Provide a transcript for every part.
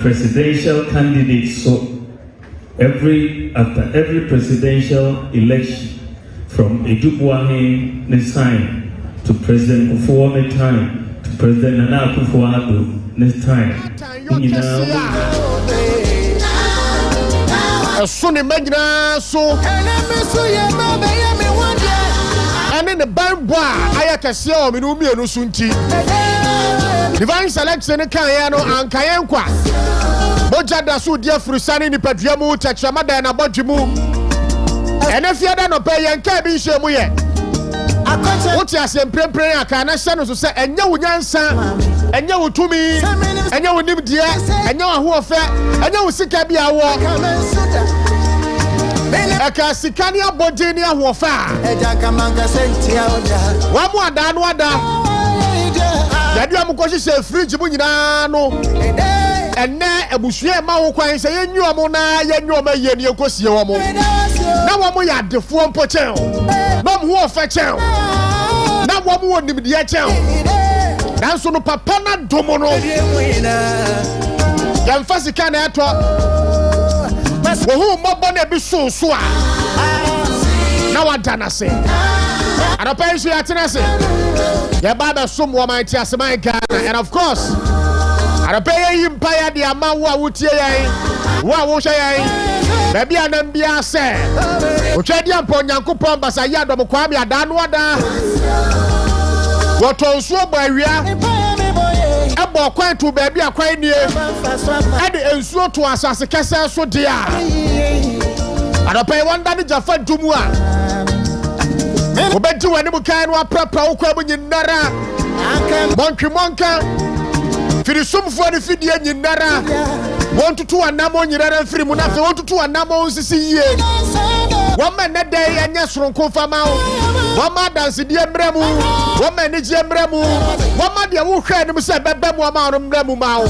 presidential candidates. So after every presidential election, from Ejukwahe next time to President Kufuor time to President Nana Akufo-Addo next time. And in the Bible, I can see how we no sunti. Divine selection Kayano and Kayankwa. Boja da su dia frusani ni pedriamu chachamada na bojimu. And if you don't pay and cabin shemu ye. What you say, pray, I can understand to say, and you answer, and you to me, and you live dear, and you who are fair, and you sick be a walk. Osikani Abodinia who are fair. One more than one down. Yadua Mukoshi say free Jibunano. And now a bushia Mao say, you are Mona, you are my yen, you cost your mo. Now we are the phone potel. No more fetchel. Now one more the diachel. That's on the Papana Domono. Young Osikani Atwa. Who more be so swa. Now I done say. And I pay you at Tennessee. Your baba some woman tears my Ghana, and of course, I pay him pay the amount would say, what was I? Baby, and then be a say. Uchadian Ponyanko Pombas, I had a Kwame, I done what what also by Ria. Abo quite to baby, a quite near. And so to us as a castle so dear. And I pay one damage of fun to moi. Obetu animal kind wa proper okwa nyinara monka firi sumfo ne fidie nyinara want to anamo nyinara firi mu na fe want to anamo sisi yie woma ne dai anya soronko fama woma dance die mremu woma ne je mremu woma de wo hwe ne se bebe mu ama no mremu ma wo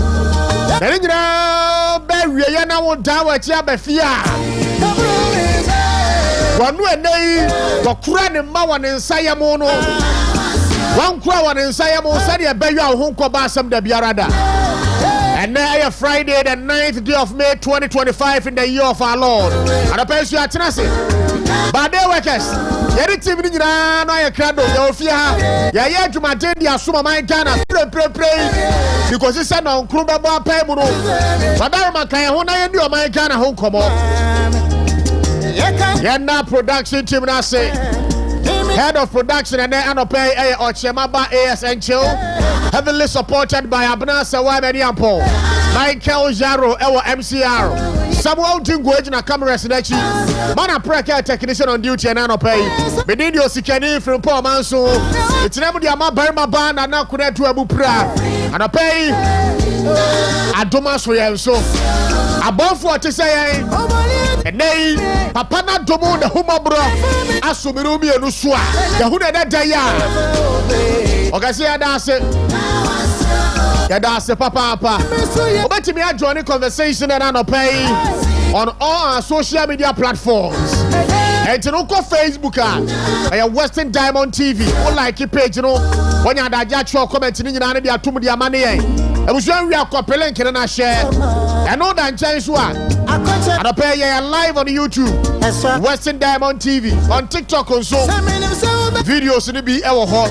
na nyina ba wie ya na wo da wa chi abafia wanu enei kokura ne ma wan nsaya mo no wan kura wan nsaya mo sade e bayu ahon ko ba asem da biarada and now Friday the 9th day of May 2025 in the year of our Lord and appears you are tenase bad day workers yeri team ni nyina no ya krado ya ofia ya ya adwuma den dia soma man Ghana pray because he said no nkru babo apai mu no badar makan ho na ye ndi o man Ghana ho komo. Yena production team na say head of production and then pay Ochemaba ASN Chill heavily supported by Abna Sawa Mediampo Michael Jaro Ewa MCR Samuel Dingo na camera sedachi mana preka technician on duty and pay Benidi Osikani Frimpong Manso it's never the ama barma ban and na kuna to abupra and pay Adoma so yenso above what to say and nay, Papa na domo the huma bro. Asumirumi enuswa. The huda da daya. Okasi ya dase papa. Obeti me join conversation and I pay on all our social media platforms. And to look on Facebook and Western Diamond TV. Or like your page, you know. When you had a judge comment in the area to the money. I was when we are compelling can I share. I know that change one. And I pay you live on YouTube, Western Diamond TV, on TikTok and so. Videos in the be our hot.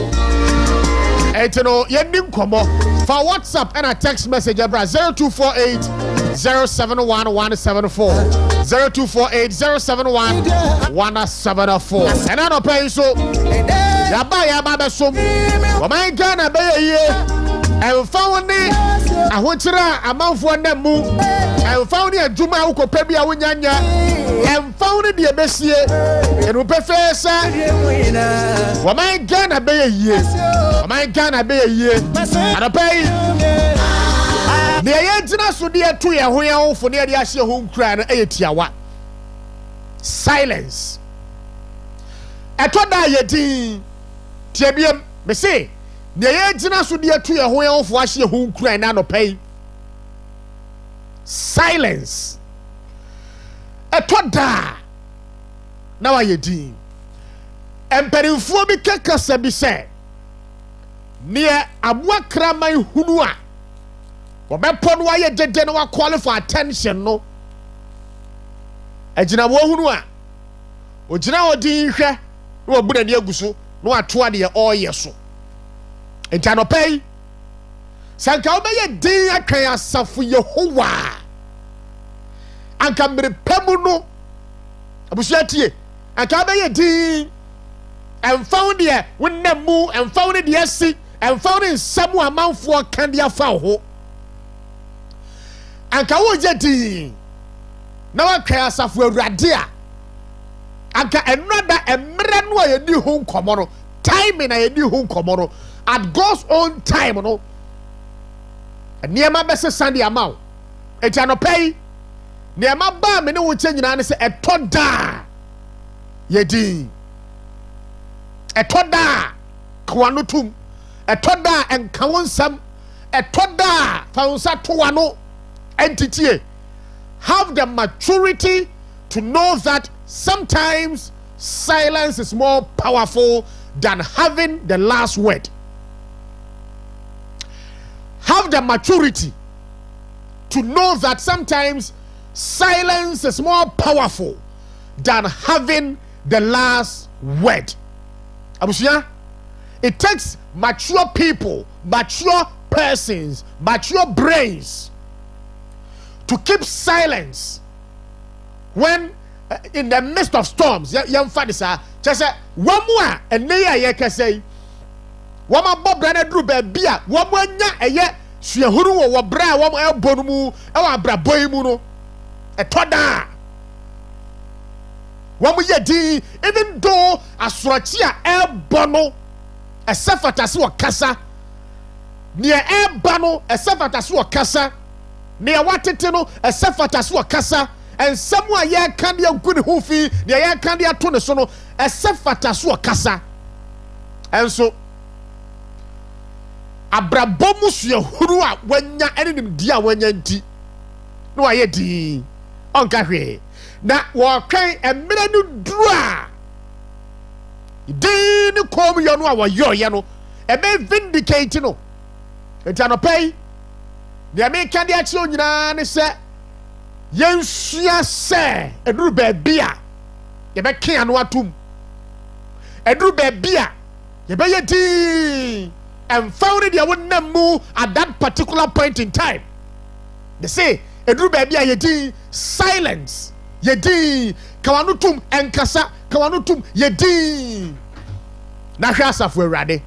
And you know, you didn't come up for WhatsApp and a text message 0248 071 174 0248 071 174. And I don't pay so. Yaba so. My Ghana be and found it. I want to amount for them move. I found it a Juma Uko Pebia Winyanya and found it the Bessie and we prefer sir. My Ghana be a year. My Ghana be a year. And I pay the agent so dear to ya who are for near the Asia home crown 8 yawa. Silence. I told that yeti Tiabiam, me say. The agent so dear to your way off wash your home cry no pay. Silence. A toda. Now I deem. Emperor for me kaka be said. Near Accra my hunua. Wabɛpɔ no wayɛ dede no wakɔle for attention no. Ɛgyina wo hunu a. Ogyina odi hwɛ no wabu n'ani agu so no atoa de ɔyɛ so. Enti anɔpɛ sanka wobɛyɛ din atwɛn asafo Yehowa. Anka mmere pɛmu no abusua tie anka wobɛyɛ din ɛmfa wo deɛ wonnam mu ɛmfa wo deɛ si ɛmfa wo nsɛm a amanfoɔ ka de afa wo. Anka wogye din na watwɛn asafo Awurade a anka ɛnada mmerɛ no a yɛdi ho nkɔmmɔ no timing a yɛdi ho nkɔmmɔ no at God's own time no nneɛma bɛsesa de ama wo. Enti anɔpɛ yi nneɛma baa me ne wo kyɛ nyinaa ne sɛ ɛtɔ daa yɛdi ɛtɔ daa kawa no tum ɛtɔ daa ɛnka wo nsɛm ɛtɔ daa fa wo nsa to wa no entitie. Have the maturity to know that sometimes silence is more powerful than having the last word. Have the maturity to know that sometimes silence is more powerful than having the last word. Abusia, it takes mature people, mature persons, mature brains to keep silence when in the midst of storms. Young fadisa, just say one more and neya yekasay. Wama bobrana dru bebia, wamanya eye suahuru wo bra wam elbonumu, ewa bra boymu no. Etoda. Wamu ye di, even though asrochia elbono, a sefatasi wa kasa, near elbano, a sefatasi wa kasa, near watetino, a sefatasi wa kasa, and somewhere ye candia good hoofi, near ye candia tonesono, a sefatasi wa kasa. And so abrabomu suahuru a wanya enim dia wanya nti no aye di onka hwe na wo twen emere no duru a din kom yo no a wo ye no e be vindicate no enti anopai de me kan de a che onyina ne se yensua se eduru ba bia ye be kan ano atum eduru ba bia ye be ye din and found it namu at that particular point in time. They say, Edru baby yedi silence. Yedi kawanutum enkasa kawanutum yedi. Nashasa for rade.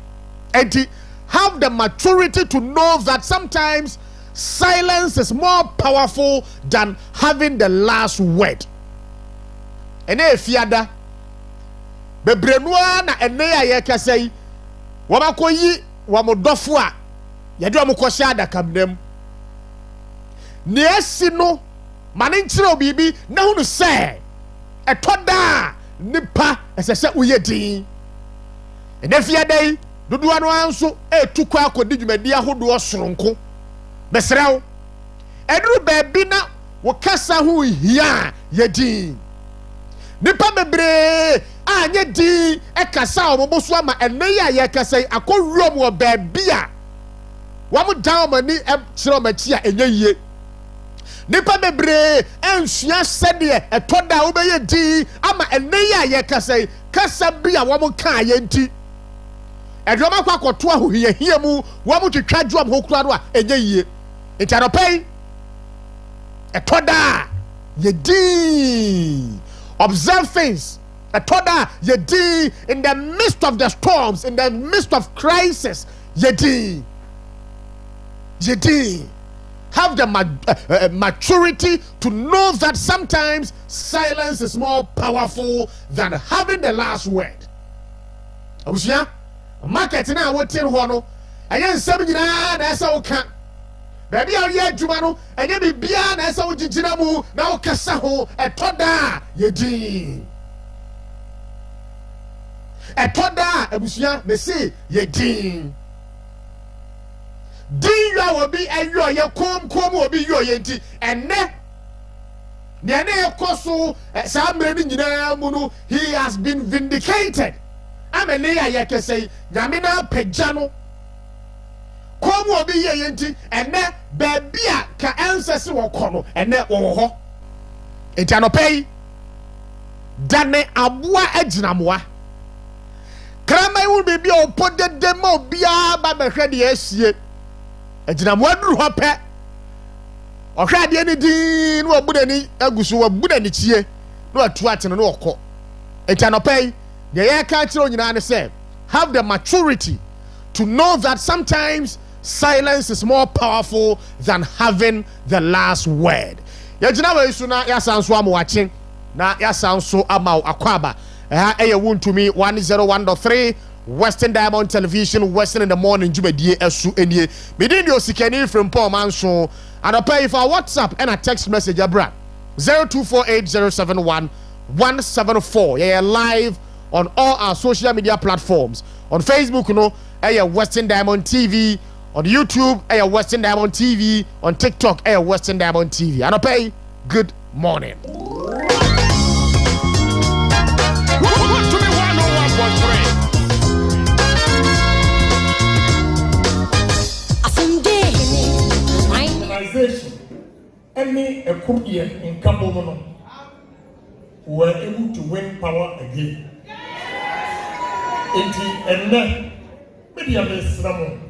And have the maturity to know that sometimes silence is more powerful than having the last word. And if yada bebrenua na eneya yekasei wamakoyi wamodofo a yade amukɔhyɛ adakamnam neesi no mane nkyerɛ obibi na hunu sɛ ɛtɔda nipa ɛsɛ uyɛ din ɛnɛfia dai dodoa no anso etukɔ akɔdi dwumadi ahodoɔ soronko bɛsrɛw ɛduru baabi na wo kasa ho hia yɛ din nipa bebree anye di ekasa omoboso ama enne ya ye kasa akowuom wo baabia wam down mani kire omachi a enye yie nipa bebree ensua sede etoda wo beye di ama enne ya ye kasa bia wam ka ye nti edoma kwa koto ahohia mu wam twetwa dwom hokura no a enye yie entaropai etoda ye di observe things. Atoda yedi in the midst of the storms, in the midst of crisis. Yedi. Have the maturity to know that sometimes silence is more powerful than having the last word. Abusia, market na wotin ho no. Ayen nsem nyina na esa wo ka. Baby a ye adwuma no, enye bibia na esa wo gigina mu na wo kasa ho etoda yedi. Etoda abusia me say yedi. Din ya wo bi ayo ye kom wo bi yo ye nti enne ne na ekoso sa mre ni nyina mu no he has been vindicated. Amene ya ye kese nyame na pagya no come obi ye yenti ene baby a ka ancestors wo kono ene wo ho enti anopei dane aboa aginamoa krama wu baby o podede ma obia ba behwe de asie aginamoa duru ho pe ohwe ade ni din no obudani agusu wabudani chie no atu atene no okọ enti anopei de ye ka kire onyina ne say have the maturity to know that sometimes silence is more powerful than having the last word. Yajina we isu na yasanso amwache na yasanso ama akwaba. Eye wuntu mi 101.3 Western Diamond Television Western in the morning jubedie esu enie. Midin di Osikani Frimpong Manso and pay for WhatsApp and a text message abra 0248071174. Yeah, live on all our social media platforms. On Facebook, you know, Western Diamond TV. On YouTube, Western Diamond TV. On TikTok, Western Diamond TV. And I pay good morning. Organization, any a year in Cambodia were able to win power again. And then, media based Ramon.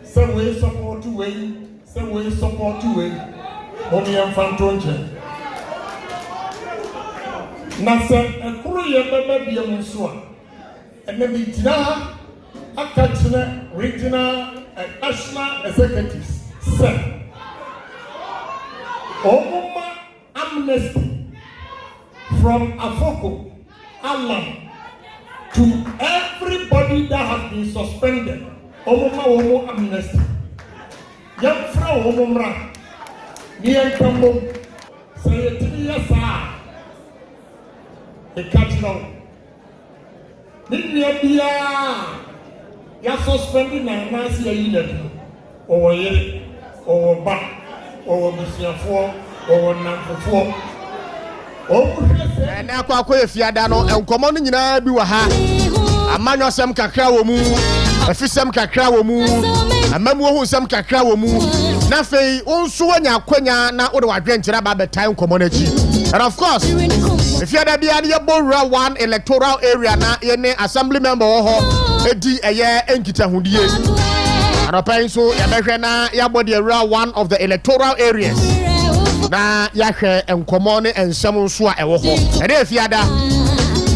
Some way support to win, some way support to win. Only I'm from Tonja. Nasa, a Korea baby a Manso. And maybe Tina, a Katina, regional, and national executives. Sir, Omoma amnesty from Afoko, Alam, to everybody that has been suspended. Omo amnesty. Young Frau Omomra, Nian Kambo, say 3 years the capital. Nibia ya suspended na nasi ya yile or ye or back or Messiafo or Namfo. And now, if you are done, and come on in, you ha. A man of some cacao moo, a fish some cacao moo, a mamma who some cacao moo. Nothing, also when you are quenya, not what I drink about the time community. And of course, if you are the Biania 1 electoral area, now in assembly member or a year and kita hundie. And a pen so, Yabena, Yabody around 1 of the electoral areas. Na yahwe enkomone ensem so a ewo ho e dey fiada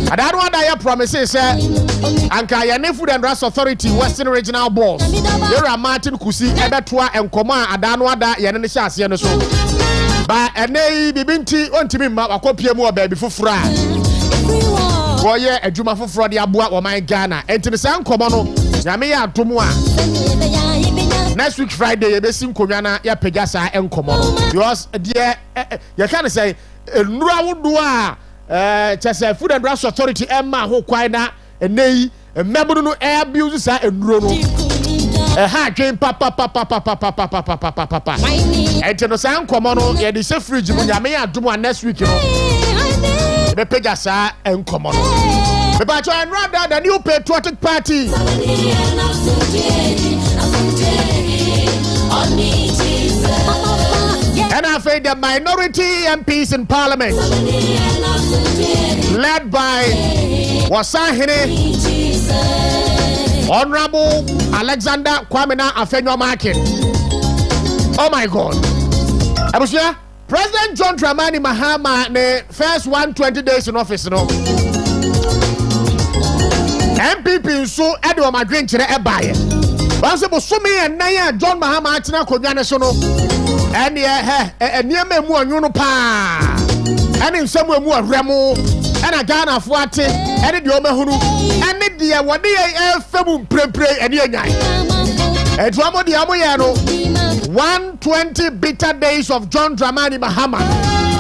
adaro ada ya promises anka ya ne Food and Drugs Authority Western Regional Boss Yera Martin Kusi ebetoa enkomo a adano ada ya ne hye ase ne so ba enei bibinti ontimi ma akopie mu oba bi foforo a boye adwuma foforo de aboa o man Ghana entini san enkomo no nyame ya atomo a next week Friday you be sin konwa na ya pega sa enkomo no because there you can say enura wodo a chese Food and Drugs Authority emma ho kwai na enei mmebunu no abuse sa enuro no ha dwen papa entino sa enkomo no ye de se fridge mu nyame ya adomo next week no be pega sa enkomo no but I rather the new patriotic party and I think the minority MPs in Parliament, led by Wasahine, Honorable Alexander Kwamena Afenyo Market. Oh my God. Abusia, President John Dramani Mahama, the first 120 days in office, no. MPP so Edward Madrin to the Abaye. Once it was so me and Naya John Mahama Atina Konyana Sono. And near me more pa. And in somewhere more Remo. And a Ghana Fuate. And the Omahunu. And the dear one day Femu Pre and Yanai. And Dramo di Amoyano. 120 bitter days of John Dramani Mahama.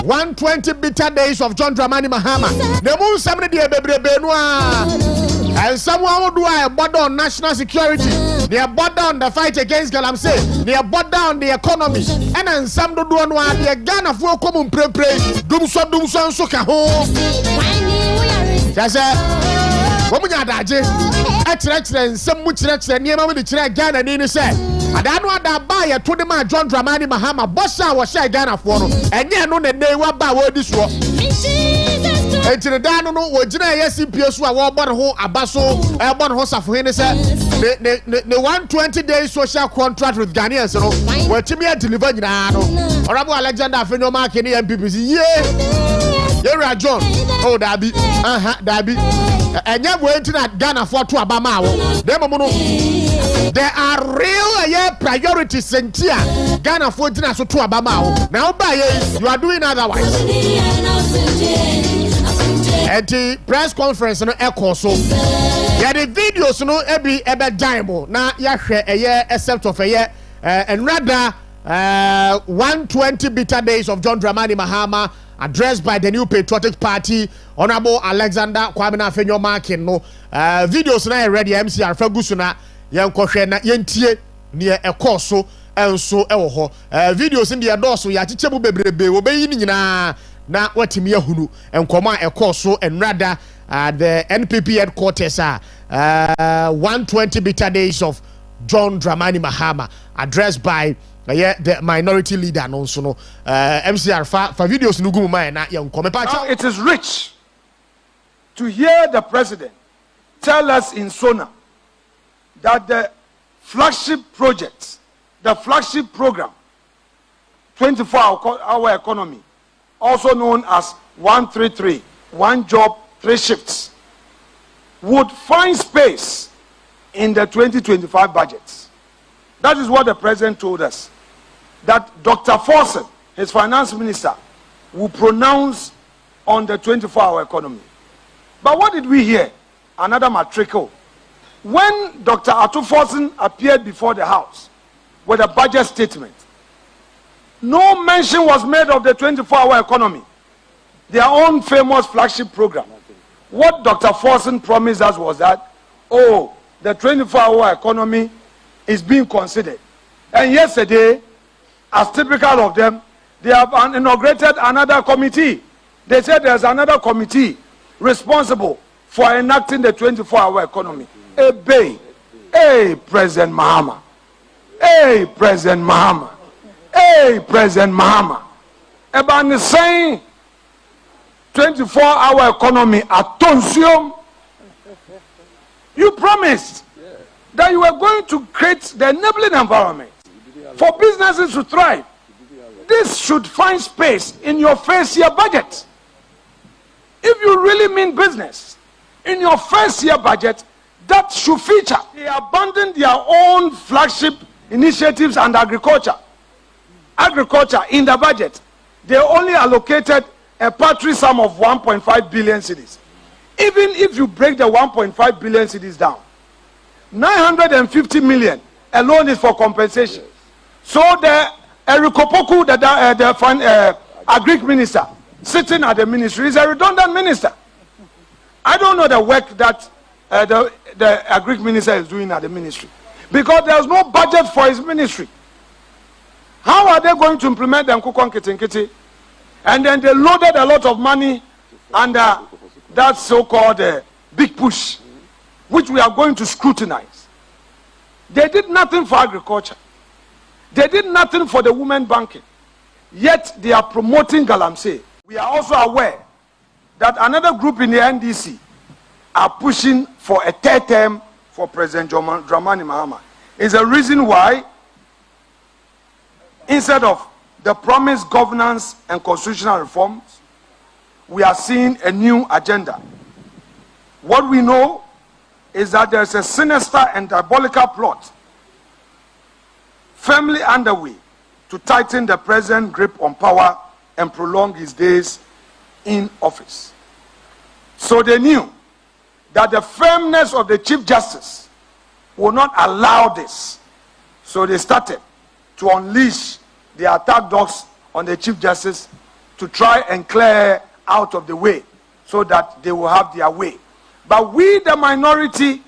120 bitter days of John Dramani Mahama. The moon somebody dear Bebre Benoit. And someone will do a border on national security. They are border on the fight against Galamsey. They are border on the economy. And then some do one one. They are Ghana for common pray. Dumso so kaho. That's it. Woman Yadaje. kyerɛkyerɛ nsɛm mu kyerɛkyerɛ nneɛma mu de kyerɛ Ghana ni sɛ adaa no ada ba yɛ to de ma John Dramani Mahama bɔhyɛ a wɔhyɛ Ghanafoɔ no ɛnyɛ no ne ne wa ba wɔdi soɔ ɛntiri daa no wɔgyina ɛyɛ CPA so a wɔbɔ ne ho aba so ɛbɔ ne ho safohene sɛ ne 120 days social contract with Ghanaians no wɔatumi adeliver nyinaa no Honorable Alexander Afenyo Marke ne MPP si Yewura John dabi dabi ɛnyɛ wɔnti na Ghanafoɔ to aba ma wo dɛm mo no there are real priorities ntia Ghanafoɔ gyina so to aba ma wo na wo ba you are doing otherwise. At the press conference no echo so yeah the videos no ebi ebe diable na yahwe except of and rather 120 bitter days of John Dramani Mahama addressed by the New Patriotic Party. Honorable Alexander Kwabena Afenyo Marke no videos na ready MCR Fagusuna yankohwe na yentie ne echo so enso ewo ho videos in the adorso ya chichebu bebrebe wo beyi ni nyina na watimi ahunu enkoma ekoso and rather the NPP headquarters 120 bitter days of John Dramani Mahama addressed by the minority leader no so no MCR fa videos no gumu mai na yenkoma pa. It is rich to hear the president tell us in Sona that the flagship project, the flagship program 24-hour economy, also known as 133, one job, 3 shifts, would find space in the 2025 budgets. That is what the president told us, that Dr. Forson, his finance minister, will pronounce on the 24-hour economy. But what did we hear? Another matricle. When Dr. Atu Forson appeared before the House with a budget statement, no mention was made of the 24-hour economy, their own famous flagship program. What Dr. Forson promised us was that, the 24-hour economy is being considered. And yesterday, as typical of them, they have inaugurated another committee. They said there's another committee responsible for enacting the 24-hour economy. Hey, President Mahama. Hey, President Mahama. Hey, President Mahama. About the same 24-hour economy at Tonsium, you promised that you were going to create the enabling environment for businesses to thrive. This should find space in your first year budget. If you really mean business, in your first year budget, that should feature. They abandoned their own flagship initiatives and agriculture. Agriculture in the budget, they only allocated a paltry sum of 1.5 billion cedis. Even if you break the 1.5 billion cedis down, 950 million alone is for compensation. So the Erikopoku, the agric minister, sitting at the ministry, is a redundant minister. I don't know the work that the agric minister is doing at the ministry, because there's no budget for his ministry. How are they going to implement the Nkukon Kitinkiti? And then they loaded a lot of money under that so-called big push, which we are going to scrutinize. They did nothing for agriculture. They did nothing for the women banking. Yet they are promoting Galamsey. We are also aware that another group in the NDC are pushing for a third term for President Dramani Mahama. Is a reason why, instead of the promised governance and constitutional reforms, we are seeing a new agenda. What we know is that there is a sinister and diabolical plot firmly underway to tighten the president's grip on power and prolong his days in office. So they knew that the firmness of the Chief Justice will not allow this. So they started to unleash the attack dogs on the Chief Justice to try and clear out of the way so that they will have their way. But we, the minority,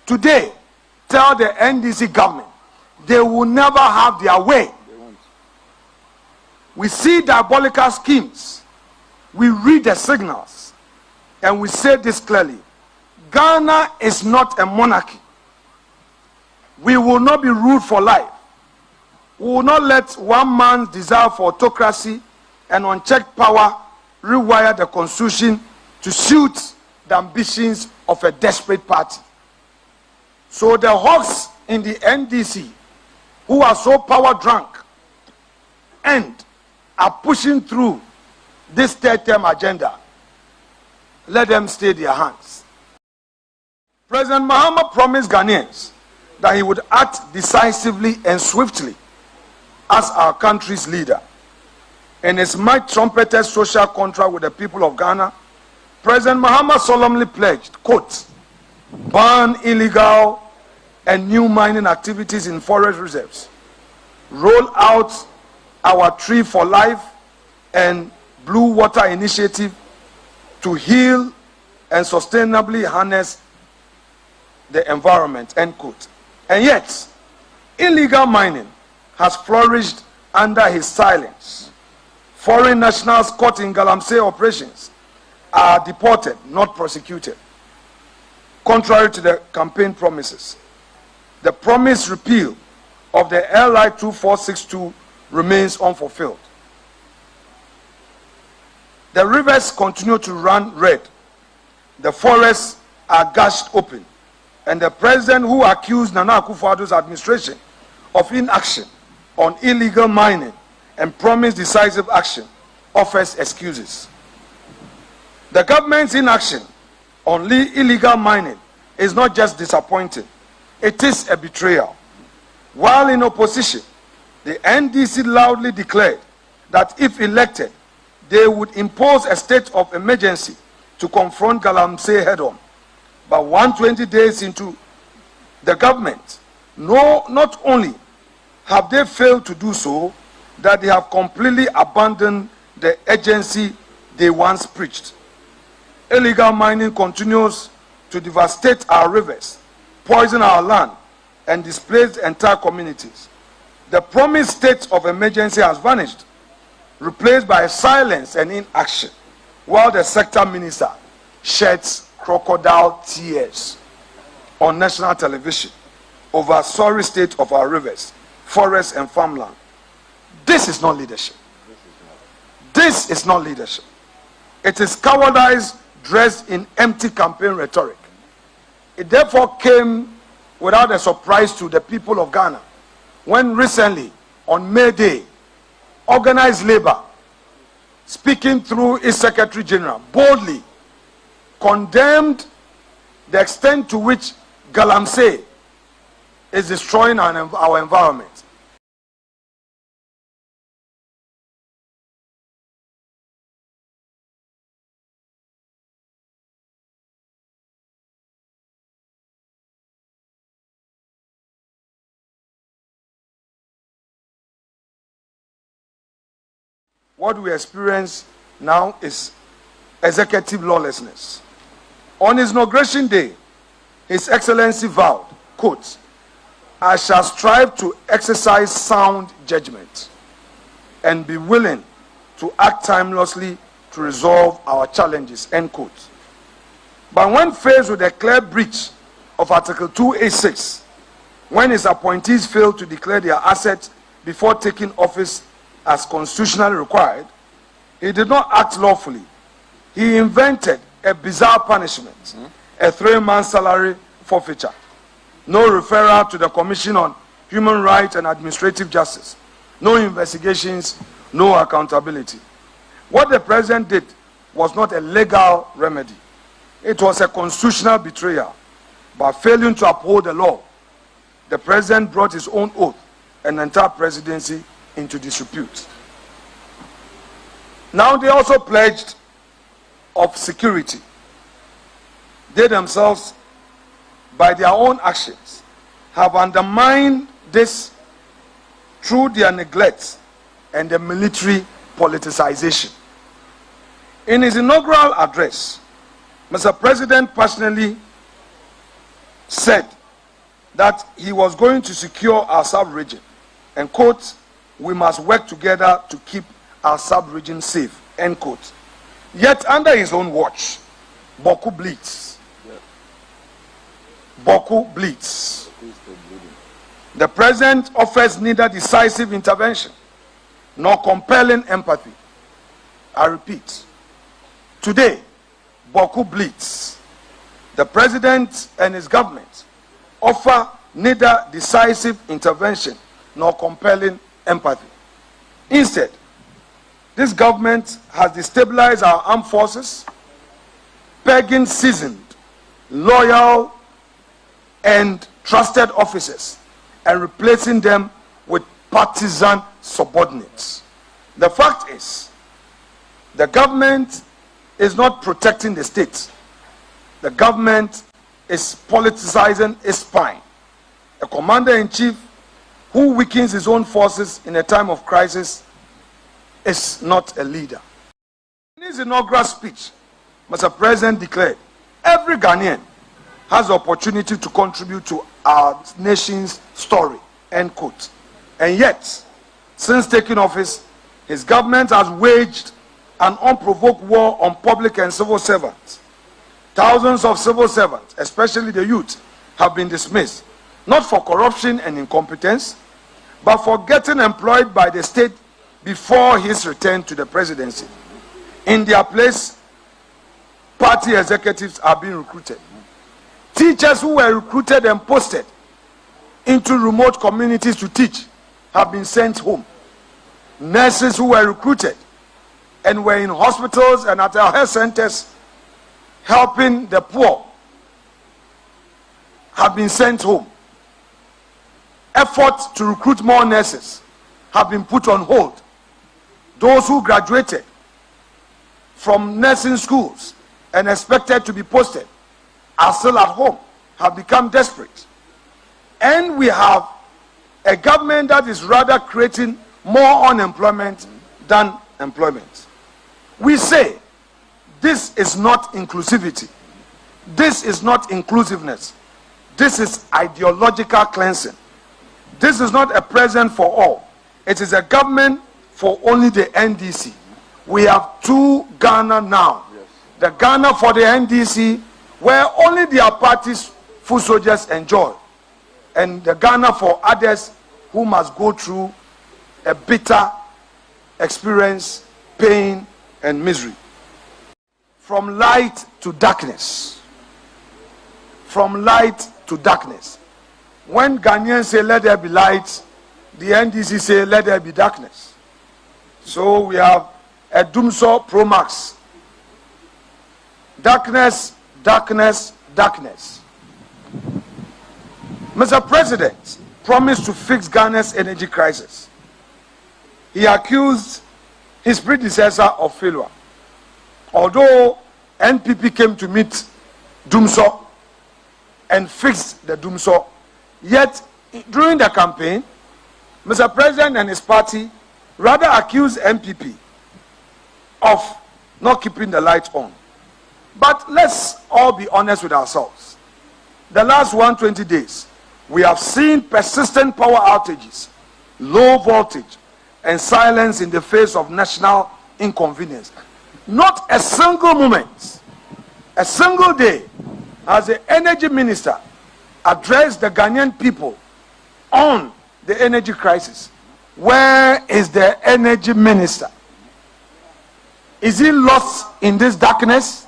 today tell the NDC government they will never have their way. We see diabolical schemes. We read the signals. And we say this clearly. Ghana is not a monarchy. We will not be ruled for life. We will not let one man's desire for autocracy and unchecked power rewire the constitution to suit the ambitions of a desperate party. So the hawks in the NDC, who are so power drunk and are pushing through this third-term agenda, let them stay their hands. President Mahama promised Ghanaians that he would act decisively and swiftly as our country's leader. In his might-trumpeted social contract with the people of Ghana, President Mahama solemnly pledged, quote, ban illegal and new mining activities in forest reserves, roll out our Tree for Life and Blue Water Initiative to heal and sustainably harness the environment, end quote. And yet, illegal mining has flourished under his silence. Foreign nationals caught in Galamsey operations are deported, not prosecuted. Contrary to the campaign promises, the promised repeal of the LI 2462 remains unfulfilled. The rivers continue to run red. The forests are gashed open. And the president who accused Nana Akufo-Addo's administration of inaction on illegal mining and promised decisive action offers excuses. The government's inaction on illegal mining is not just disappointing, it is a betrayal. While in opposition, the NDC loudly declared that if elected, they would impose a state of emergency to confront Galamsey head-on. But 120 days into the government, not only have they failed to do so, that they have completely abandoned the agency they once preached. Illegal mining continues to devastate our rivers, poison our land, and displace entire communities. The promised state of emergency has vanished, replaced by silence and inaction, while the sector minister sheds crocodile tears on national television over the sorry state of our rivers, forests, and farmland. This is not leadership. This is not leadership. It is cowardice dressed in empty campaign rhetoric. It therefore came without a surprise to the people of Ghana when recently, on May Day, organized labor, speaking through its Secretary General, boldly condemned the extent to which Galamsey is destroying our environment. What we experience now is executive lawlessness. On his inauguration day, His Excellency vowed, quote, I shall strive to exercise sound judgment and be willing to act timelessly to resolve our challenges, end quote. But when faced with a clear breach of Article 286, when his appointees failed to declare their assets before taking office as constitutionally required, he did not act lawfully. He invented a bizarre punishment, a 3-month salary forfeiture, no referral to the Commission on Human Rights and Administrative Justice, no investigations, no accountability. What the president did was not a legal remedy. It was a constitutional betrayal. By failing to uphold the law, the president brought his own oath and the entire presidency into disrepute. Now they also pledged of security. They themselves, by their own actions, have undermined this through their neglect and the military politicization. In his inaugural address, Mr. President personally said that he was going to secure our sub-region and, quote, we must work together to keep our sub-region safe, end quote. Yet under his own watch, Boku bleeds. Boku bleeds. The president offers neither decisive intervention nor compelling empathy. I repeat, today, Boku bleeds. The president and his government offer neither decisive intervention nor compelling empathy. Instead, this government has destabilized our armed forces, pegging seasoned, loyal, and trusted officers and replacing them with partisan subordinates. The fact is, the government is not protecting the state. The government is politicizing its spine. A commander-in-chief who weakens his own forces in a time of crisis is not a leader. In his inaugural speech, Mr. President declared, every Ghanaian has the opportunity to contribute to our nation's story, end quote. And yet, since taking office, his government has waged an unprovoked war on public and civil servants. Thousands of civil servants, especially the youth, have been dismissed, not for corruption and incompetence, but for getting employed by the state before his return to the presidency. In their place, party executives are being recruited. Teachers who were recruited and posted into remote communities to teach have been sent home. Nurses who were recruited and were in hospitals and at our health centers helping the poor have been sent home. Efforts to recruit more nurses have been put on hold. Those who graduated from nursing schools and expected to be posted are still at home, have become desperate. And we have a government that is rather creating more unemployment than employment. We say this is not inclusivity. This is not inclusiveness. This is ideological cleansing. This is not a present for all. It is a government for only the NDC. We have two Ghana now. Yes. The Ghana for the NDC, where only their party's foot soldiers enjoy, and the Ghana for others who must go through a bitter experience, pain, and misery. From light to darkness. From light to darkness. When Ghanaians say, let there be light, the NDC say, let there be darkness. So we have a Dumso Pro Max. Darkness, darkness, darkness. Mr. President promised to fix Ghana's energy crisis. He accused his predecessor of failure. Although NPP came to meet Dumso and fixed the Dumso, yet during the campaign, Mr. President and his party rather accused NPP of not keeping the light on. But let's all be honest with ourselves. The last 120 days, we have seen persistent power outages, low voltage, and silence in the face of national inconvenience. Not a single moment, a single day, has the energy minister addressed the Ghanaian people on the energy crisis. Where is the energy minister? Is he lost in this darkness?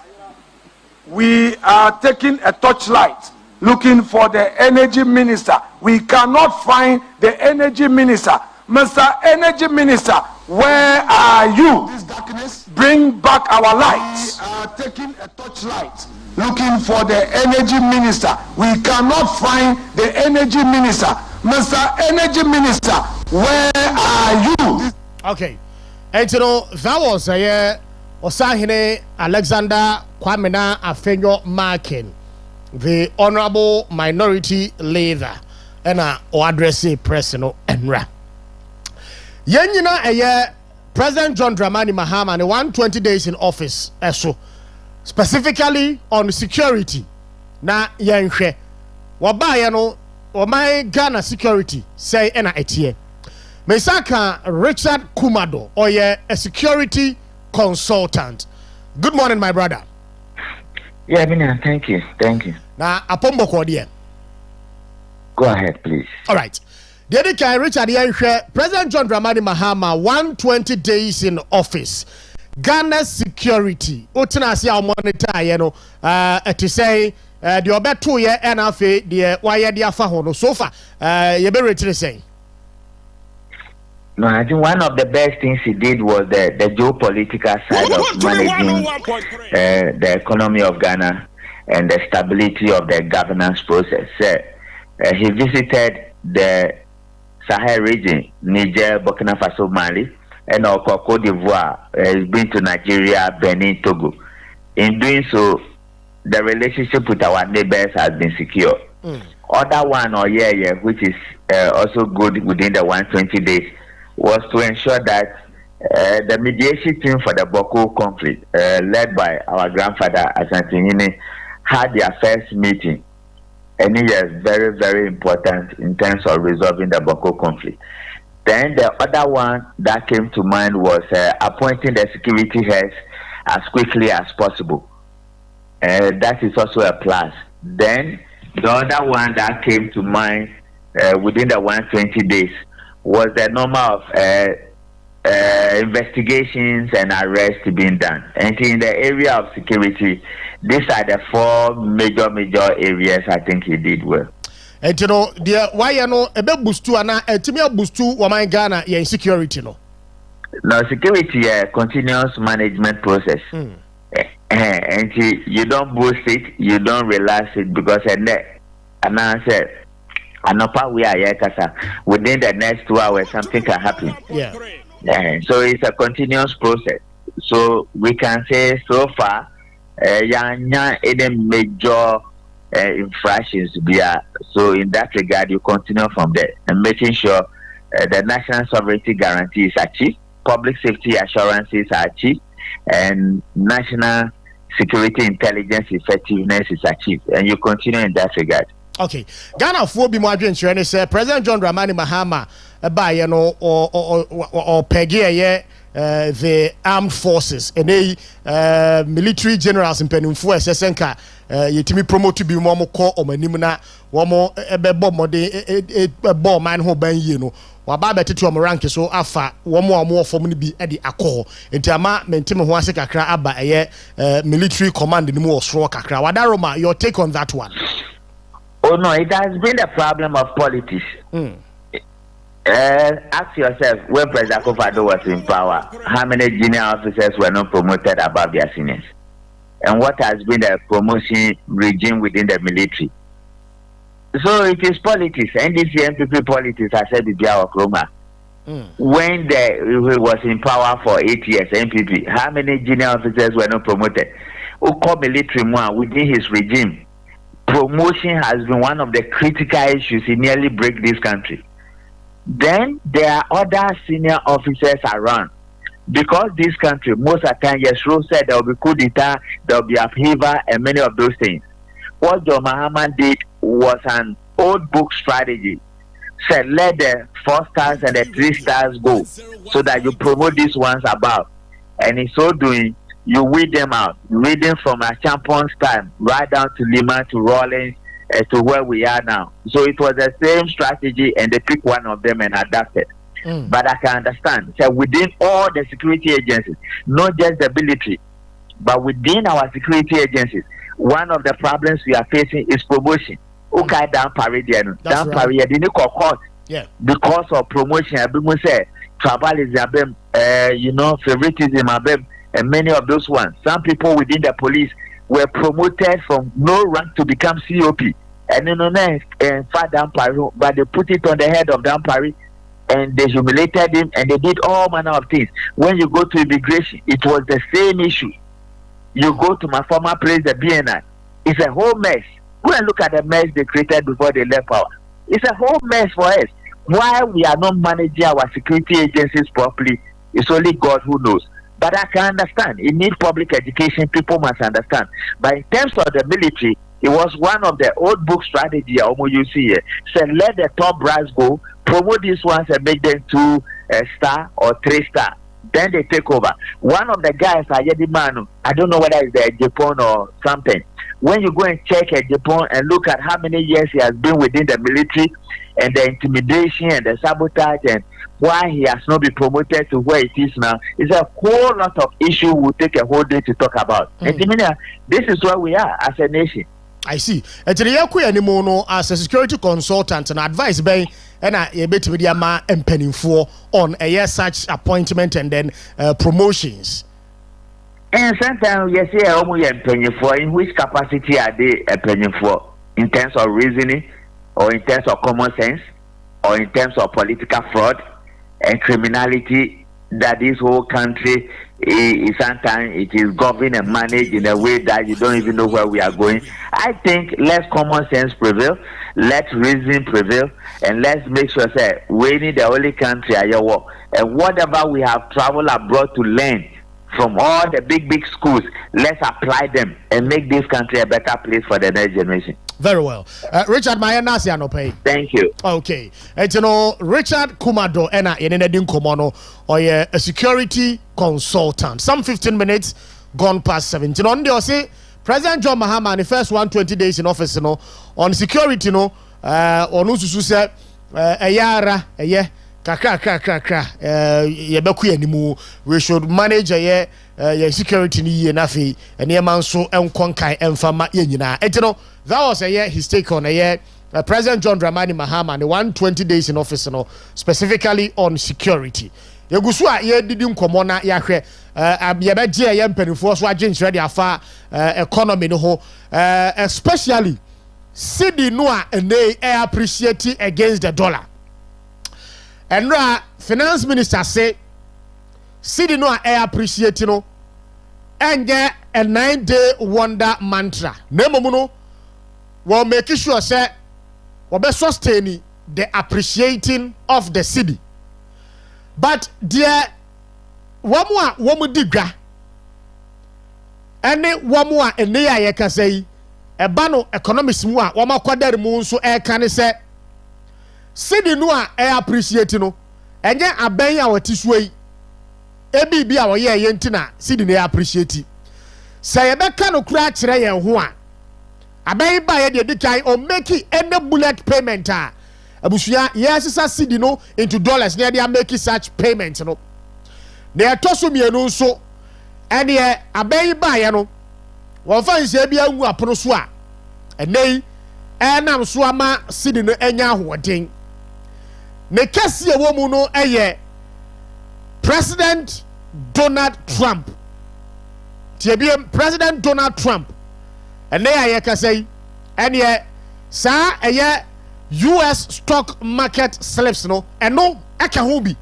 We are taking a torchlight looking for the energy minister. We cannot find the energy minister. Mr. Energy Minister, where are you? This darkness, bring back our lights. We are taking a torchlight looking for the energy minister. We cannot find the energy minister. Mr. Energy Minister, where are you? Okay. And you know, that was Osahene Alexander Kwamena Afenyo Markin, the Honorable Minority Leader, and address President Enra. Yenyina President John Dramani Mahama and 120 days in office, so specifically on security. Na yenhwe wabaya no my Ghana security say ena etie. Mesaka Richard Kumado or a security consultant. Good morning, my brother. Yeah, Mina, thank you. Na apombo kwa die. Go ahead, please. All right. The other guy, Richard Yanshe, President John Dramani Mahama, 120 days in office. Ghana's security. Utinasi our monitor, you know, to say, the other 2 year NFA, the why the Afahono so far, you be ready to say. No, I think one of the best things he did was the geopolitical side of managing the economy of Ghana and the stability of the governance process. He visited the Sahel region, Niger, Burkina Faso, Mali, and also Cote d'Ivoire. He's been to Nigeria, Benin, Togo. In doing so, the relationship with our neighbors has been secure. Other one, which is also good within the 120 days, was to ensure that the mediation team for the Boko conflict, led by our grandfather Asantehene, had their first meeting. And it is very, very important in terms of resolving the Boko conflict. Then the other one that came to mind was appointing the security heads as quickly as possible. That is also a plus. Then the other one that came to mind within the 120 days was the number of investigations and arrests being done. And in the area of security, these are the 4 major areas I think he did well. And you know, why you know a bit boost to boost to woman Ghana insecurity no. No, security continuous management process. And you don't boost it, you don't relax it because and I said we are within the next 2 hours something can happen. Yeah. So it's a continuous process. So we can say so far any major infractions there. So in that regard you continue from there and making sure the national sovereignty guarantee is achieved, public safety assurances are achieved, and national security intelligence effectiveness is achieved, and you continue in that regard. Okay, Ghana for be more adventure say President John Dramani Mahama by you know or Peggy the armed forces and military generals in Penumfu SSNK yetimi promote to be more call or manimuna one more bomb man who ban you know waba beti to rank so afa one more for me be at the accord into ama mentim ho ase kakra aba military command ni mu osro kakra wadaroma your take on that one. Oh no, it has been the problem of politics. Ask yourself, when President Akufo-Addo was in power, how many junior officers were not promoted above their seniors? And what has been the promotion regime within the military? So it is politics. NDC MPP politics, I said it here Okroma. When he was in power for 8 years, MPP, how many junior officers were not promoted? Who called military more within his regime? Promotion has been one of the critical issues in nearly break this country. Then there are other senior officers around. Because this country, most of the time, yes, Rose said there will be coup d'etat, there will be upheaval, and many of those things. What John Mahama did was an old book strategy. Said, let the 4 stars and the 3 stars go so that you promote these ones above. And in so doing, you weed them out. Reading from a champion's time right down to Lima to Rawlins to where we are now. So it was the same strategy and they picked one of them and adapted. But I can understand. So within all the security agencies, not just the military, but within our security agencies, one of the problems we are facing is promotion. Okay, down Parisian, down Paris, because of promotion. I say tribalism, favoritism, and many of those ones. Some people within the police were promoted from no rank to become COP, and then far down Paris, but they put it on the head of down Paris. And they humiliated him, and they did all manner of things. When you go to immigration, it was the same issue. You go to my former place, the BNI, it's a whole mess. Go and look at the mess they created before they left power. It's a whole mess for us. Why we are not managing our security agencies properly, it's only God who knows. But I can understand. It needs public education. People must understand. But in terms of the military, it was one of the old book strategy. You see here. Said let the top brass go, promote these ones and make them 2 star or 3 star. Then they take over. One of the guys, I don't know whether it's the Japan or something. When you go and check at Japan and look at how many years he has been within the military and the intimidation and the sabotage and why he has not been promoted to where it is now, it's a whole lot of issue we'll take a whole day to talk about. And this is where we are as a nation. I see. And today, as a security consultant and advice by and a bit with your man and penning for on a year such appointment and then promotions. And sometimes you say, "Oh, we are penning for." In which capacity are they penning for? In terms of reasoning, or in terms of common sense, or in terms of political fraud and criminality? That this whole country is sometimes it is governed and managed in a way that you don't even know where we are going. I think let common sense prevail, let reason prevail, and let's make sure that we need the only country at your work. And whatever we have traveled abroad to learn from all the big schools, let's apply them and make this country a better place for the next generation. Very well. Richard Mayana Sianope. Thank you. Okay. And Richard Kumado ena yenenedin komono or a security consultant. Some 15 minutes gone past 17. On the say President John Mahama the first 120 days in office on security on ususu se yara kakra yebeku yanimu we should manage security ni ye nafi ene Manso enkonkai emfama ye nyina. That was a year his take on a year. President John Dramani Mahama, the 120 days in office, specifically on security. Yegusua ye didn't come on yahwe yabeje ye mpanifo so agent ready afa economy no ho especially cedi no a ene appreciate against the dollar. And finance minister say cedi no a appreciate no and a 9-day wonder mantra. Nemo no will make sure say we be sustaining the appreciating of the city. But dear wamu diga ene wamu a ene ya ye ka say eba no economics mu a wama kwadare mu nso e kan say city no a e appreciate no enye aban a wati suoi ebi bi a wo ye ye ntina city no appreciate say ye be ka no kura kire ye ho a abai ba ye de dikai o make any bullet payment abusuya yes cedi no into dollars na dey make such payment no na etoso mienu so ene abai ba ye no won fa nse bia hu apono so a enei enam so ama cedi no enya ahoden ne kase e wo mu no eye President Donald Trump tiebiem President Donald Trump and they are say and ye sa US stock market slips no and no aka hobi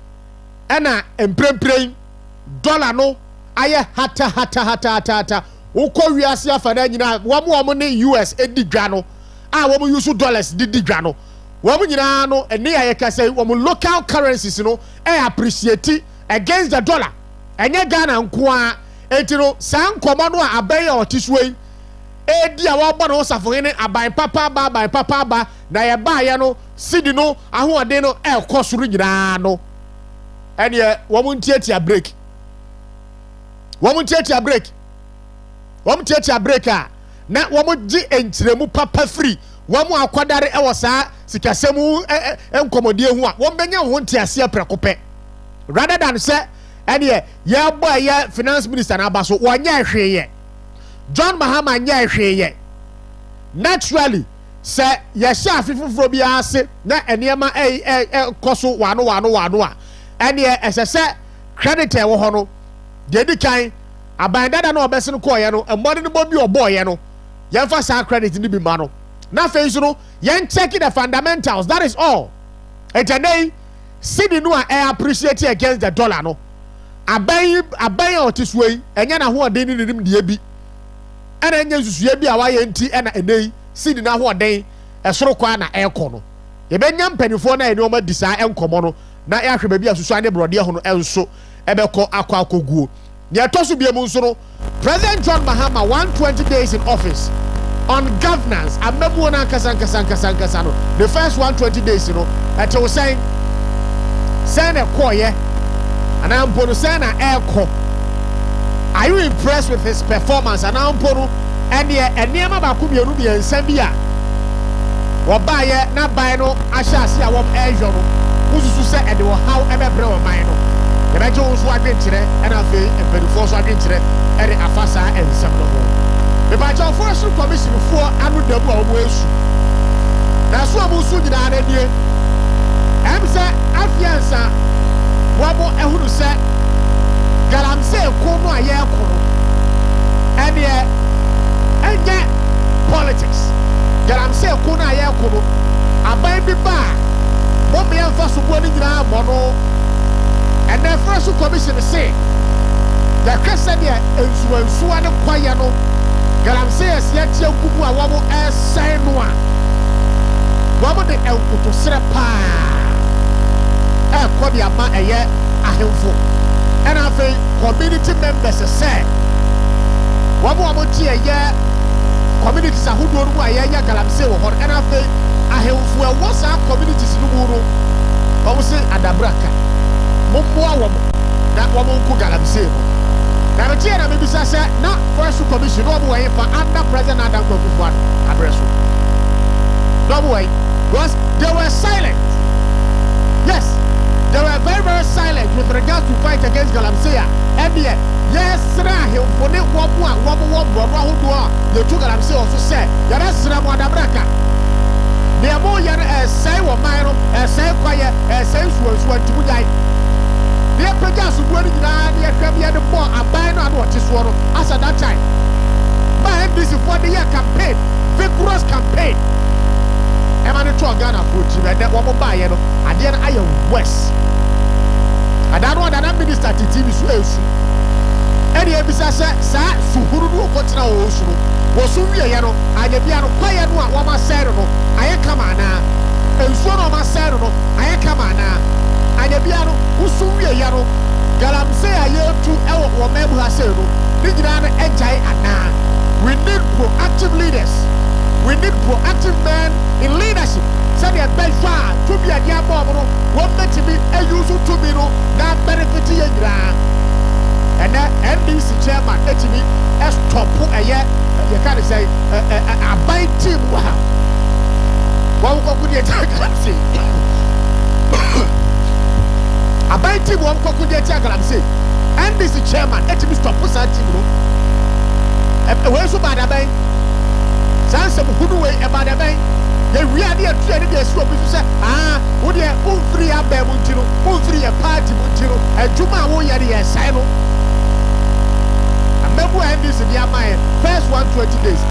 ana empremprem dollar no aye hata ukọ wiase afada nyina wo ne US edigwa no a wo use dollars digwa no wo nyina no and they are say wo local currencies no appreciate against the dollar enye Ghana nko a etino san komo no abai a otisue edi a wo no safo ne aban papa ba na ye ba ye no sidi no ahoɔden no ekosoro nyina no ene wo mu ntiatia break a na wo mu gi enkyiremu papa free wo mu akwadare e wo saa sikasemu enkomodie hu a wo benya ho ntiase aprekopɛ rather than say ene ye boy ye finance minister na ba so wo nya hweye John Mahama nya hweye naturally say yesha afifufuro bi ase na enema koso wano a ene esese credit e wo ho no de dikan abandada na obese no koye no embody no bobi oboye no yemfa sa credit ni bi ma no na face no yen check the fundamentals, that is all. Today cedi no appreciate against the dollar no aban otiswe enya na ho odin ni nim de bi ana enya susue bi a waye nti ana enei cedi na ho odin esoro kwa na ekọ no ye benya mpanifo na ene o ma disa enkomo no na ya hwe ba bi asusu ane brode ho no enso ebekọ akwakoguo ne etoso bi emu nso no President John Mahama 120 days in office on governance amebu na kasa no the first 120 days you know at was saying send a koye And I'm Ponusana Elko. Are you impressed with his performance? And I'm Ponu and Niama Bakumi Ruby and Sambia. Wabaye na bayno ashasi awom ejo no ususu se ede wo how ebebre wo man no ye beje wo so adwenkyere na afi empedufo so adwenkyere ede afasa ensem no ho me ba jo forest commission fo anu dabu a wo esu na so amusu gina na die em se afiansa wo bo ehunu se galamse ko no aye ko no ede enye politics galamse ko na aye ko no aban bi ba mo me enfa so bo ni gina mo no and the first commission say the kasa dia ensuansu ane kwaye no galamse asia tia kubu a wo mo esan no a wo mo de enkuto sere pa ko bi ama eye ahemfo and afi community members say wo mo tie eye communities ahodo no aye ya galamse wo hor and afi ahemfo e wo sa communities no mu no wo say adabraka mo wo na wo mo ku galamse no na me tie na me bisa say na first commission no wo fa under president Adam Kofi Abreso no way because they were silent. Yes, they were very, very silent with regards to fight against galamse and yes he for ne wo they took galamse also say there is na mo adabraka they mo yare say wo man no say kwaye say suansu antimu dai they preja su bo ni na they hwam ye the ball aban no ado te so no as at that time by this for the year campaign vigorous campaign emane to Ghana for team and that wo ba ye no ade na aye west adano that minister TV so esu ene ebisa se sa suhuru no kotina o osu no wo so wie ye no anya bia no kwaye no a wo ma sere no aye kama na ensuo no ma sere no aye kama na anya bia no wo so wie ye no galamse aye tu e wo mebu ha se no ni gina na enjai ana we need proactive leaders. We need proactive men in leadership. Say the best to be a dear bomb, what meant to be a usual to be no, that benefit you. And that NDC chairman, to me, as top a year, you can't say a bite team. Wow. What could you say? A bite team, one could you say? NDC chairman, to me, stop us at team. Where's the bad? Sansa muhudu we ebada ben ye wiade atuane de asu obi so say wo de unfree aba mu ntiro unfree e party mu ntiro adwuma wo ye de sai no amebu NDC dia man first 120 days.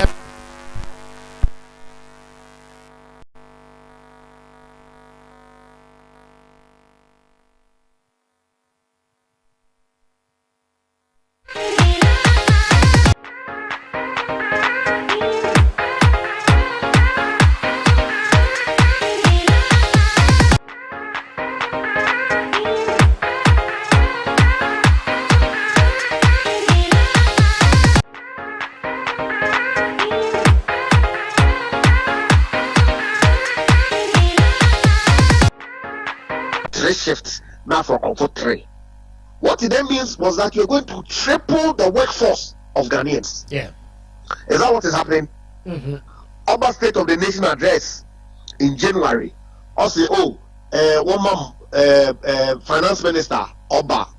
Shifts now for comfort 3. What it then means was that you're going to triple the workforce of Ghanaians. Yeah. Is that what is happening? Mm-hmm. Oba State of the Nation address in January. Also, one mom, Finance Minister Oba.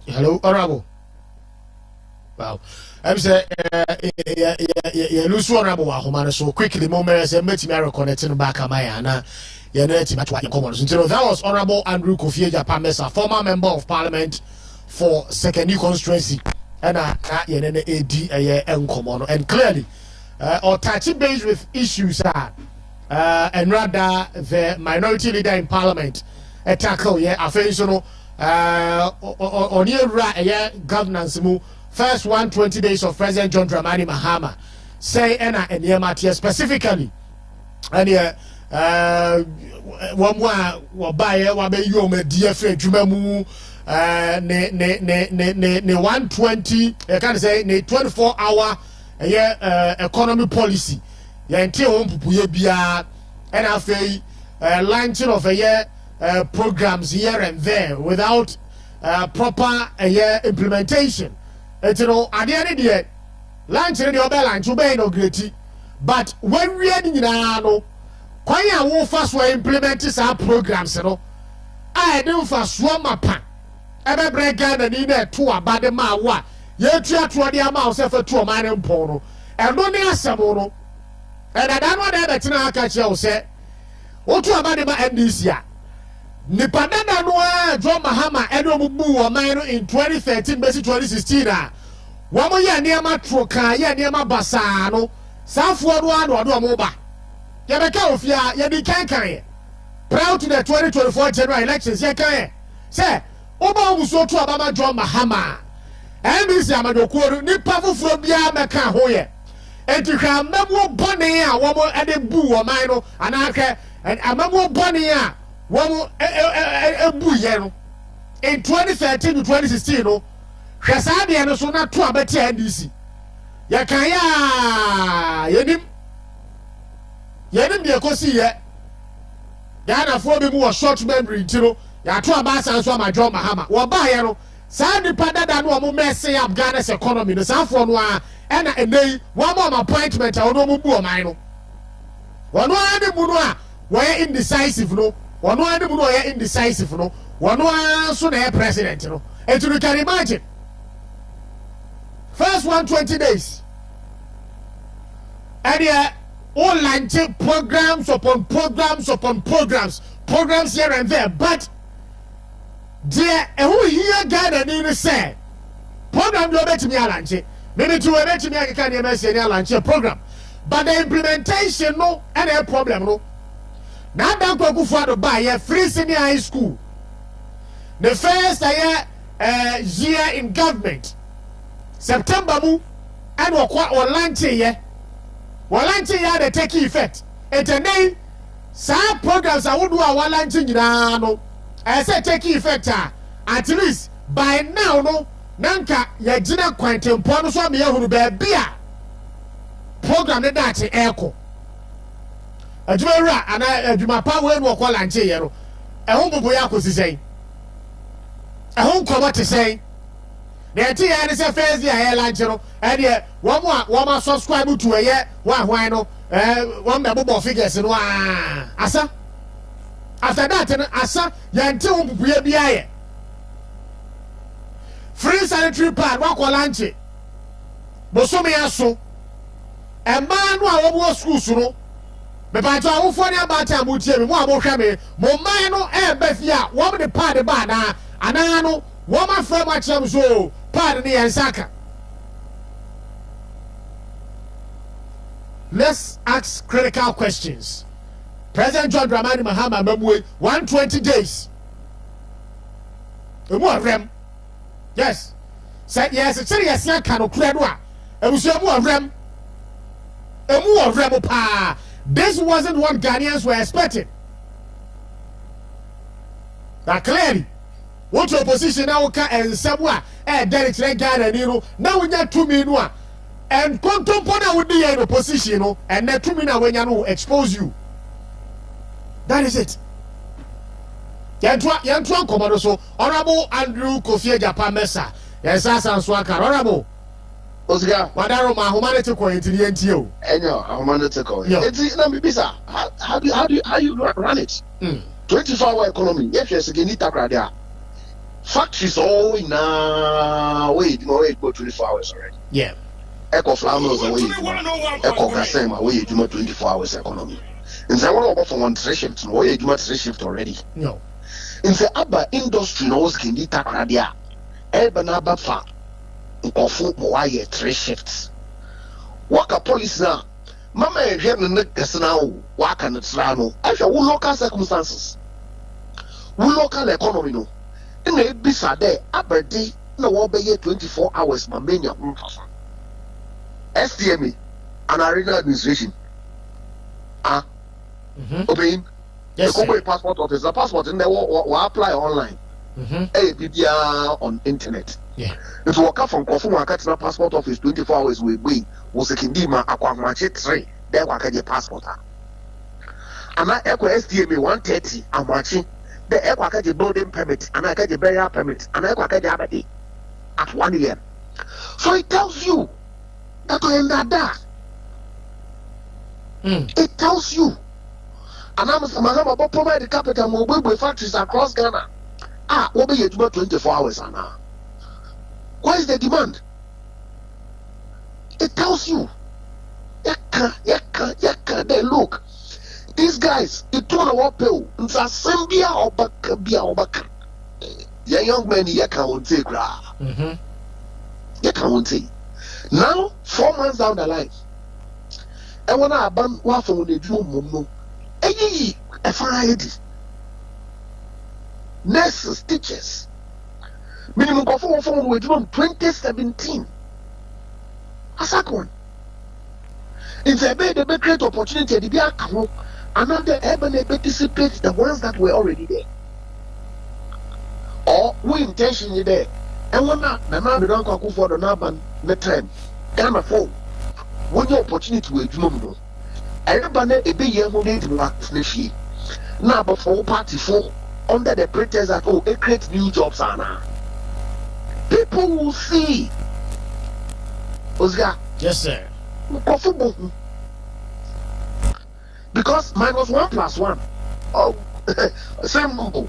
Hello, Honorable. Wow. I'm saying, lose one honorable so quickly, moment, and met me reconnecting back at my Anna. That was Honorable Andrew Kofi Japamesa, former member of Parliament for Second Constituency, and and clearly, or touching base with issues and rather the minority leader in Parliament tackle on your governance move. First 120 days of President John Dramani Mahama say and Yamatia specifically and one more buy you me DFA Jumamu ne 120 I can't say ne 24-hour economy policy ya until pupuye bia and afei launching of a year programs here and there without proper implementation. It's at the end of the day, launching the other launch will be inaugurated. But when we are in the kwanya wo fast we implement our programs I do for swama pan ebe brega na ni na to abade ma wa ye tua to de ama o se fa to man mpon no eno ne asemo no e da no de betina aka che o se o to abade ma NDC a nipa dada no a John Mahama eno mu bu o man no in 2013 besi 2016 a wo mo ye ne ma tro kan ye ne ma basa no safo no ado mo ba ye be ka ofia ye di kan proud to the 2024 general elections ye kan say oba muso to abama John Mahama NDC amadokuo ni pafufuro bia meka ho ye enti hwa memo bone a wo mo ede bu wo man no anaka amamo bone a wo mo ebu ye no in 2013 to 2016 no hwa sa de no so na to abati NDC ye kan ya yenim de kosi ye Ghana for bi mu short memory ntiro ya to abasa so ma John Mahama wo ba ye no sa nipa dada no mo mess up Ghana's economy no sa for no a na enei one more appointment a no mo bu o man no wono ade mu no a wo indecisive no wono ade mu no wo indecisive no wono a so na president no and you can imagine first 120 days and all launching programs upon programs here and there, but there who here Ghana need say program do bet me launch maybe to bet me I can launch a program, but the implementation no any problem no. Now that go for the buy a free senior high school, the first year in government September mu and or launch here. Walanchi ya de take effect. Etene sa programs I would do a walanchi no. I say take effect at least by now no nanka ya jina kwantempo no so me ehuru ba bia program ne dachi echo. Adwuma ana adwuma pa we no kwalanchi ye no. Ehun bubu ya kosisen. Ehun komo te sen. The tia is a first year airline channel, and yet one more subscribe to a year, one no, one member figures in one. Asa after that, Asa, Yantum be free sanitary pad, walk or lunch. Bosome aso, a man who are school so. But by our funny about time, would tell me more about me, Momano and Bethia, one the party bana, and I know. Woman from my so pardon me and Saka. Let's ask critical questions. President John Dramani Mahama Memwe 120 days. Rem. Yes. Said yes, it's serious can okredwa. And we say rem. Rem pa. This wasn't what Ghanaians were expecting. That clearly. What your position now and somewhere Derek Ghana Nero now we get 2 minutes and contemporary would be in a position and that 2 minutes when you expose you. That is it. Yantuan Commodore so Honorable Andrew Kofi Japan Mesa. Yes, Swaka Honorable Osika Madaro ma humanity ko NTO. Enyo humanity ko. It's na bibisa. How you run it? 24-hour economy. Yes, yes, again Takoradi. Factories all in wait, go 24 hours already. Yeah. Echo Flowers away. Echo Gasem away, you 24 hours economy. In the one of one 3 shifts, no way, you 3 shift already. No. In the upper industry, no one can get Takoradi. Elbanaba fa. Nkofu mwaye 3 shifts. Waka police now. Mama here no now. Waka no trano. I feel local circumstances. Local economy no. In a bisa there, Aberdeen, no one be 24 hours, Mamania, STMA, an arena administration. Obeying the corporate passport office, the passport in there will apply online. BBR on internet. Yeah. If you walk from Kofuma Katina passport office 24 hours with we was a Kindima Aquamache 3, then what can your passport? and I echo SDMA 130. I'm watching the echo the building permit and I get the burial permit and I get the abadi at 1 year. So it tells you that I am that. It tells you. And I'm about provide the capital mobile factories across Ghana. What be it about 24 hours now? What is the demand? It tells you. They look. These guys, it told a what pill. It's a Sambia or Bakabia or Baka. The young men, you can't take. You can't take. Now, 4 months down the line, I want to abandon what from the Joe. Hey, FID. Nurses, teachers. Minimum performance from 2017. Asakon. It's a bit of a great opportunity to be a couple. Another urban participate the ones that were already there. Or we intentionally there. And when not, the man don't go for the Naban, the time. Ghana phone. When your opportunity will do. Everybody a big year will need to work flashy. Now, but for party four, under the pretense that it creates new jobs, Anna. People will see. Oscar. Yes, sir. Because minus 1 plus 1. Oh, same number.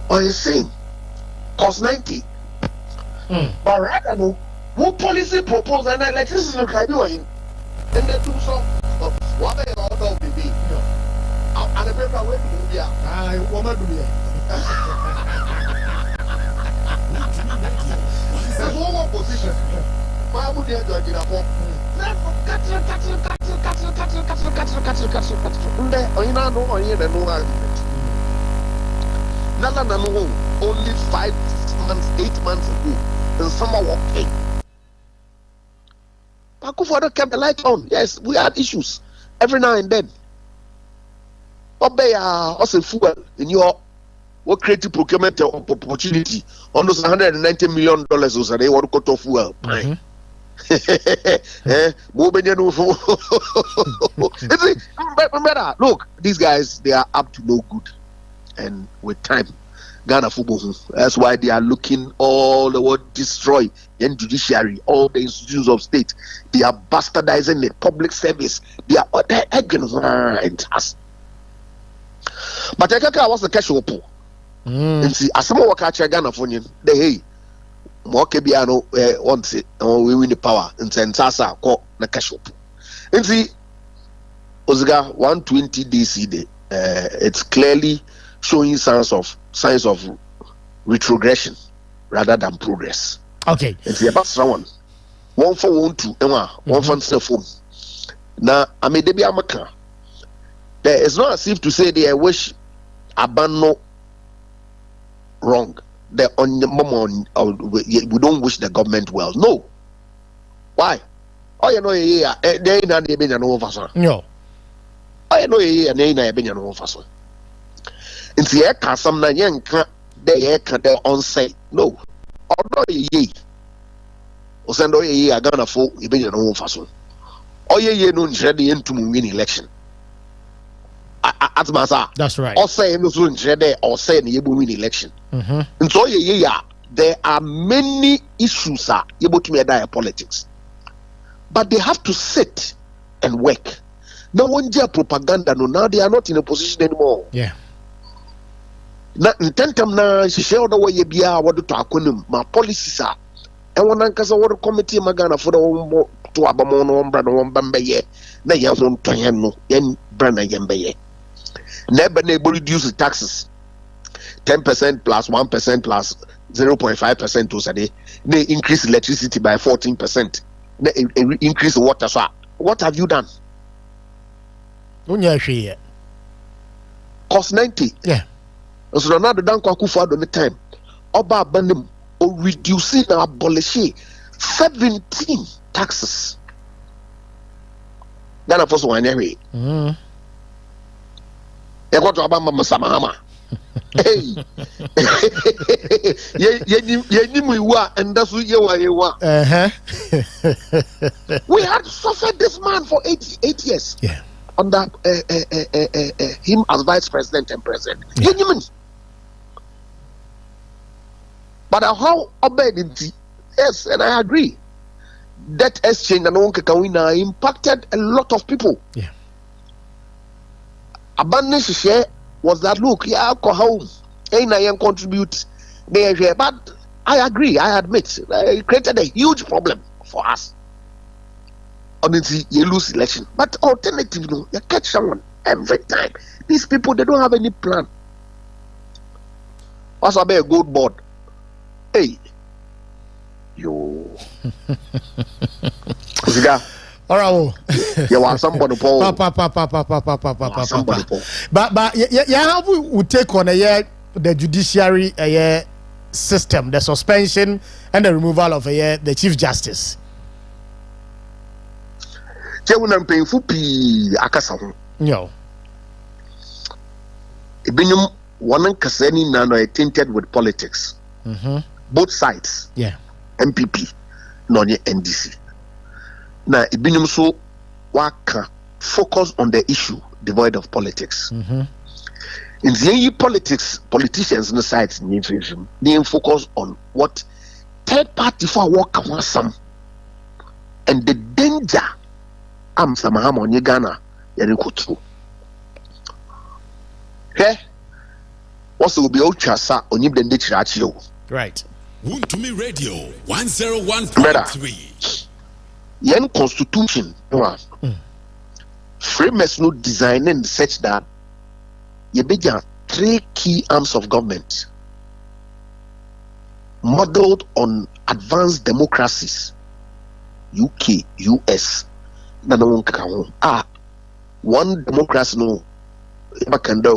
Or the same. Cost 90. But right now, what policy propose and electricity look like doing? And they do so. What they all know, baby. And the paper will do here. I want to do it. There's one more position. Why would they do it? Only 5 months, 8 months ago, the summer walking. Akufo-Addo kept the light on. Yes, we had issues every now and then. But they are also fuel in your what creative procurement opportunity on those $190 million was they want to cut off fuel. Look, these guys, they are up to no good, and with time, Ghana football. That's why they are looking all the world destroy the judiciary, all the institutions of state. They are bastardizing the public service. They are against us. But I can't was the cash open. And see, as someone catch a Ghana for you, they hey, more Kebiano wants it, and we win the power. And send Sasa call the cash open. And see, Osga 120 DC day. It's clearly showing signs of retrogression rather than progress. Okay. It's about someone. 1 for 1 2 1 for cell phone. Now I may be a maker. There is not as if to say they wish abandon wrong. They on the moment we don't wish the government well. No. Why? Oh, you know, they ain't not been no person. No. Oh, you know, they ain't been no person. In the air, can some young can't they can't on say no. Although ye, or send all ye are gonna fall, you been no person. Oh, ye no ready into win election. That's right. Or say no soon or say you win election. And so there are many issues able to make that politics. But they have to sit and work. No one dare propaganda. No, now they are not in a position anymore. Yeah. Na intentam na share the way you be what to acronym my policies are. And one ankasa what committee magana for the to abamono ombra no mbambe na yaso ntoyen no yen brana yembe ye. Never reduce the taxes 10% plus 1% plus 0.5% to say they increase electricity by 14%. They increase water. So what have you done? Cost 90. Yeah. So now the Danko Akufo-Addo the time. Oba Abanim or reducing or abolishing 17 taxes. Ghana first one anyway. They got to Obama Masamahama. Hey, and that's what you want. We had suffered this man for 8 years. Yeah. under him as vice president and president. But how obeyed yes, and I agree. That exchange and Kawina impacted a lot of people. Yeah. Abundance share was that look, yeah, alcohol, and I contribute there, but I agree, I admit, it created a huge problem for us. Honestly, you lose election. But alternative, you catch someone every time. These people, they don't have any plan. What's about a good board? Hey, yo. All right. You want somebody, Paul? But yeah, how we take on the judiciary system, the suspension and the removal of the Chief Justice. Jewunam painful pi akasa ho. No. Ebinyum one kasani na no tainted with politics. Both sides. Yeah. MPP no NDC. Na ebinyum so waka focus on the issue devoid of politics. In the politicians on the sides they focus on what third party for work want some and the danger am samahama onye Ghana yere kotu. Okay? Also be outchasa onye blende chirachi o. Right. Wuntumi Radio 101.3. Yen constitution no framers no designing such that you began 3 key arms of government modeled on advanced democracies, UK, US. One democracy no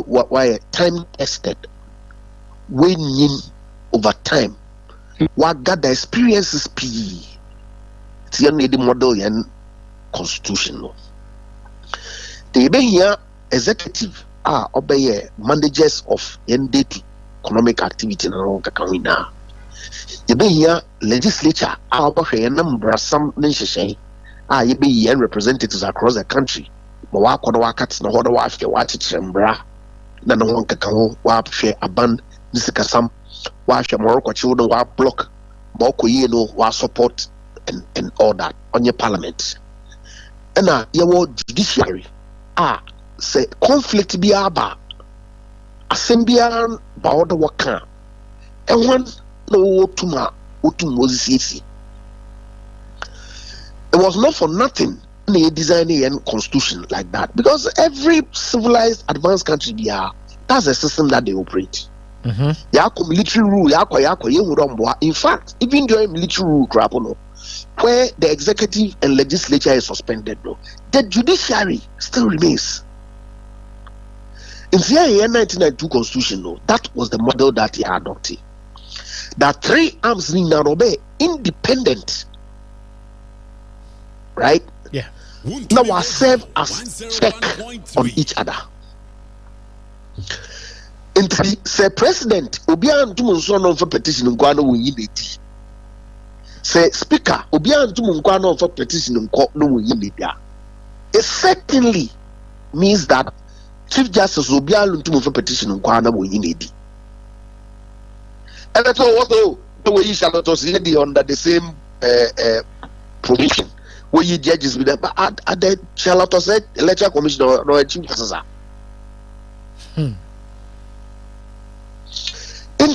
why time tested winning over time. What got the experiences P. It's the model and constitutional. They be here executive obey managers of day-to-day economic activity na kakawina. They be here legislature obey number some nation you be here representatives across the country. But wa kono wakati na hodo wa afya wa chichembra na no won kakawo wa hwe aban nisikasam wa hwe moroko chiwo wa block boko ye no wa support and all that on your parliament. And your judiciary say conflict be aba assembly ba order waka and one no tuma utum Moses. It was not for nothing they design a constitution like that, because every civilized advanced country that's a system that they operate. Military rule, in fact, even during military rule, where the executive and legislature is suspended, the judiciary still remains. In the year 1992 constitution, that was the model that he adopted. That 3 arms in Nairobi independent, right? Yeah. Now we serve as check on each other. And say president obian tumunso no for petition nkwa no won yinedi. Say speaker obian tumunso no for petition nkwa no won yinedi. It certainly means that Chief Justice obian tumunso for petition nkwa no won yinedi. And that's what the way you shall not see under the same provision. Where you judges with them, but at the Charlotte said electoral commission or a chief justice. And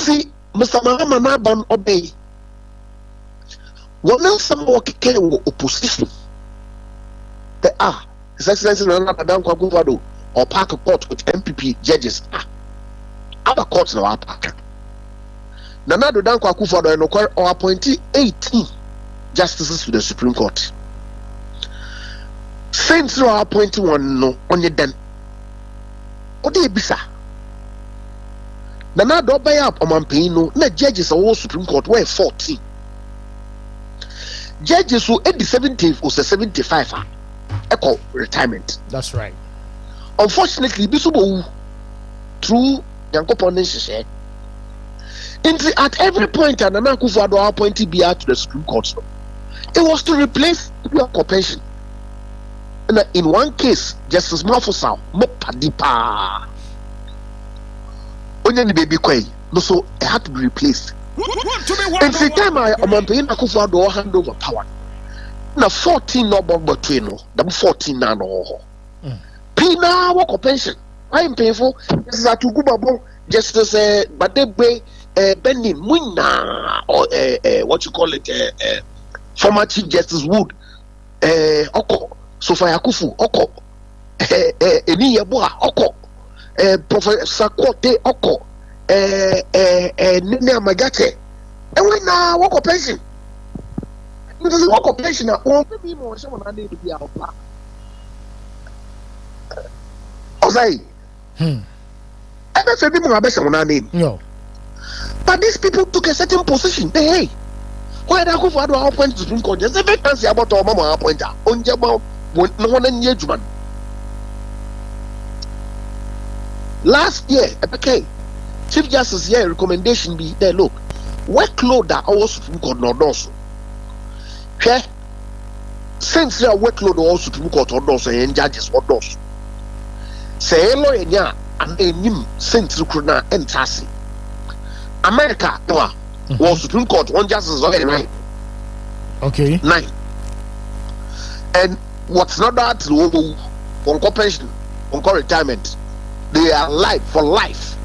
see, Mr. Mahama ban obey. One else some work opposition. There are His Excellency Nana Madam Kwakufado or Park a court with MPP judges. Other courts now are park. Nana Madam Kwakufado or appointee 18 justices to the Supreme Court. Since you are appointing one no on your den. What do you be, sir? Nana don't buy up on Mampino, na judges are all Supreme Court were 14. Judges who at the 70th was a 75 echo retirement. That's right. Unfortunately, Bisubo through Yankopon share. At every point, Nana Akufo-Addo appointed BR to the Supreme Court. It was to replace your pension. in one case, Justice Mafusa, Mopadipa. Only baby quay, no, so it had to be replaced. And the time I'm paying a kufa do hand over power. Now 14 no but 14 now no. Pina work pension. I am painful. This is a to go Justice but they pay Benny Mwina or what you call it former Chief Justice Wood Oko Sofia Kufu Oko Eni Yeboah Oko Professor Kote Oko Nene Amagate and we now work pension. This is work pension now. Oh, maybe more someone I need to be out. Ozai. I don't say people are best on our name. No. But these people took a certain position. Hey, why they go for our point to Supreme Court? There's a vacancy about our mama appointer. On Jama, no one in judgment. Last year, okay, Chief Justice here recommendation be there. Look, workload that our Supreme Court not does. Okay, since your workload our Supreme Court not does and judges what does. Say hello and ya and him sent to Kruna and Tassi. America, was Supreme Court, one justice already 9. Okay. 9. And what's not that on pension, on retirement, they are alive for life.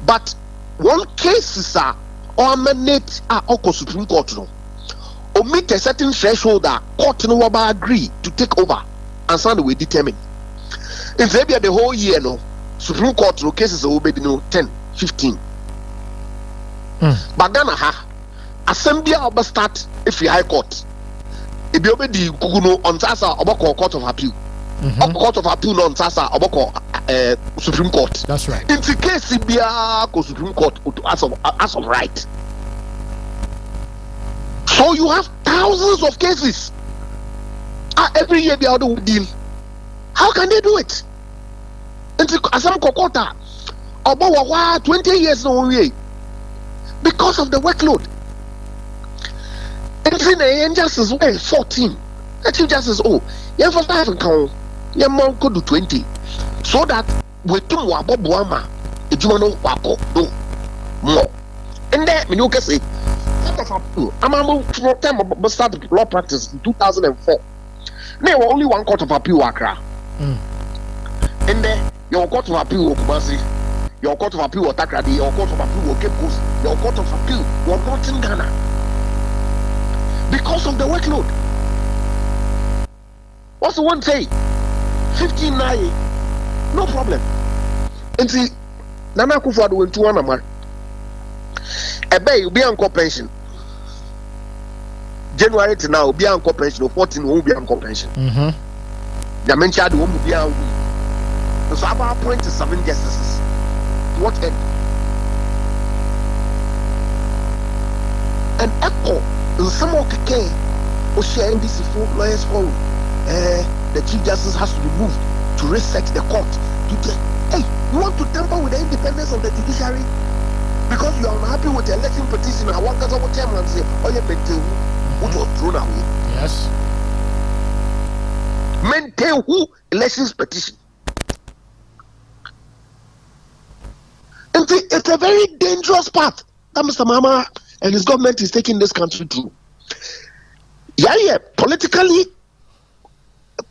But one case is or mandate Oko Supreme Court no. Or meet a certain threshold that court no agree to take over and sound we determine. If they be the whole year no. Supreme Court no cases will be 10, 15. But Ghana assembly will start if the High Court. If you obey the Kuguno on Tasa Oboko Court of Appeal. Court of Appeal on Tasa Oboko Supreme Court. That's right. In the case CBA Supreme Court as of right. So you have thousands of cases. Every year they are doing deal. How can they do it? Asam Kokota about 20 years no way because of the workload. And the injustice way 14. The Chief Justice you for that count you go to 20 so that we tum wa bobuama ejumano wako do more. And then when you can say I'm a start law practice in 2004. There were only one court of appeal Accra. And then your court of appeal will Kumasi, your court of appeal will Takoradi, your court of appeal will Cape Coast, your court of appeal will not in Ghana because of the workload. What's the one say? 15 9, no problem. And see, Nana Akufo-Addo went to one man. Ebe you be on pension. January to now, be on pension. 14 won't be on pension. The mention won't be on. So about 27 justices. What end? And echo in some of the case, or share NDC for lawyers for the Chief Justice has to be moved to reset the court. Hey, you want to tamper with the independence of the judiciary because you are unhappy with the election petition? I want to chairman say, oh yeah, which was thrown away. Yes. Maintain who elections petition. And it's a very dangerous path that Mr. Mama and his government is taking this country through. Yeah, politically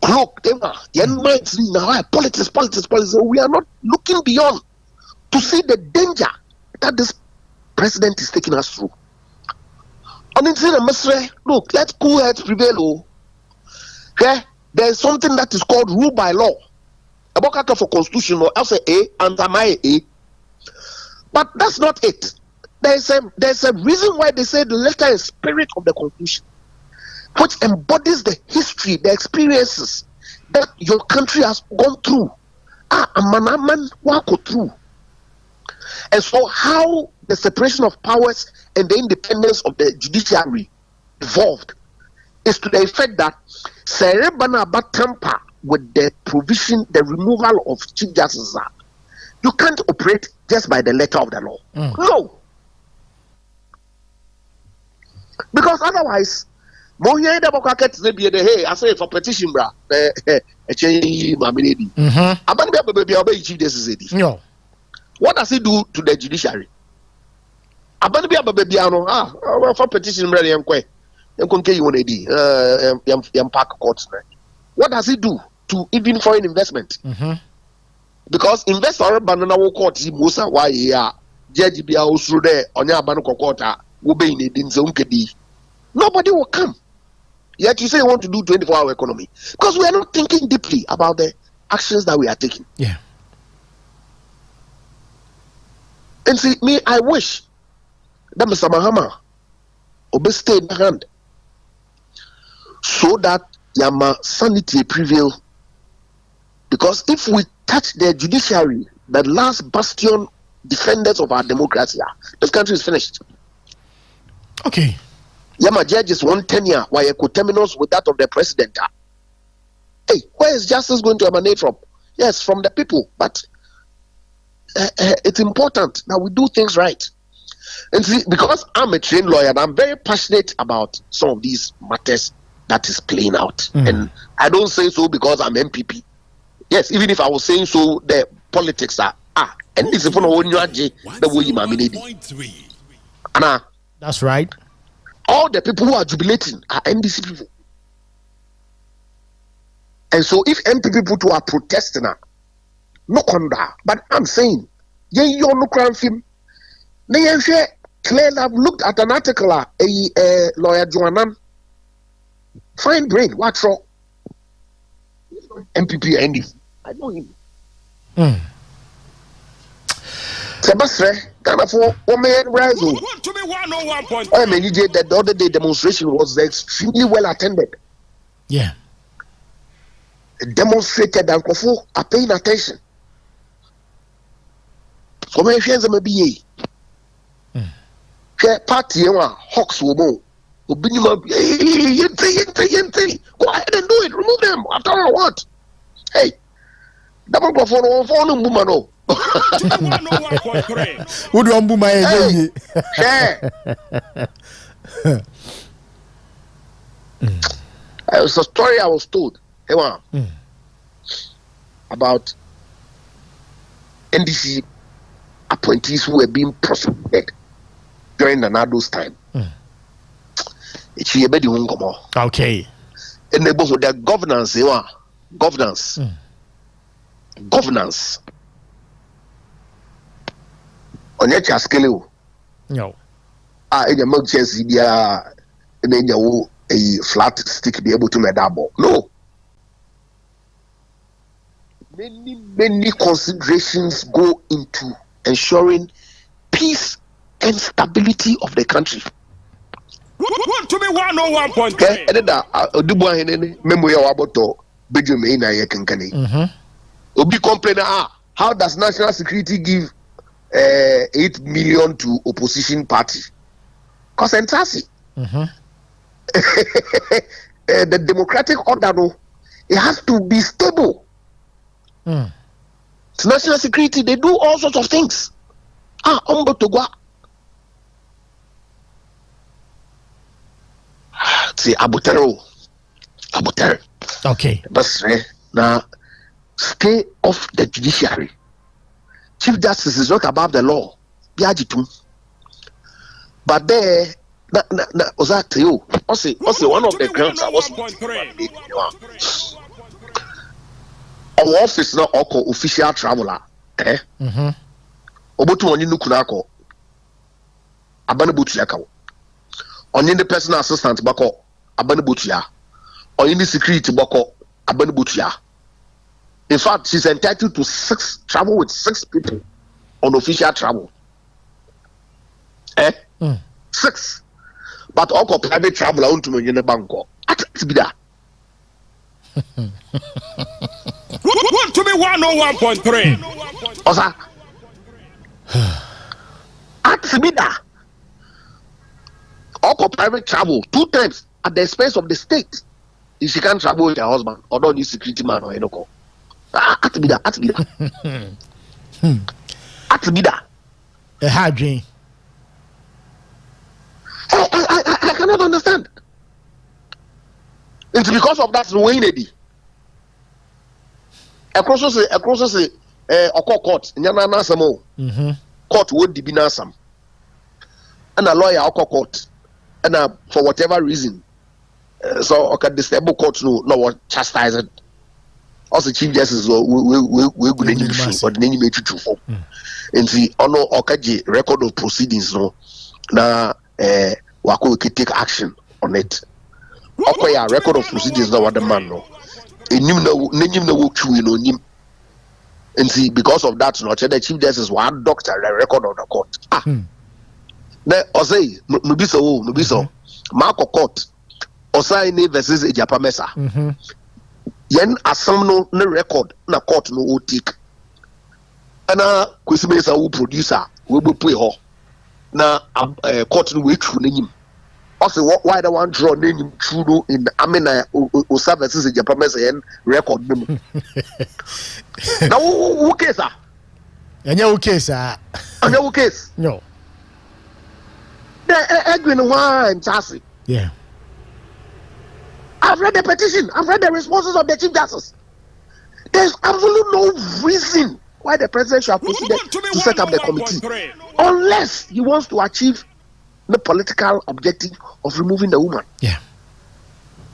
cloaked. Politics. We are not looking beyond to see the danger that this president is taking us through. And in the look, let cool heads prevail. Okay? There is something that is called rule by law. About for constitution or else and A. But that's not it. There's a reason why they say the letter is spirit of the Constitution, which embodies the history, the experiences that your country has gone through. A man walk through. And so how the separation of powers and the independence of the judiciary evolved is to the effect that Serebana tamper with the provision, the removal of Chief Justice. You can't operate just by the letter of the law. No. Because otherwise, Monya da bokaka tse bi de hey I say for petition bra e change mameledi aban be baby obey chief this is no what does he do to the judiciary aban be baby ano for petition bra yenkwe yenkonke you want di yam park court what does he do to even foreign investment because investor banana wo court musa why ya judge bia osuru there onya aban court wo be in edin so nkedi nobody will come. Yet you say you want to do 24-hour economy because we are not thinking deeply about the actions that we are taking. Yeah. And see, me, I wish that Mr. Mahama will stay in the hand so that Yama sanity prevail. Because if we touch the judiciary, the last bastion defenders of our democracy, this country is finished. Okay. Yama judges 1 tenure while you could terminus with that of the president. Hey, where is justice going to emanate from? Yes, from the people, but it's important that we do things right. And see, because I'm a trained lawyer and I'm very passionate about some of these matters that is playing out. And I don't say so because I'm MPP. Yes, even if I was saying so, the politics are and this is for the way you that's right. All the people who are jubilating are NDC people. And so if NPP people are protesting, no conda. But I'm saying, you're no crime film. Clearly, I've looked at an article, lawyer Joannan. Fine brain, what's wrong? MPP NDC. I know him. Sebastre, Ghana for 1 million rise. I mean, the other day demonstration was extremely well attended. Yeah. Demonstrated that Kofu are paying attention. So many friends may be party Hawks woman. Go ahead and do it. Remove them. After all, what? Hey, double go for no woman. Would you umbu my It was a story I was told about NDC appointees who were being prosecuted during Nanado's time. Okay. And they both their governance, governance. On your scale, no. In your milk chest, and then you a flat stick be able to make that ball. No. Many considerations go into ensuring peace and stability of the country. To be 101.3. And that Dubois and memory about to Benjamin I can Obi complain how does national security give 8 million to opposition party? Because entasi. The democratic order, it has to be stable. It's national security, they do all sorts of things. See, Abutere. Okay. That's right. Now, stay off the judiciary. Chief Justice is not above the law. But there, was that you? Also, one of the grounds I was our office now official traveler. Obotu onye nukunako. Abane botu yakawo. Onye the personal assistant bako. Abane botu ya. Onye the security bako. Abane botu ya. In fact, she's entitled to travel with 6 people on official travel. 6. But all private travel on to me in the banko. At be that. Want to be 101.3. Osa. At be that. All private travel 2 times at the expense of the state. If she can't travel with her husband or don't need security man or anything. At be that. A hard dream. I cannot understand. It's because of that we need. Across say court nyana nasamo. Court would be nasam. And a lawyer court and for whatever reason so okay disable court no what chastise it. Also chief justice we good any or the name make you for. And see ono okaji record of proceedings no na wako take action on it. Okay, a record of proceedings now what the man no. Enyim na wo twu no nyim. And see because of that no the chief justice one doctor the record of the court. Na osay no bi so Marco court osay ne versus Ejapamesa. Yen asam no ne record na court no take. Ana Kwesimesa wo producer we be pay ho. Na court no we tru n'enyim. Also why the one draw n'enyim tru no in amena osa versus Ejapamesa yen record them. Na who case ah? Anya who case ah? Anya who case? No. Edwin Wine Chassis. Yeah. I've read the petition. I've read the responses of the Chief Justice. There's absolutely no reason why the president should have proceeded to set up the committee unless he wants to achieve the political objective of removing the woman. Yeah.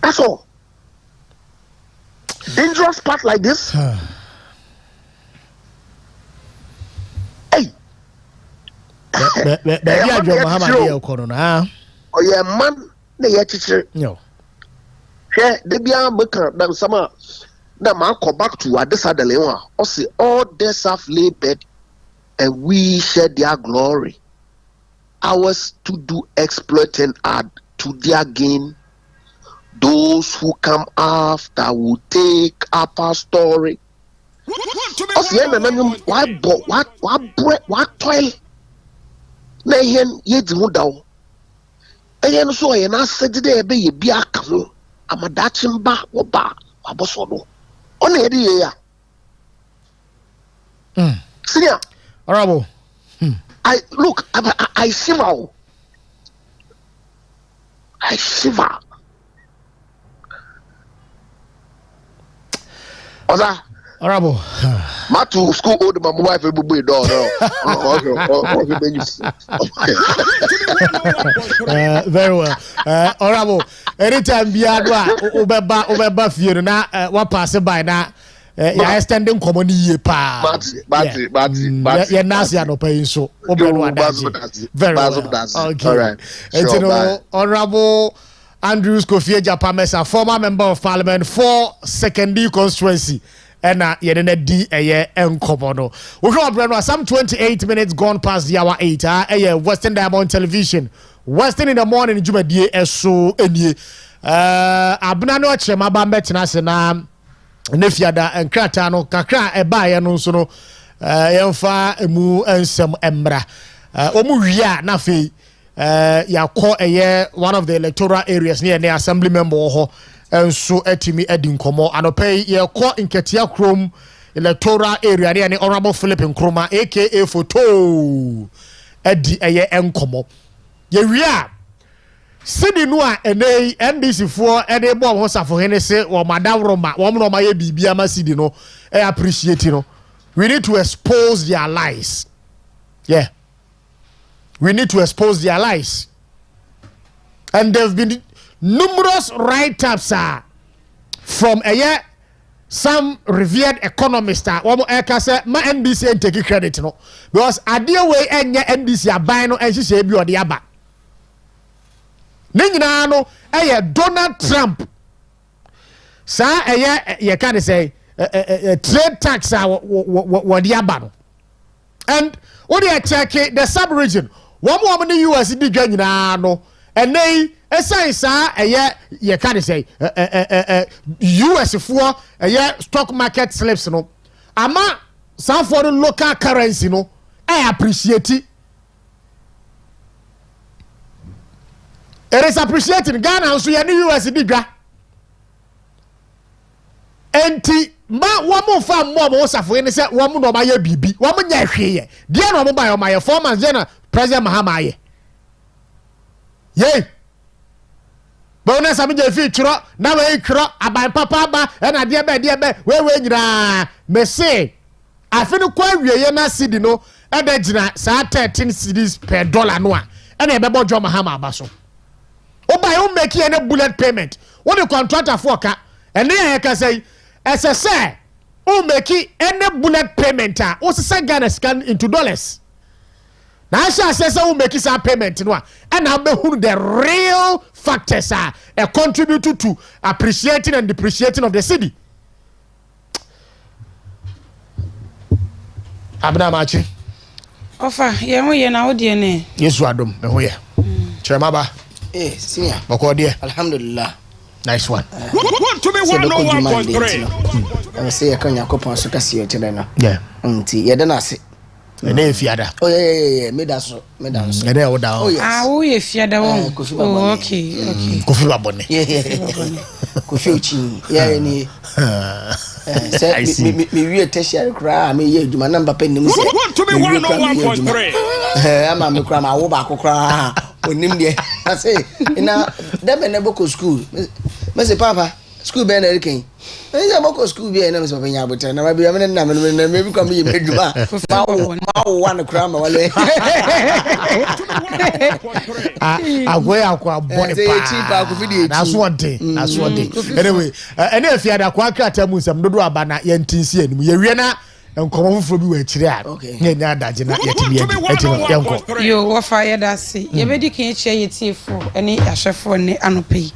That's all. Dangerous part like this. Hey. Oh yeah, man, they teacher. No. Yeah, they be a maker. Then some the man come back to what this other lewa. Or say all this have labored, and we share their glory. Ours to do exploit and add to their gain. Those who come after will take up our story. What toil? Na yen yedi ho dawo eyen so ye na sede de be ye bia kaso amadachi mba wo ba aboso do ona ye de ye ya senior honorable I look I shiver oza honorable Matu school old my wife everybody door very well honorable anytime biadwa obeba fie na wa pass by na ya extending common ye pa but ya nasi anopa so obenu adaji very well okay all right sure, honorable Andrews Kofi Ejapamesa, former member of parliament for secondary constituency and yedene di enkomono. We go up some 28 minutes gone past the hour 8 Western Diamond Television. Western in the morning Jumadi eso enye abna no chema ba metina se na nefiada enkrata no kakra eba ye no so no yemfa emu ensem emra omu wia na fe yakọ one of the electoral areas near the assembly member ho enso etimi edi nkomo anopay yakọ Nketia Krom electoral area near the honorable Philip Nkrumah aka photo edi enkomo ye wia sidi no a enei NDC for ede bo ho safo hene se wo madavroma wo no ma ye bibia ma sidi no appreciate no we need to expose their lies. Yeah. We need to expose their lies. And there have been numerous write-ups from some revered economists. One more say my NBC and take credit no because idea way enya NBC aban no enhye she bi ode aba. Ne nyina no Donald Trump. Sa ye can say trade tax wode aba no. And what they check the sub-region one woman in the US di dwa nyina no enei esan sa ye can say US for stock market slips no ama some for the local currency no I appreciate it. It is appreciated Ghana so ye ni US di dwa enti ma woman fa mo safo ni se woman no ma ye bibi woman nya hweye dia no mo ba yo ma ye 4 months na president Mahama ye bonus am je fi twro na we twro aban papa ba e na de be we nyira me say afi no kwa wieye na cedi no e da gina sa 13 cedis per dollar no a e na e be bojo mahama aba so o buy o make any bullet payment what the contractor for ka and then can say SSA o make any bullet payment o se Ghana scan into dollars na SSA o make some payment no and how be who the real factors are contribute to appreciating and depreciating of the city. Abna machi ofa ye ho ye na odie ne Yesu adom me ho ye Chemaba senior boko die alhamdulillah nice one want to be 101.3 I say kan yakopon so kase yo tede no yeah nti ye de na ase ene fiada oh yeah me da so ene o da oh yes wo ye fiada won oh okay kofi babone kofi ochi yeah ni say me wie tertiary kra me ye aduma na mbapa nim se want to be 101.3 ama me kra ma wo ba kokra onim de I say ina dem na boko school me say papa school be na riken ina boko school be na me so penya bote na bi me na me bi kwa me meduma ma wo wan kra ma wale agwe akwa body pa that's one thing anyway ene afiada kwa krata mu nsam dodo aba na ye ntinsi anim ye wie na nkomo fufuro bi wa akire a nya adaje na yetimi yenko yo wo fa ye da se ye bedi kan eche yetifo ene ahwefo ne anopi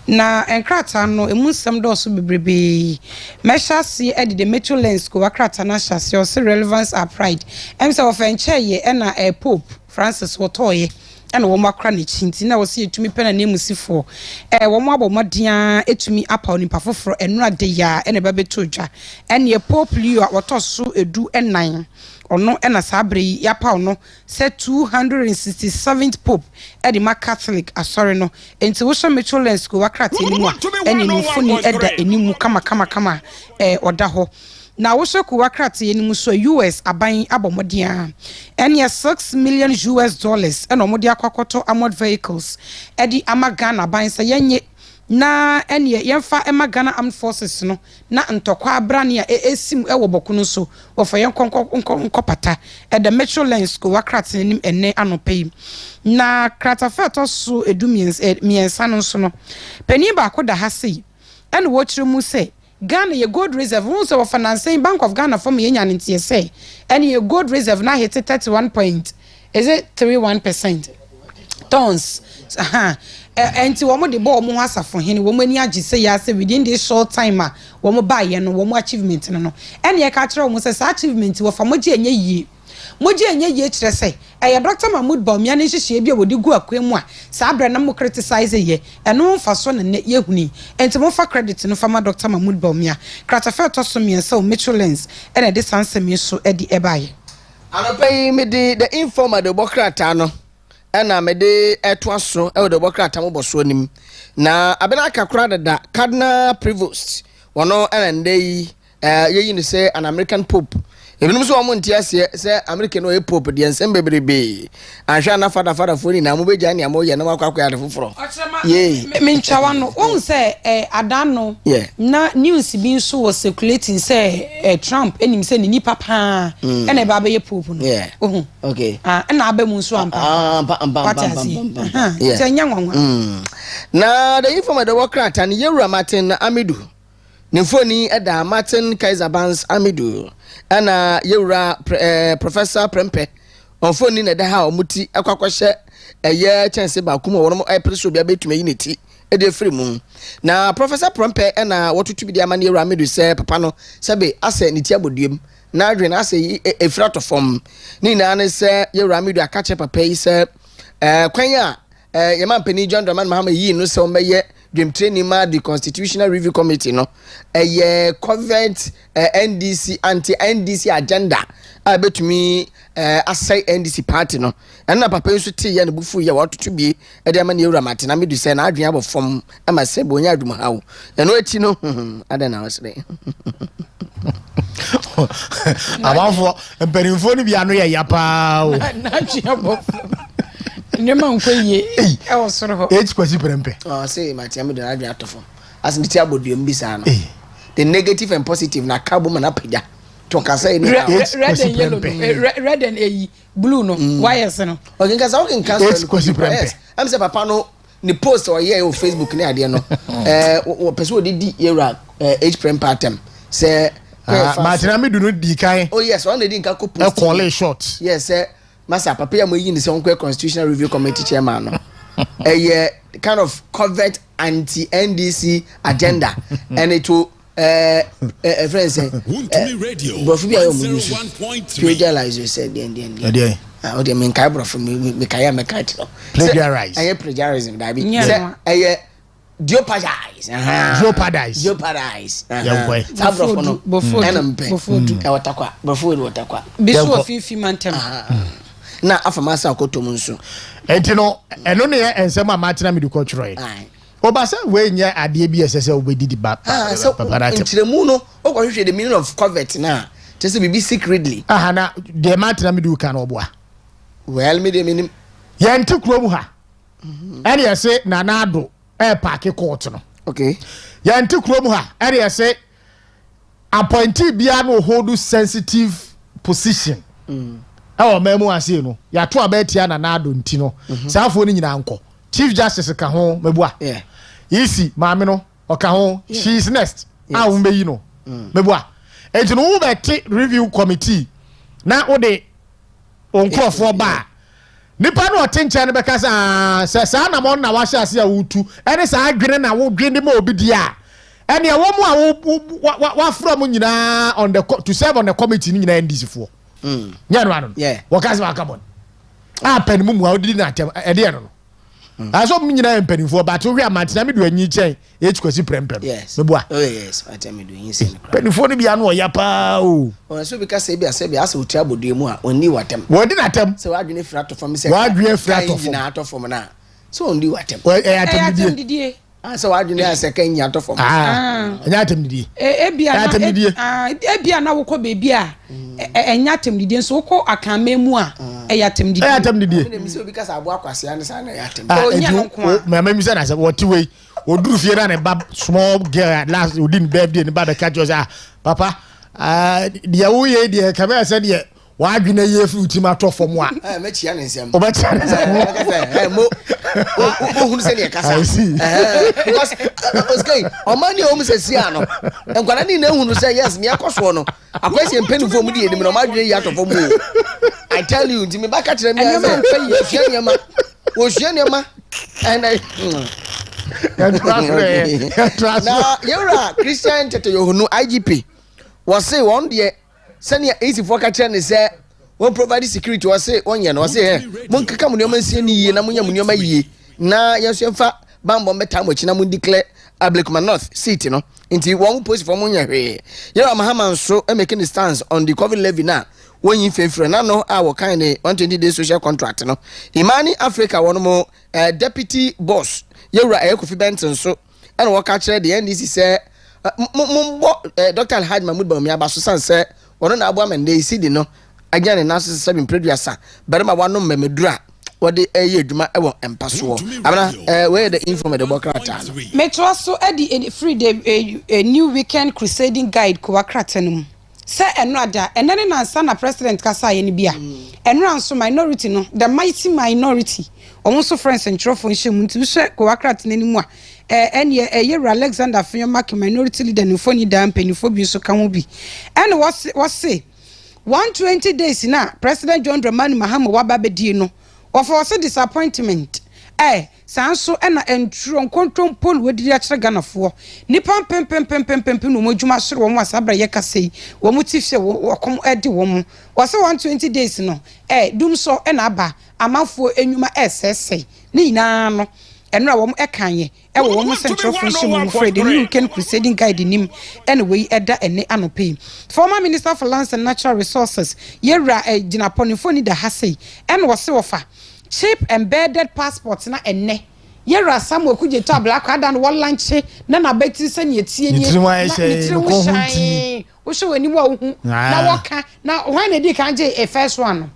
na enkrata no emunsam do so bebrebe meshase edi the metro lens ko wakrata na shase o relevance are pride emse wo fa enche ye na Pope Francis wotoye ena wo makra ne chinti na wo se etumi pena ne musifo wo mo abomodea etumi apa onipa foforo enura de ya ena babeto dwa ena Pope Leo wotoso edu enan ono ena sabre ya pa ono se 267th Pope edima Catholic asori no enti wo so metolens ko wakrate ni mu a eni ni funi eda enimu kama oda ho na wo so ko wakrate enimu so US aban abomodea eni $6 million ena omode akwakoto armored vehicles edi amagana ban se yenye na ene yemfa emagana armed forces no na ntokwa abrane a esim ewo bokuno so ofa yenkopata the metro lines ko wakrate nim ene anopai na kratafato so miensa no so no pani ba ko da ha sei ene wo kire mu sei Ghana ye gold reserve won so finance Bank of Ghana for me nya ntie sei ene ye gold reserve na hit 31% tons enti wo mo de bo mo asafo hene wo mani agise ya se within this short time a wo mo ba ye no wo mo achievement no ene ye ka kire wo mo se achievement wo fa mo je enye yie kire se Dr. Mahmoud Bawumia ne hihie bia wodi gu akwemu a sa abra na mo criticize ye eno mfa so ne ye huni enti mo fa credit no fa ma Dr. Mahmoud Bawumia kratafa to so me se o Mitchelens ene de sansemi so edi ebaye anopai me the informer de bokrata no ena me de etwaso e de bokrata mo boso nim na abena akakura da Cardinal Prevost wono ena ndei ye ni say an American Pope ebinum so mo ntia se American no Pope de ensem bebrebe ahwa na fada foni na mo beja ne amoye na makwa ya foforo ye me nchawa no won say adano na news bi so was circulating say Trump enim say ni nipa pa ena ba be Pope no okay ena aba mu so ampa na the informer the worker and Yewura Martin Amidu Nifoni eda Martin Kaiserbans Amidu ana Yewura Professor Prempe onfoni na da ha omuti akwakwahye eye chance ba kuma wono preso bia betuma yineti ede free mu na Professor Prempe na wotutu bi dia mane Yewura Amidu se papa no sebe ase niti aboduem na adwe na ase efrato form ni na ne se Yewura Amidu akache papa yi se kwanya Yemampeni John Dramani Mahama yi no se o meye dream training ma the Constitutional Review Committee no covert NDC anti-NDC agenda betumi asai NDC party no na papa nso te ya ne bufu ya watoto bi de ama ne Yewura Martin Amidu se na adwen abofom ama se bo nya aduma hawo no ati no ada na wasre abafo mperimfo ni bia no ya pa o na adwen abofom Nema nkwe e wo soro ho. H kwasi prempe. Oh say Matiam do adwa atofo. As the tia bodu mbisa no. The negative and positive na carbon na peda. To kan say ni red and yellow, red and blue no. Why is no? Okay, cause how can cancel prempe. I'm say papa no ni post or here on Facebook ni ade no. Person dey era H prempe atem. Say Martina me do no di kan. Oh yes, one dey nka ko post. E call short. Yes, Masa papa ya mo yi ni say on constitutional review committee chairman no. Kind of covert anti-NDC agenda and it will friends say but for me I use plagiarize said the oh they mean kai bro from me kai plagiarize I plagiarism that be say jeopardize yeah boy sabro no before e watakwa biso fifi mantem na afamasa akotom nso enti no eno ne ensem a Martina me do culture obasa we nya ade bi esese obedidi ba ntiremu no okwahwehwe the meaning of covert na tese bibi secretly na de Martina me do kan oboa well me de minim yente kurom ha ene yese nanado park court no okay yente kurom ha ene yese appointee bia no hold sensitive position memu ase no ya to abetia nanado ntino saafo ni nyina nko Chief Justice ka ho mebua isi maame no oka ho she is next umbe yi no mebua enti no wo beti review committee na ode onkrofo ba nipa no otencha ne beka sa na mo na wa hye ase a wutu ene sa adwene na wo dwene ma obi dia ene wo mu a wa from nyina on the to serve on the committee ni nyina NDC fo nya no ano wo ka se wa kabon pen mu a odi na atem ede no aso nyina mpanimfo ba to hwe Martina me do anyi chen kwasi prempem mebua oh yes Martina me do yin se mpanimfo no bia no ya pa o so bi ka se bia asa otu abodu mu a oni watem wodi na tem se wadwene frato fam se wadwene frato fam na ato fam na so oni watem atem didie so wadwene ase kan nya ato fam nya atem didie ebia na wokọ bebi a enya atem didie so wokọ akama mu a atem didie me se obi ka sa abo akwase an sa na yatem mama mi se na se woti we oduru fie na ne ba small girl last odin birthday ne ba be catch us papa dia wo ye dia kama se dia wadwene ye fruit ma to fom a me chia ne nsem obetia ne nsem mo hunu se ne kasa because Osikani omani o mu se sia no enkwara ni na hunu se yes me akoso no akwese mpeni fom di enim no madwene ye atofom o I tell you ntimi ba ka kire me wo hye niam and I na yura Christian Tete Yohunu IGP was say one day senior 84 ka kire ne say won provide security was say one year no say mon kaka mu niam nsie ni yie na munya mu niam yie na yeso mfa bambo meta mo china mu declare Ablekuma North City no nti won post for munya hwe yura Manso making the stance on the COVID levy na when you favor na no our kind 120 days social contract no Imani Africa one more deputy boss yura Kofi Benton so and work actually the NDC say Dr. Alhaji Mahmoud Bawumia abaso san say one na abo amende isi no agane na so 7 producer berema wano memedura wode edwuma ewo empaso abana where the info me the bokrata metro so edi free the new weekend crusading guide ko wakrata no say enrada enene na nsa na president kasa ye ne bia enra nso minority no the mighty minority omonso friends and trofo nhemu nti hwe ko wakrata nanimu a ene ye Alexander Fiyomak minority leader no foni da mpanifo bi so ka ho bi ene what say 120 days na President John Dramani Mahama wababedi no of disappointment sanso ena entro nkontom pol wodi ya kire ganafo nipa pempempempempem no modwuma soro wo asabra ye kasei wo mutifie wo kom edi wo mu wo se 120 days no dum so ena aba amafo enwuma sese ni nyina no enra wo ekanye wo mu central function mu Fred the new Ken crusading guide nim anyway eda ene anope former minister for lands and natural resources yera ginaponifo ni da hasei en wo se wo fa cheap embedded passports na enne yera Samuel kuje to black card and one lunch na beti se ne tie ni wo hwe wani wo hu na woka na when dey kan je first one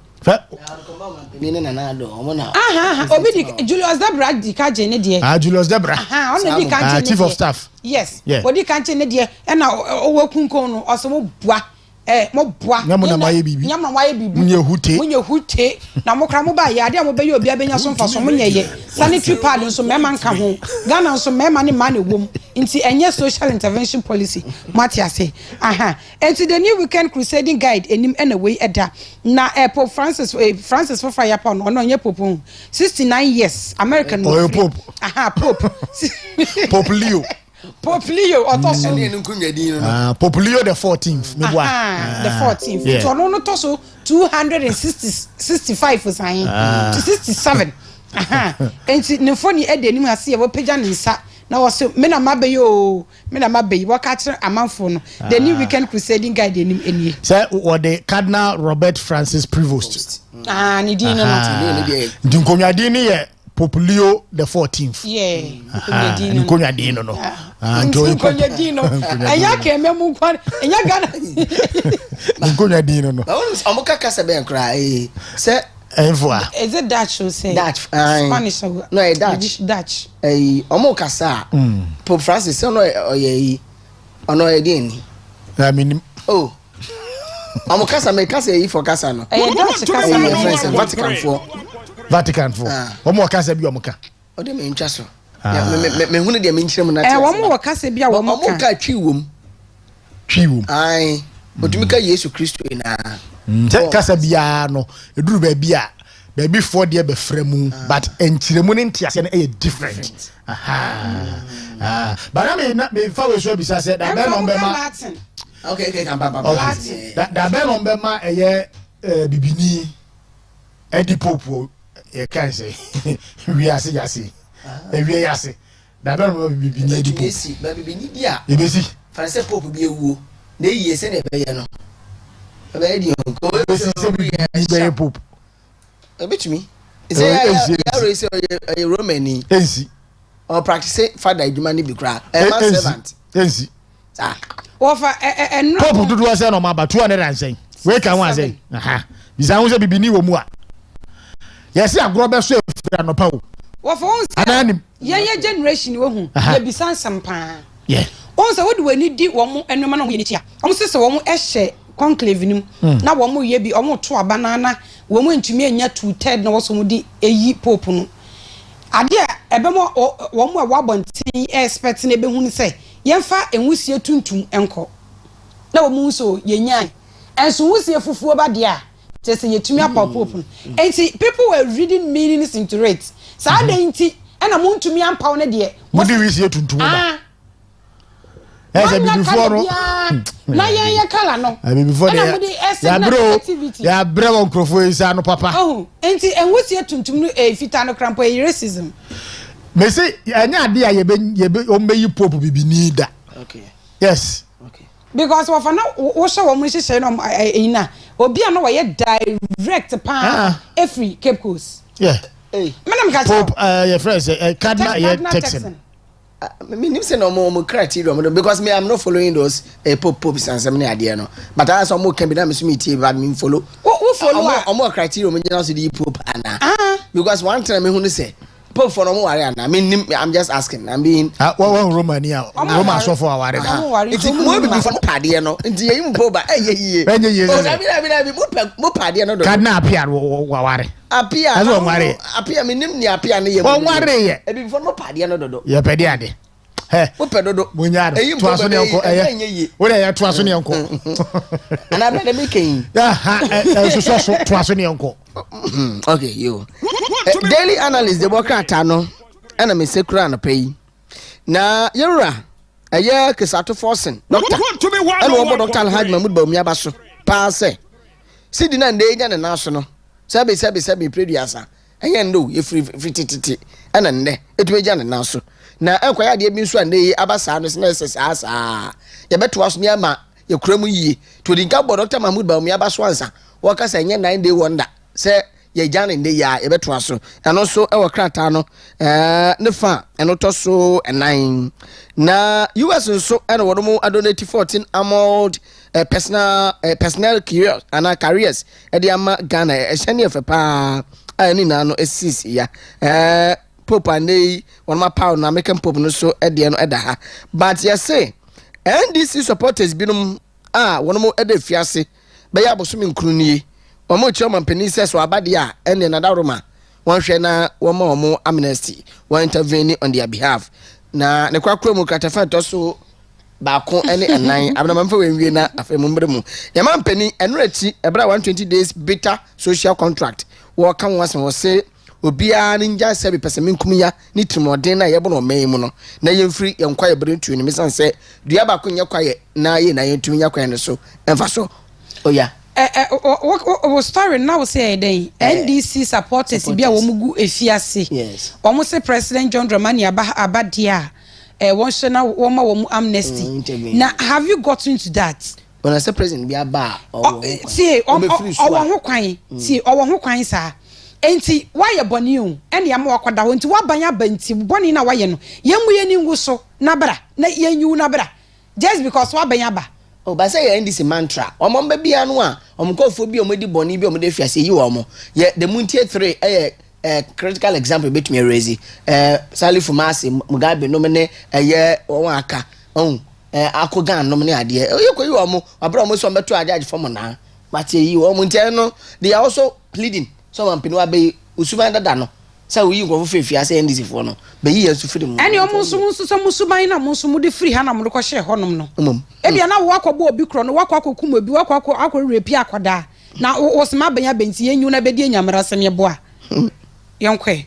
Julius Debra di ka je ne de. Julius Debra. On di ka je ne chief of staff. Yes. Odi ka je ne de e na owo kunkon no oso mo bua. Mo bua. Nyamo na maye bibi. Nyamo na maye bibi. Munye hute. Munye hute. Na mo kra mo ba ya de mo be ye obi abenya so mfa so mo nyeye. Sanitary pad nso mema nka ho. Ghana nso mema ne ma ne wom. Nti enye social intervention policy. Matia say. Enti the new weekend crusading guide enim anyway eda. Na Pope Francis for fire pon ono nye pope 69 years American Pope. Pope. Pope Leo. Pope Leo otoso Pope Leo the 14th the 14th so no toso 265 for sign to 67 enti ne phone e de nim ase e wo pagya ne nsa na wo se me na mabe wo ka kire amanfo no the new weekend crusading guide enim enie say what the Cardinal Robert Francis Prevost ni din no din konwa din ne ye Pope Leo the 14th konwa din no konwa din no aya ke memu kwan enya Ghana konwa din no omuka kasa be nkra say is it Dutch or say Dutch Spanish no Dutch omo kasa Pope Francis no oye ono edin I mean omo kasa me kasa yi for kasa no Dutch kasa Vatican for omo kasa bi omo ka o de me ntwa so me hunu de me nkyerem na omo kasa bi a omo ka twiwom ai otumika Yesu Kristo na kasa bia no eduru ba bia baby for there be fremu but enchiremu ne ntiase na e different but I mean me fa we so bi say that be no be ma okay kan ba that be no be ma eye bibini edi popo e kan say we ase yase we yase that be no bibini edi popo ba bibini dia e besi fa say popo bi ewuo na yiye se na be ye no be di onko be popo ebetumi say ya say Romani ensi or practice father eduma ni bi kra man servant ensi ofa no popo dudu say no ma ba 200 we kan wan say bisa hu say bibini wo mu a yes agro be so efira no pa wo ofa on say ye generation wo hu ye bisa sampa on say wo de wani di wo mu enoma na ho ye ni tia on say wo mu ehye conclave nim na wo mu ye bi o mu to abanana wo mu ntumi anya 2/3 na wo so mu di eyi pope no ade ebe mo wo mu a wabontin expect na ebe hu say yemfa enwusie tuntum enko na wo mu so yenyan enso wusie fufuo ba de a tese yetumi apa pope enti people were reading meanings into it sa de enti na mu ntumi ampa wo ne de mo di wusie tuntum ba ese bi before no na ye kala no before ya bro won crofo isa no papa enti enwusie tuntum no fita no crampo racism me say anya ade a ye o meyi pope bibini da okay yes okay because wo fa na wo hye wo mu hye no ina obi a no wo ye direct pa every Cape Coast madam ka pope your friends Cardinal ye Texan me nim say no mo criteria because me I'm not following those pope and some ade no but I some can be na me so me tie but me follow who follow omo criteria me nyina so the pope ana because one time me hu say pope for no mo ware ana I'm just asking I'm being one Romania Roma so for ware na it's mo be for pade no nti yim pope ye o sabi mo pade no do Cardinal apia ware apia me nim ni apia ne ye mo ware ye e be for no pade no do ye pede ade mo pedo do munyaro to aso ne nko wo dey to aso ne nko ana be me ken so to aso ne nko okay yo daily analyst the bokata no ana me sekura no pay na yura eye kesato forcing doctor ana wo doctor Alhaji Mahmoud Bawumia baso pa se sidi na ndenya ne naso no sabe producer eye ndo ye free tititi ana nne etumeja ne naso na enkwaya de bi nso ande abasa no se na asa ye beto aso ni ama ye kuramu yie to di nka Dr. Mahmoud Bawumia baso ansa wakasa enye 9 day wonder se ye jane nde ya ye beto aso ano so e krata no ne fa eno to so 9 na US nso ene wodo mu adonate 14 amount personal careers ɛde ama Ghana ɛhyɛ ne yɛfɛ paa a ne na no esisi ya Pope and one my pound American Pope no so ɛdeɛ no ɛda ha but yɛse NDC supporters binom one more ɛda fiase bɛyɛ abosom nkrunie wɔn chairman panin sɛ so abade a ɛne na daroma wɔn hwɛ na wɔn amnesty wɔn intervene on their behalf na ne kwakura mu kratafa to so baako ɛne ɛnan abnamamfa wenwie na afɛmumbre mu yɛman panin ɛnurati ɛbra 120 days bitter social contract wɔka wɔn asɛm wɔ se obiara ninja sɛbi pɛsɛmi nkumya ni trimɔden na yɛbɔ no ɔman mu no na yɛmfiri yɛnkwa yɛbere ntuo ne mesan sɛ dua baako nyɛ kwaye na yɛ na yɛntumi nyɛ kwaye no so ɛmfa so oya story now say den NDC supporters bia wo mugu efiase omo say President John Dramani abadia won share na wo ma wo amnesty now have you gotten into that when I say president bia ba see o ho kwan see o ho kwan sa enti why boni o ene am wakoda ho enti wabanya banti boni na waye no yemu ye ni nguso na bra na yenyu na bra just because wabanya ba oh ba say ya ndisi mantra omomba bia no a omkofo bi omodi boni bi omode fiase yi wo mo ye the muntie 3 critical example betumi raise Salifu Masi Mugabe no me eye won aka akogan no me ade yekoyi wo mo abra mo so meto ajage form na but yi wo mo ntie no they are also pleading so man pinu abe usuban dada no say we go for fiase ndisi fo no be yi yasu firi mu ene omunso so musuban na munso mu de free ha na mo ko hye honom no e bia na wo akọbọ obi kro no wakọkum obi wakọ repi akoda na osma banya benti yenyu na bedi enyamara sem ye boa yonkwe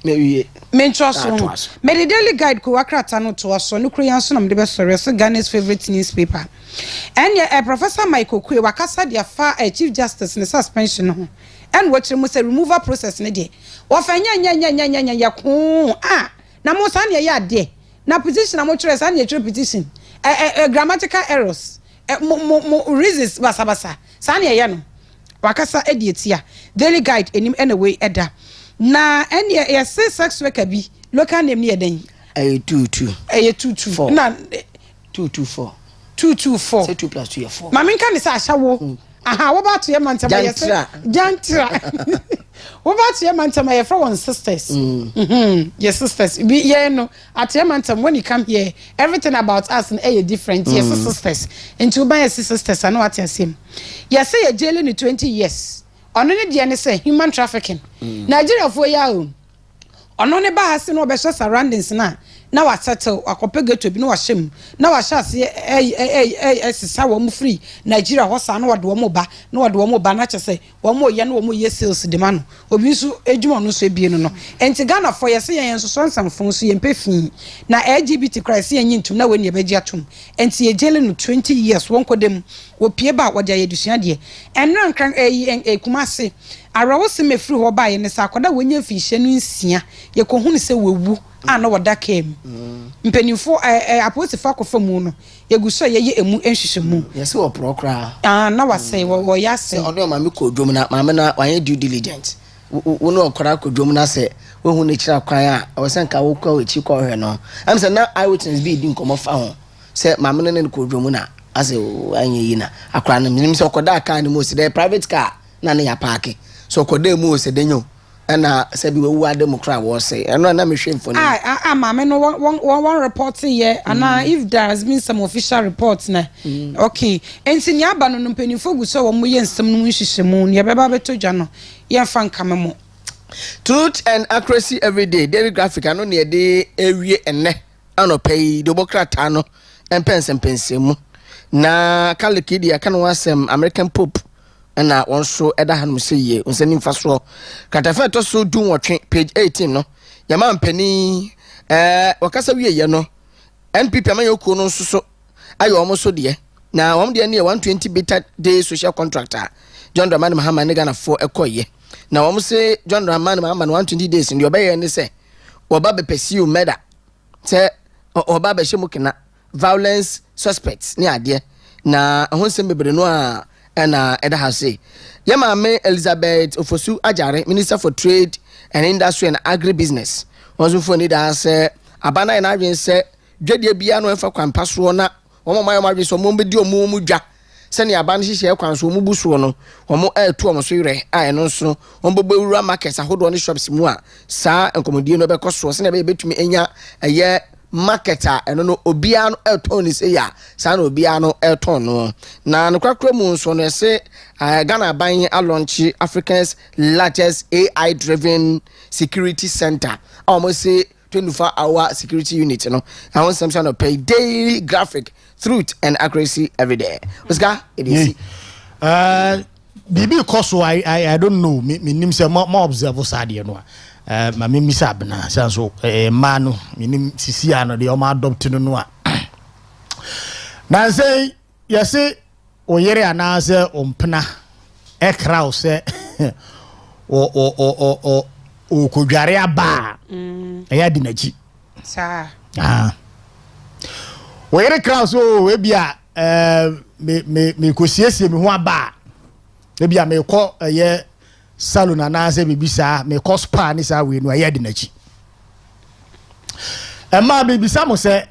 menchoso me the daily guide ko wakrata no to aso no kro yanso na me de be sore so Ghana's favorite newspaper and Professor Michael Kwe wakasa dia fa Chief Justice ne suspension no and what mu say removal process ne de wo fa nya ko na mo san ye ya de na petition na mo chure san ye chure petition grammatical errors mo reasons basa san ye no wakasa edietia daily guide enim anyway eda na ene ye say sex worker bi local name ne eden 22 na 224 say 2 plus 2 4 mama nka ne say ahyawo aha wo ba to ye mantama ye say jantra wo ba to ye mantama ye from sisters your sisters we ye no at ye mantam when you come here everything about us and different yes sisters into by your sisters I know what you say ye say ye jail in 20 years ono ne de ne say human trafficking Nigeria for ya o ono ne ba hase no be surroundings na wa settle akopege to bi no wa hyem na wa hyase sisa wo mu free Nigeria ho sa na wode wo mu ba na kyese wo mu ye na wo mu ye sales de ma no obi nso edwuma no so ebie no enti Ghana for yese yen so sonsamfo so yempe fi na LGBT crisis yen ntum na woni ebeji atum enti ye jele no 20 years won kodem wo pie ba wode ayedusua de enran kan Kumasi arawo se mefiri ho ba ye ne sa akoda wonya fi hye no nsia ye ko hunu se wewu ana wada kem mpenifo aposifa ko famu no yeguso ye emu enhwehwemu yesi wo prokra na wase wo yase ono ma me ko dwom na ma me na wanye due diligence wo no okora ko dwom na se wo hu ne kira kwan a awosanka wo kwa echi ko hwe no am se na eyewitness bi di nkomo fa ho se ma me ne ko dwom na ase anye yi na akora na minim se okoda aka ne mo se the private car na ne ya park so okoda mu se denyo na sabi we wa democrat wo say eno na me hwe mfoni mama no one report here and if there has been some official reports na okay enti ni aba no mpanifo gu so wo mo ye nsem no nhyehyemu ne beba beto dwa no ye fa nkamemo truth and accuracy every day daily graphic ano ne de ewie enne anopai democrat ano empensempensemu na kalekidi aka no asem American Pope na wonso eda hanum seye onsani mfaso katafa to so dun wotwe page 18 no yama mpani wakasa wie ye no NPP amanyoku no so ayo omo so de na wom de ne 120 bitter day social contractor John Dramani Mahama ne Ghana for ekoye na wom se John Dramani Mahama 120 days ndi obaye ne se oba be pursue murder se oba be shemukina violence suspects ni ade na ahonsem bebre no a na eda hase yama me Elizabeth Ofosu Ajare Minister for Trade and Industry and Agribusiness onzo fo ni da se abana na adwen se dwadie bia no efa kwampa so na omo mayo madwen so mo bedi omo mu dwa sɛne aba no hyehyɛ kwan so mu busuo no wɔn ɛɛto wɔn so yere a ɛno nso wɔn bɛbɛ wura market ahodoɔ ne shops mu a saa nkɔmɔdie no bɛkɔ so sɛne bɛtumi enya ɛyɛ market a ɛno no obiara no ɛtɔn ne sɛ ya saa na obiara no ɛtɔn no na nokrakra mu nso no ɛsɛ Ghana ban alonchi Africa's largest AI driven security center a wɔn sɛ 24-hour security unit no I want some kind of pay daily graphic truth and accuracy every day. Oscar, it is bibi koso I don't know me nim say more observe sade no ma me misa bna so ma no me nim sisi ano de o ma adopt no a na say yesi oyere ana say ompena Accra o say o kodware aba eya di naji sa oyere Accra so we bia me kosiesie me ho aba e bia me ko eye salon ana se bibisa me ko spa ni sa we no eya di naji ma bibisa mo se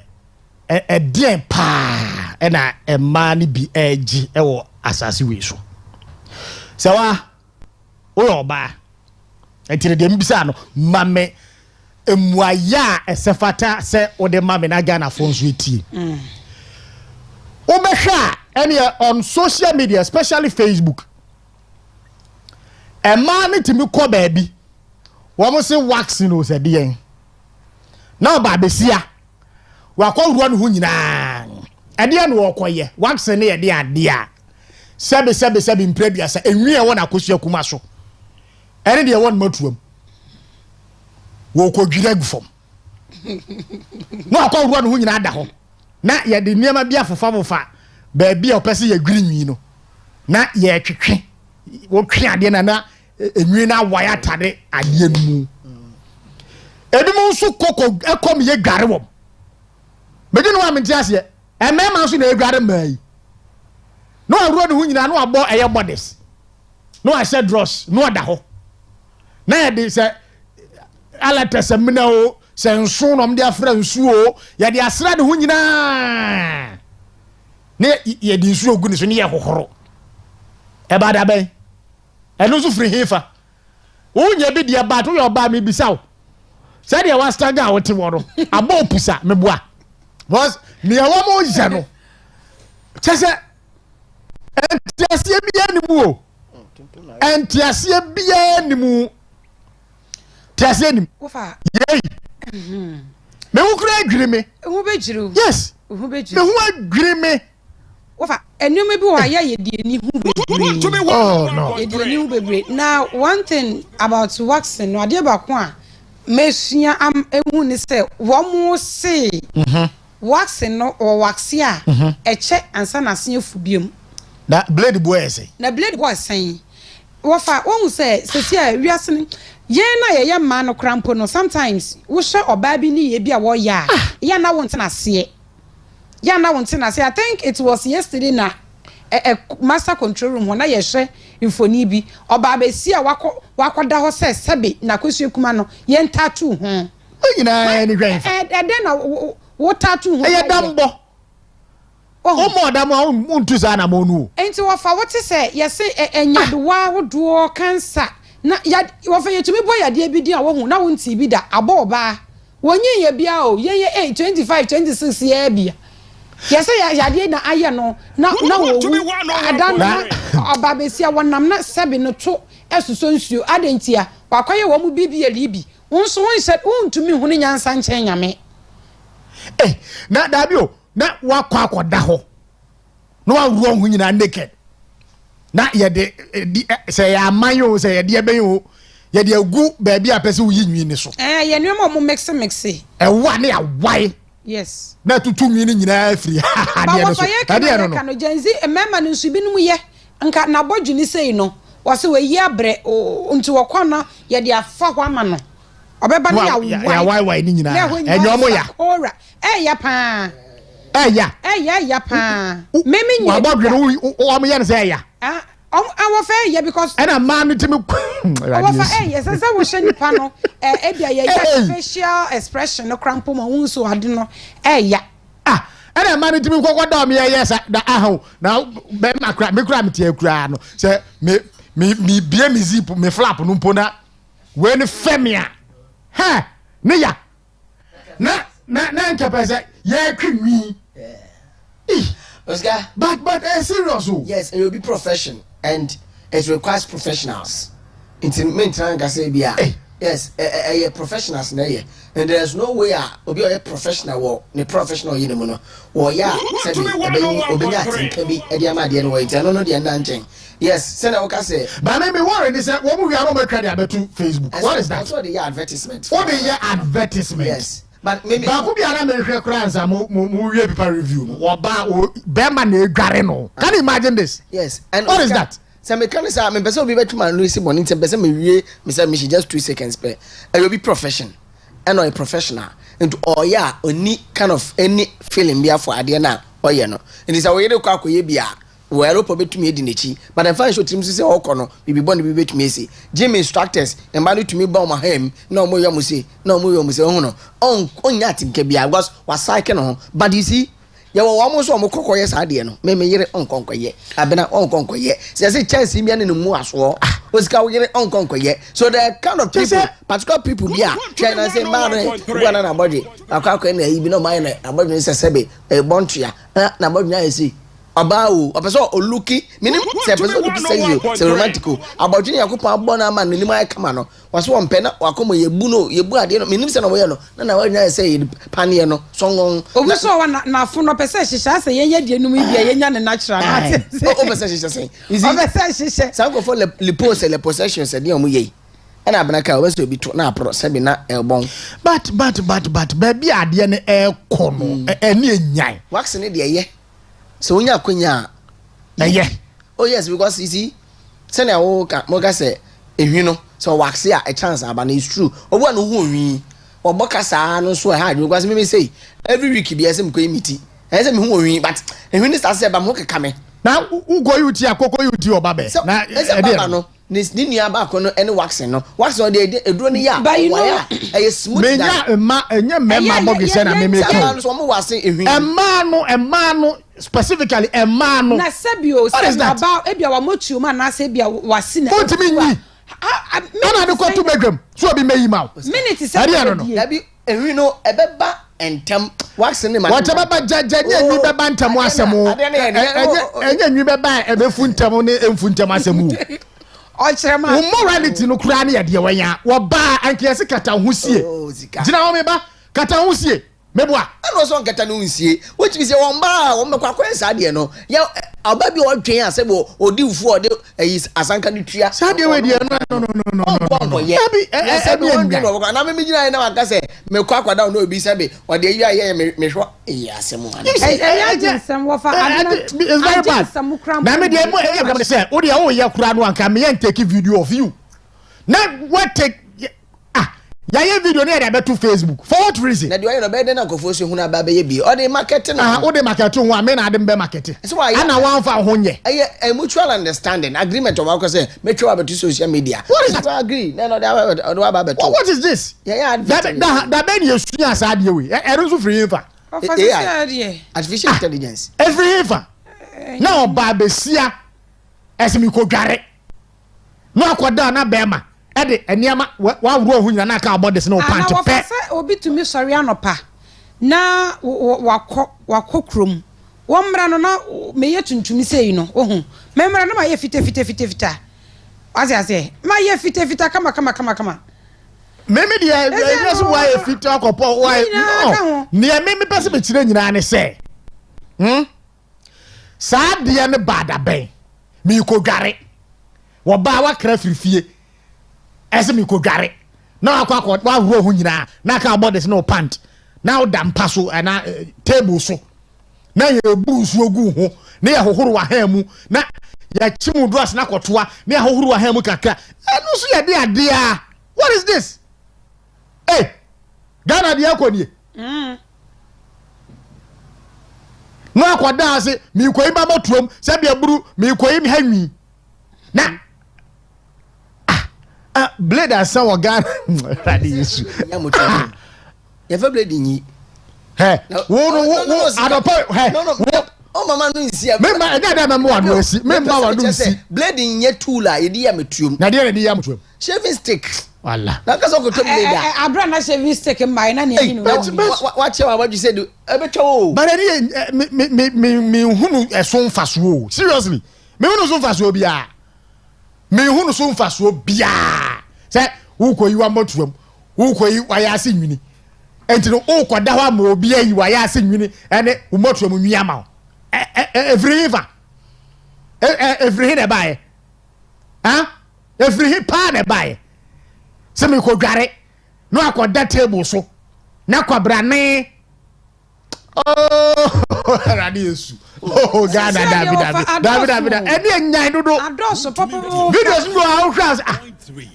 den pa na ma ni bi eji e wo asase we so se wa o yo ba etire de mbisa no mame emuaya esefata se o de mame na Ghana fo nso etie o behwa any on social media especially Facebook e ma ne timi ko baabi wo mo se wax no se de yen na ba besia wa ko ruo no ho nyina e de no wo koye wax ne ye de ade a sebe mprebia sa enwi e wona akosua kuma so ene de won matuam wo ko dwira gufom no akọ ruo no ho nyina ada ho na ye de niam bia fofa ba bia opese ye gwiri nwi no na ye twetwe wo twe ade na enwi na waya tade ade mu edum nso koko ekom ye gware wom mede no amenti ase e mema nso na ye gware mai no ruo no ho nyina no abo eye bodies no I said dross no ada ho na de se ala tesemina o se nso no mde afra nsu o ye de asra de ho nyina ne ye di nsu ogu ne so ne ye hohoro e ba da ben e no so free hefa o nya bi de ba to yo ba me bisa o se de wa stanga o te wo no abo opusa me boa because ne ya wo mo je no chese entiasie bia ni mu o entiasie bia ni mu tiasie ni wofa yei me wo kura adwire me wo bejiru yes wo bejiru me wo adwire me wofa enuma bi wa ya ye de ni hu bebre oh no ye de ni hu bebre now one thing about waxing no ade ba ko a mesua am ehu ni se wo mo se waxing no or waxia eche ansa na se afubiem na blade boy say na blade boy say wofa won say sesia wiase ni ye na ye ma no krampo no sometimes wo hwe oba bi ni ye bi a wo ya ya na won tena se ya na won tena se I think it was yesterday na master control room na ye hwe infoni bi oba be si a wakoda ho se sebe na kwesue kuma no ye ntatu ho nyina ni hwan fa den na wo tatu ho ye dambo o mo da mo untu za na mo nu enti wo fa wo te se ye se enyadowa wodo cancer na ya wo fa ye tumi boy ade bi di a wo hu na wo nti bi da abo oba wonyi ye bia o ye 25 26 ye bia ye se ya de na aye no na wo adan oba be sia wonam na sebe no to esuso nsuo adentia wakoye wo mu bibia libi wonso won se untumi hu ne nyansa nchen nyame na dabio na wakwa akoda ho no awuro hu nyina naked na ye de say amanyo say ye de ben ye de agu ba bia pese wo yi nwi ni so ye nwe mo mix e wa ne awai yes na tutu nwi ni nyina afiri ade no so ade no no genzi emema no nsu binum ye nka na bodwini sei no wo se we yi abre nti wo kwana ye de afa ho ama no obeba ne ya wai ni nyina enyo mo ya ora ya pa ya pa meme nyi wa bodwini o mo ye ne say ya I fe ya because and a man to me yes as I was shani pano ebia ya facial expression no crampo ma unso ade no ya ana man to me ko da me yes da aho na be makra me kra me tie kra no say me bia me zip me flap no mpona we ne femia ha ne ya na nkepese ye kwimi Oscar, but serious. Yes, it will be profession and it requires professionals. It's in main time say be yes, professionals na here. And there's no way obi a professional wo ne professional you know wo ya say obi ya think be e dia ma de no we no de na nchen. Yes, send I say but me worry this wo mu wi no credit abetu Facebook. What is that? That's what the advertisement. What the advertisement? Yes. But maybe ba ku bia na me hwe kranza mo wie paper review wo ba be ma na egware no. Can you imagine this? Yes. And what is that? So me can say me person be betu man no see morning time person me wie me say me just 2 seconds per. I will be profession and a professional and yeah oni kind of any feeling be for ade na oye no. And is we dey kwa akoye bia we aeropo betumi edi nechi but I find show team say okono bibi bon bibi betumi esi gym instructors and ba tumi ba o mahem na omo yo musi ho no onya tinke bia because was cycle no but you see ya wo mo so mo kokoye sa de no me yere onkonkoye abena onkonkoye say chance mi ane no mu aso osika wo yere onkonkoye so the kind of people particular people bia try na say man go na body akwa na yi bi no man na body say sebe e bontua na body na esi Abao, a person or looking, meaning, say, say, romantical. About Junior Copa Bona man, Nima Camano, was one penna, or come ye buno, ye bua, meaning, no, and I say, Paniano, song. Oh, so one now for no possession, I say, yet you know me be a young and natural. Oversession say, is it? Some go for the post and the possession said, Yomuye. And Abnaka was to be to now, Sabina, elbow. But, baby, I didn't air corner, and near waxing it, yeah. So when you are kunya, yeah. Oh yes, because you see, send a moga say, if you know, so wax here a chance, but it's true. Or one who we or Bocasa no so hard because me say every week be as him committee. As him who we but and when this I said, I'm coming. Now who go you to Coco you to your baby? So no. This didn't back on any waxing no. Wax on the drone ya. But you know, a smooth a man mortgage and a man specifically a man. Na sebio about ebia mochu man na sebia wasine. What do you mean? I don't go to Begum. So be me mouth. Minute is I don't know. Dabi we know ebeba entem waxing man. What about janya ni beba ntam asemu. Enya ni beba ebefuntam ne emfuntam asemu. Morality no kura na yade wanya wo ba ankiese kata husie gina wo me ba kata husie meboa ano so kata no husie which be say won ba wo mekwa kwensa de no ya aba bi o twen asebo odi ufu ode asanka ni tua sade we de no na me gina na waka say mekwa akwada no obi sabe ode ayi aye mehwo asemo sem wo fa it's very bad na me de mo e say ode ya wo ya kura no anka me take video of you na what take ya video na ya to Facebook for what reason na do you know be na kofo so huna ba be ye bi o de market na o de market ho a me na de be market ana wan fa ho nye a mutual understanding agreement of what say metwa about social media what is that agree na no do ba beto what is this that ben you sua sa de we e ro so free fa artificial intelligence every fa na oba besia esimi ko dware no akoda na be ma ede eniama wa wuro hu nyina na ka body no pant pe obi tumi sori anopa na wakọ krom wo mra no na meye tuntumi sei no ohun me mra na ma ye fita ase ma ye fita kama meme dia yes why fita akopo why no ne meme pese be kire nyina ne se sa dia ne bada ben mi ko gare wo ba wa kra firifie ese mi ko dware na akwa wa huro hu nyina na ka body no pant na odam paso na table so na ye bu so ogu ho na ye hohoro wa ha mu na ya chimu dress na kotoa na ye hohoro wa ha mu kakra enu so ye de ade a what is this Ghana de akoni no akwada ase mi koyi ba motuom se bia buru mi koyi mi hanwi na blade asan wa Ghana radi yesu ya fa blade nyi Hey, wo adopo hey. No. Oh mama no nsi. Memba e da memba wa no asi. Memba wa no nsi. Blade nye tool a yedi ya metuom. Na de ya metuom. Shaving stick. Wala. Na kaso ko to blade a. Abra na shaving stick mai na ne hinu. Wa che wa say do e be twa o. But me hunu so mfaso o. Seriously. Me hunu so mfaso bia. Me hunu so mfaso bia. Say wo koyi wa motuom. Wo koyi wa ya ase nwini. Enti no wo koda ho ma obi ayi wa ya ase nwini ene wo motuom nwi ama. Every ne buy. Huh? Every pa ne buy. Se me ko dware. No akoda table so. Na kwabrane. Oh, Radiesu. Oh, Ghana, David. Any nyan do. Adoso papa. Videos go out class.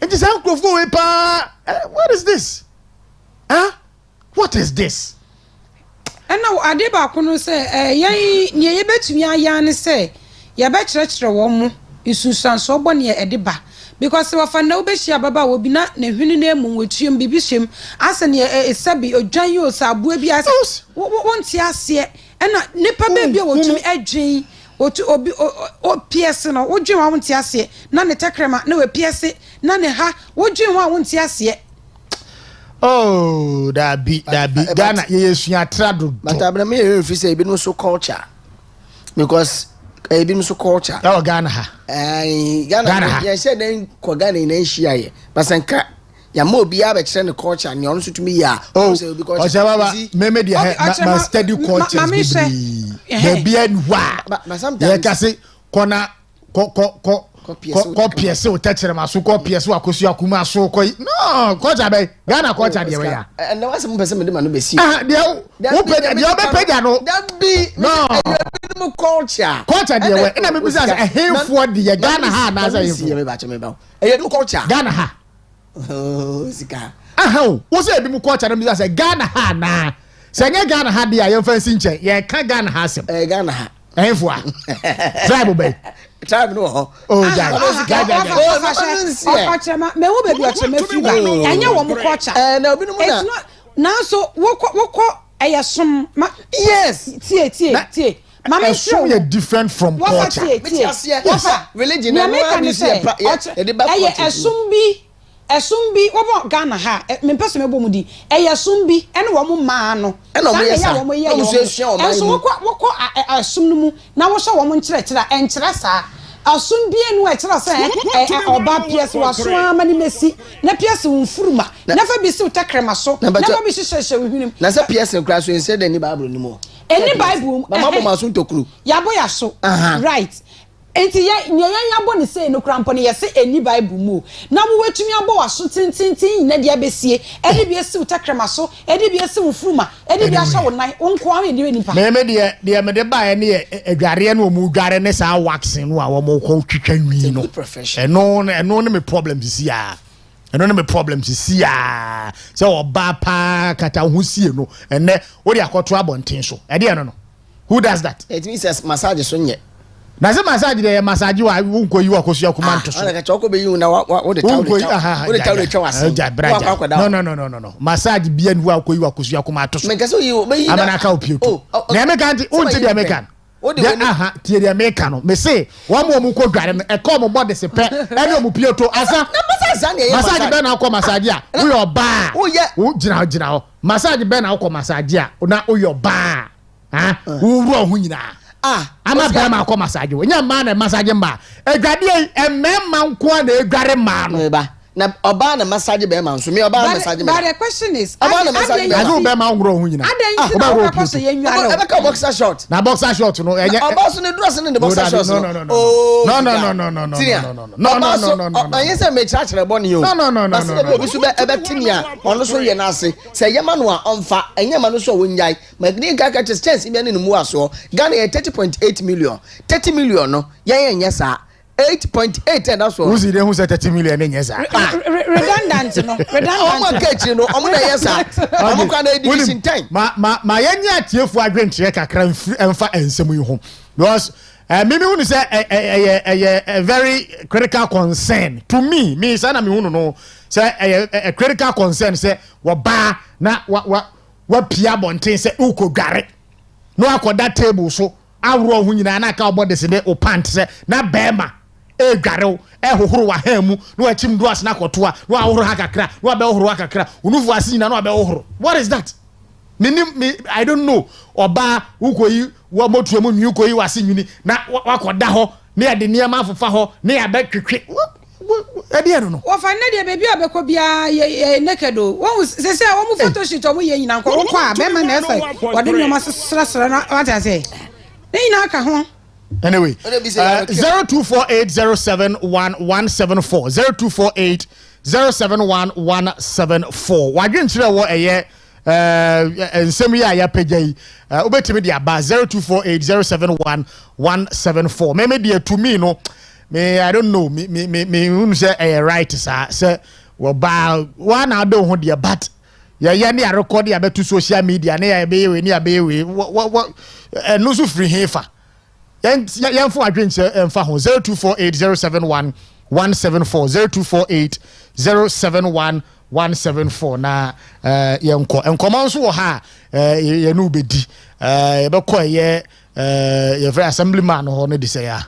It is uncle for pa. What is this? Huh? What is this? Ɛna ade ba ko no sɛ yɛn ne ye betumi aya ne sɛ ye be kyerɛkyerɛ wɔn mu isusanso bɔ ne ɛde ba because wafa na obehia baba wo bi na ne hwene na emu wetuem bibi hyem ase ne esabi odwan yo saboa bi ase wonti ase ɛna nipa ba bi wotumi adwen otu obi o PS no wodwen wa wonti ase na ne tekrema na we PS na ne ha wodwen wa wonti ase. Oh, that be Ghana yesua trado. But abra me refi say ebi no so culture. Because ebi no so culture. Oh, Ghana ha. Ghana. Ya say den ko Ghana na nhia ye. Basanka ya ma obi a be kire ne culture ne ono so tumi ya. Oh, because baba me dia ma study culture be. Be bia nwa. But sometimes ya kasi kona Copy so tetchere maso copy so akosu akuma so koi no culture be Ghana culture de we ya and na wase mo pese me de ma no be si de wo page de be page no that be no culture de we na me bisa say ehemfo de Ghana ha na say ehemfo me ba e do culture Ghana ha oh sika wo say bi mu culture na me bisa say Ghana ha na say nye Ghana ha de ya ye fancy nche ye ka Ghana ha sem Ghana ha ehemfo a tribe be tribe no ja me wo be bi ochema fiba enye wo mu culture na obi no na now so woko eyesom yes tie mama show you different from culture religion na no say esum bi wo Ghana ha me pese me bomudi esum bi ene wo mu maa no wo mo ye enso woko esum no mu na wo hye wo mu nkyerɛkyerɛ enkyerɛ saa asum bi enu ɛkyerɛ sɛ oba PS waso amani mesi na PS wonfuruma na fa bi si utakrema so na ba bi hyehyɛ hwunim na sɛ PS nkra so ense da ni bible ni mo eni bible mama bo maso ntokuru yabo ya so right enti ya yabo ni say no krampo ni yese eni bible mu na wo wetumi abo waso tintintin na dia besie eni bi esi utakrema so eni bi esi wonfuruma eni bi ahya wonan wonko awe ni nipa me de me de bae ne adware na omu dware ne sa waxing no a wo mo ko twitwa nwi no eno ne me problem si ya eno ne me problem si ya se oba pa kata ho sie no ene wo de akoto abonten so e de no who does that it means massage so nye na se massage de massage wa wonko yi akosu akuma nto so ana ka choko be yi na wo de tawle twa wase no massage bia ni wa akoyi akosu akuma nto so me kaso yi be yi amana ka opieto na me kan ti unti de me kan tie de me kan no me say wo mo ko dware no e ko mo body se pe e no mo pieto asa massage be na ko massage a wo yo ba wo gina ho massage be na ko massage a na wo yo ba wo ru ho nyina ama ba ma ko massage wo nya ma na massage mba edwade emema nko na edware ma no ba na oba na massage be ma nso me oba na massage but the question is oba na massage be azu be ma ngro ho nyina oba ko so ye nware e be ka boxer short na boxer short no enye oba so ne dress ne boxer short no anye se me chachire bo ne yo basi be obi so be ebe tinia ono so ye na ase se ye ma no a onfa enye ma no so wonjai magni ga chance be ne mu aso Ghana 30.8 million 30 million no ye nya sa 8.8 and that's all. Who's the who said 30 million in yes? Redundant, no. Redundant, no. I'm yes, I'm going to division 10. My yanya TF agreement check a crime and fat and some home. Because maybe when you say a very critical concern to me, son, I mean, no, say a critical concern, say, what ba, na what wa pia bonten se uko gare no akoda table so awro hu nyina na ka obode se de o pant se na bema e gare e hohoro wa hamu no achim do asna kotoa no ahoro hakakra no abe hohoro hakakra unufu asi nyina no abe hohoro. What is that? Me I don't know. Oba ukoyi wo motuamu nwi ukoyi wase nwini na wakoda ho na ya de niam afofa ho na ya be twetwe ade no no wo fa na de baby abekọ bia naked o wo se se wo mu photo shoot o mu ye nyina nko wo kwa be ma na efe wo de nyoma sra na what I say na nyina aka ho. Anyway 0248071174 0248071174 wadwen kire wo eye nsem ya ya pagyi obetimi dia ba 0248071174 me dia to me no me I don't know me unu say right say wo ba wa na do ho dia but ya ne record ya betu social media ne ya be we ne ya be we no so free hefa yan fo adwen che emfa ho 0248071174 0248071174 na enkoman so wo ha ye no bedi ye be ko ye very assemblyman ho no de say ya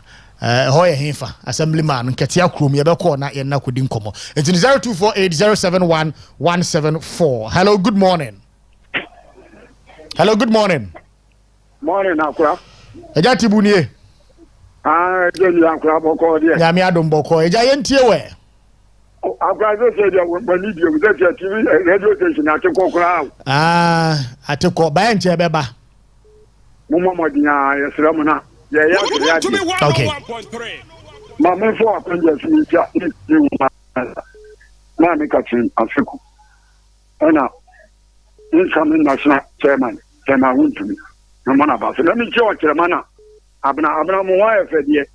ho ye hefa assemblyman nketia krom ye be ko na ye na kodi nkomo enti 0248071174. Hello, good morning. Hello, good morning. Morning, Accra. Eja tibunie. Jeni Accra boko dia. Nyame adom boko. Eja yentie we. Accra so say dia when need you that TV radio station atiko kra. Atiko ba enche beba. Mumo dia yesramu na. Ya. Okay. Mama for apprentice ni ja ni na me katrin Africa. Ana incoming national chairman want to me. No man about. Let me show chairman. Abna mo wa efedie.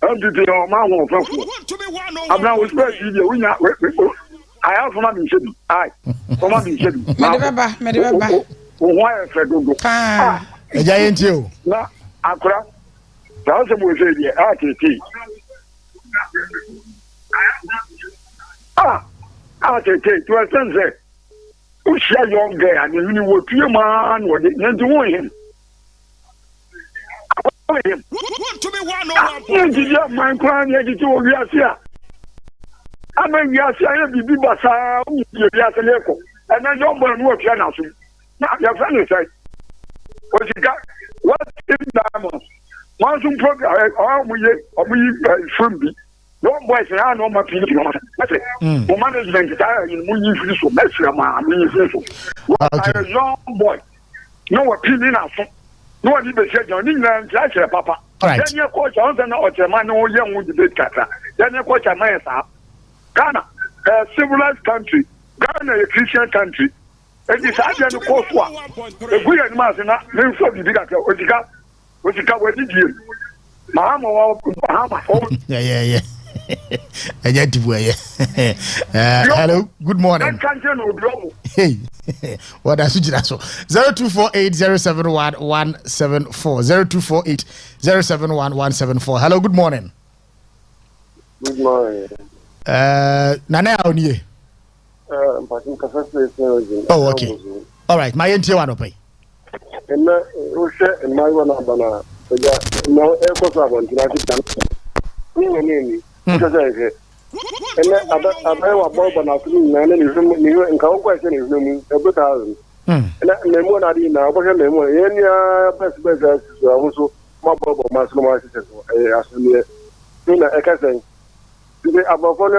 Everything o ma won fafo. Abna we spread video we nya I have for me shebi. For me shebi. Me de baba. O wa efedogo. Eja yenti o. Na Accra. That's mo say die tete. Tete to a sense. O share young girl and you know what you man what you do him. Want to be 101. My plan is to be here. I mean, we are saying the Bibasa, you are saying, and I don't want to work here now. Now, your friend said, what you got? What is diamonds? Manso program, we Frimpong. No boys, I know my people. I say, for management, in Munich, so much, a young boy. No opinion of. No one even said your England, Papa. Then your coach, Johnson, or German, or young would debate Qatar. Then your coach, America. Ghana, a civilized country. Ghana, a Christian country. And this idea of course, what? If we had mass enough, then so did that. What you got, what did you? Mahama, yeah. Hello, good morning. Hey, what does you so 0248071174 0248071174. Hello, good morning. Good morning. Nana Oni. Oh, okay. All right, my NT one pay. And my one abana. No, airport one to because I and I Bob and afternoon, and then Cow question is a good thousand. And then I didn't know what any best better also my Bob or Masco as me. I can say, above all,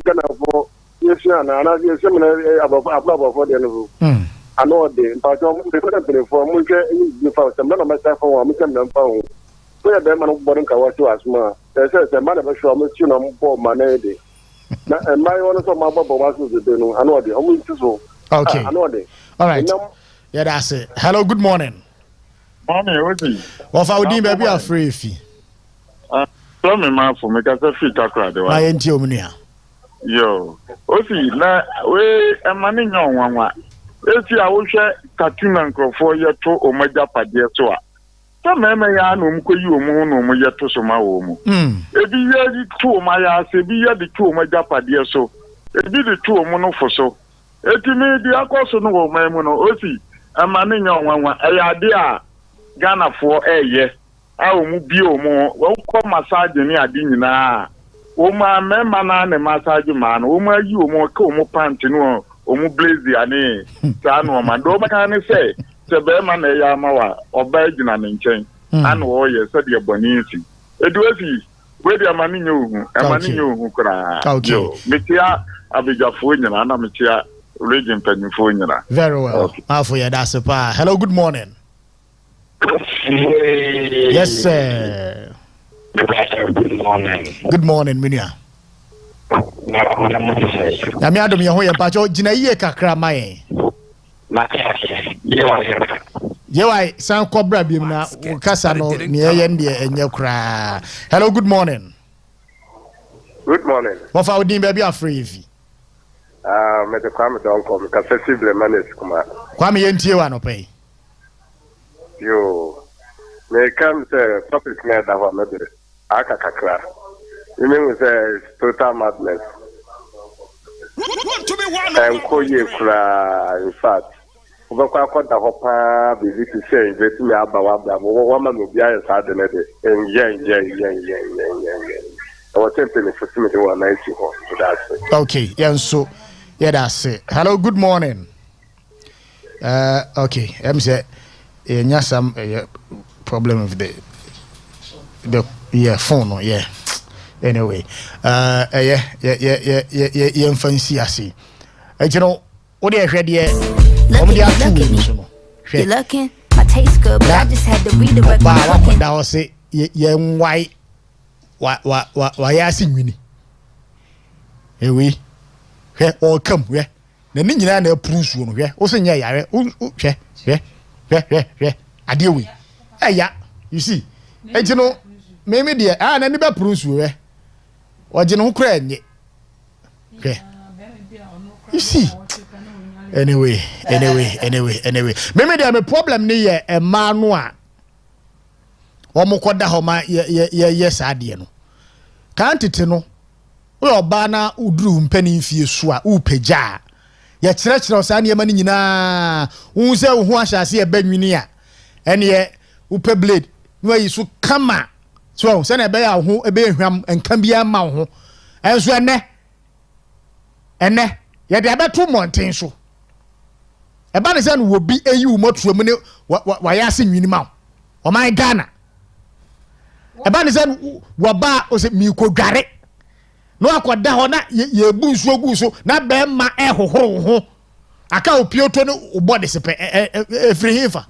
Ghana for yes, and I similar above for the level. I know the but for Munka, for some of myself for Munka. We are them and Bodin Kawasu as ma. There's a man of a show, Monsieur Nampo Manede. And my honor of my Bobo was the Deno. I know the only so. Okay. I know the. All right. Yeah, that's it. Hello, good morning. Morning, what's it? Well, if I would be a free fee. Tell me, man, for me, because I feel Takoradi. My NTO. Yo, Osi, na we a money no one. If you are share cartoon and for your two or my Japadia tour. Some men ya no mko yi omo no mo yeto so ma wo mu ebi ye di tu o ma ya se bi ye di tu o ma japade so ebi di tu o mo no fo so Etimi di akoso no wo mamu no osi amane nya onwanwa eyade a Ghana for eye a omu bi omu wo ko massage ni ade nyina o ma memma na ne massage ma no o ma yi omu ka omu pant no omu blaze ani sa no ma do ma kan se se be ma na ya ma wa oba gina ne nchen ana wo ye se de bonisi eduasi we de amane nya ohu kra yo metia abijafo nyina na metia region penifo nyina. Very well. Okay. For you, that's a pa. Hello, good morning. Yes, sir. Good morning. Good morning, Minia. Na mi adom ye ho ye pa cho gina yie kakra mai. Yewai san kobra bim na kasa no ne ye ndie enye kra. Hello, good morning. Good morning. What for odin baby afree fi? Me de Kwame don ko me ka sensible manage kuma. Kwame ye ntie wa no pay. Yo. Me come say topic me da wa me de. Aka kakra. You mean say total madness. Want to be one and ko ye kra in fact. Uba kwa ko da ho pa be to say bet me aba wa bra wo ma no bia ya sa de ne de. I was tempting for me to 90 ho. That's it. Okay, yeah, so yeah, that's it. Hello, good morning. Okay, I'm say yeah, some problem with the phone, yeah. Anyway, yeah, fancy I see. You know, what they read here? You're looking, my taste good, but I just had to redirect my looking. That was it. Yeah, white. Why ya sing wini? Ewe. He all come we. Na ni nyina na prunsu no hwe. O se nya yare. Hwe. Ade we. Eya. You see. Eji no me de na ni be prunsu we. Oje no kura enye. Hwe. You see. Anyway. Me de me problem ni ye e ma no a omokoda ho ma ye saade no kan tete no we oba na uduru mpani fie so a upeja ye kire o sa ne ma ni nyina hu se hu ahyase e banwini a ene ye upe blade no yi so kama so se na be ya ho e be hwam enka bia ma ho enso ene ye de abeto monten so e ba ne se no wo bi eyi wo motuo mu ne wa ya se nwini ma o my Ghana eba ni say waba o se mi ko dware no akoda ho na ye bu nsuo gu so na be ma hohoro ho aka opioto ne ubode sepe free hifa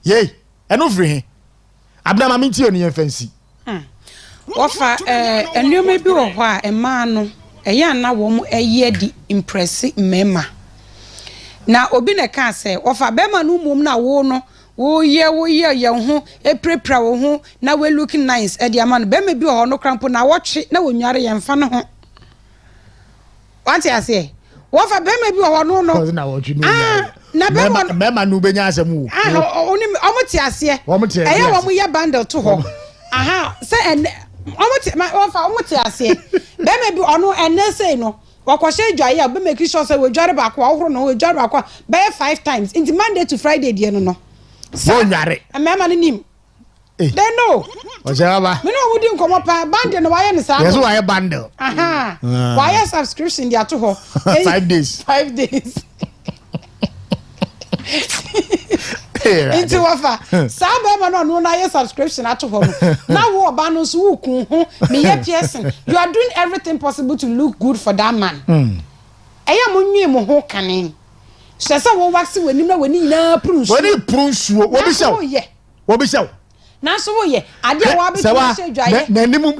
ye eno free hin abna ma minti oni fancy ofa enyo bi wo ho a ema no eya na wo mu eye di impress mema na obi ne ka say ofa be ma no mum na wo no wo ye ye ho eprepra wo ho na we looking nice e dia man be me bi ho no krampo na woche na wonware ye mfa no ho wanti ase wo fa be me bi ho no na woche no na be ma no benya asem wo oni omoti ase e ye wo mu ye bundle to ho aha se en omoti ma wo fa omoti ase be me bi ono enne sei no wakoshe dwaye a be make sure say we dware ba kwa ohoro no we dware ba kwa be 5 times in Monday to Friday die no Wonyare. Amema ni nim. They know. Ojaba. Me no wudi nkomo pa bundle no why ni sa. Yes, why bundle? Aha. Why subscription dia to ho. 5 days. 5 days. Into wafa. Samba ma no na ye subscription ato ho. Na wo oba no so wo kun ho. Me ye person. You are doing everything possible to look good for that man. Eya mo nwie mo ho kanen. Sesa wo wax we nim na we ni na prunsu. Woni prunsu wo bi sew. Wo bi sew. Na so wo ye. Ade wo abi to se dwaye. Na nim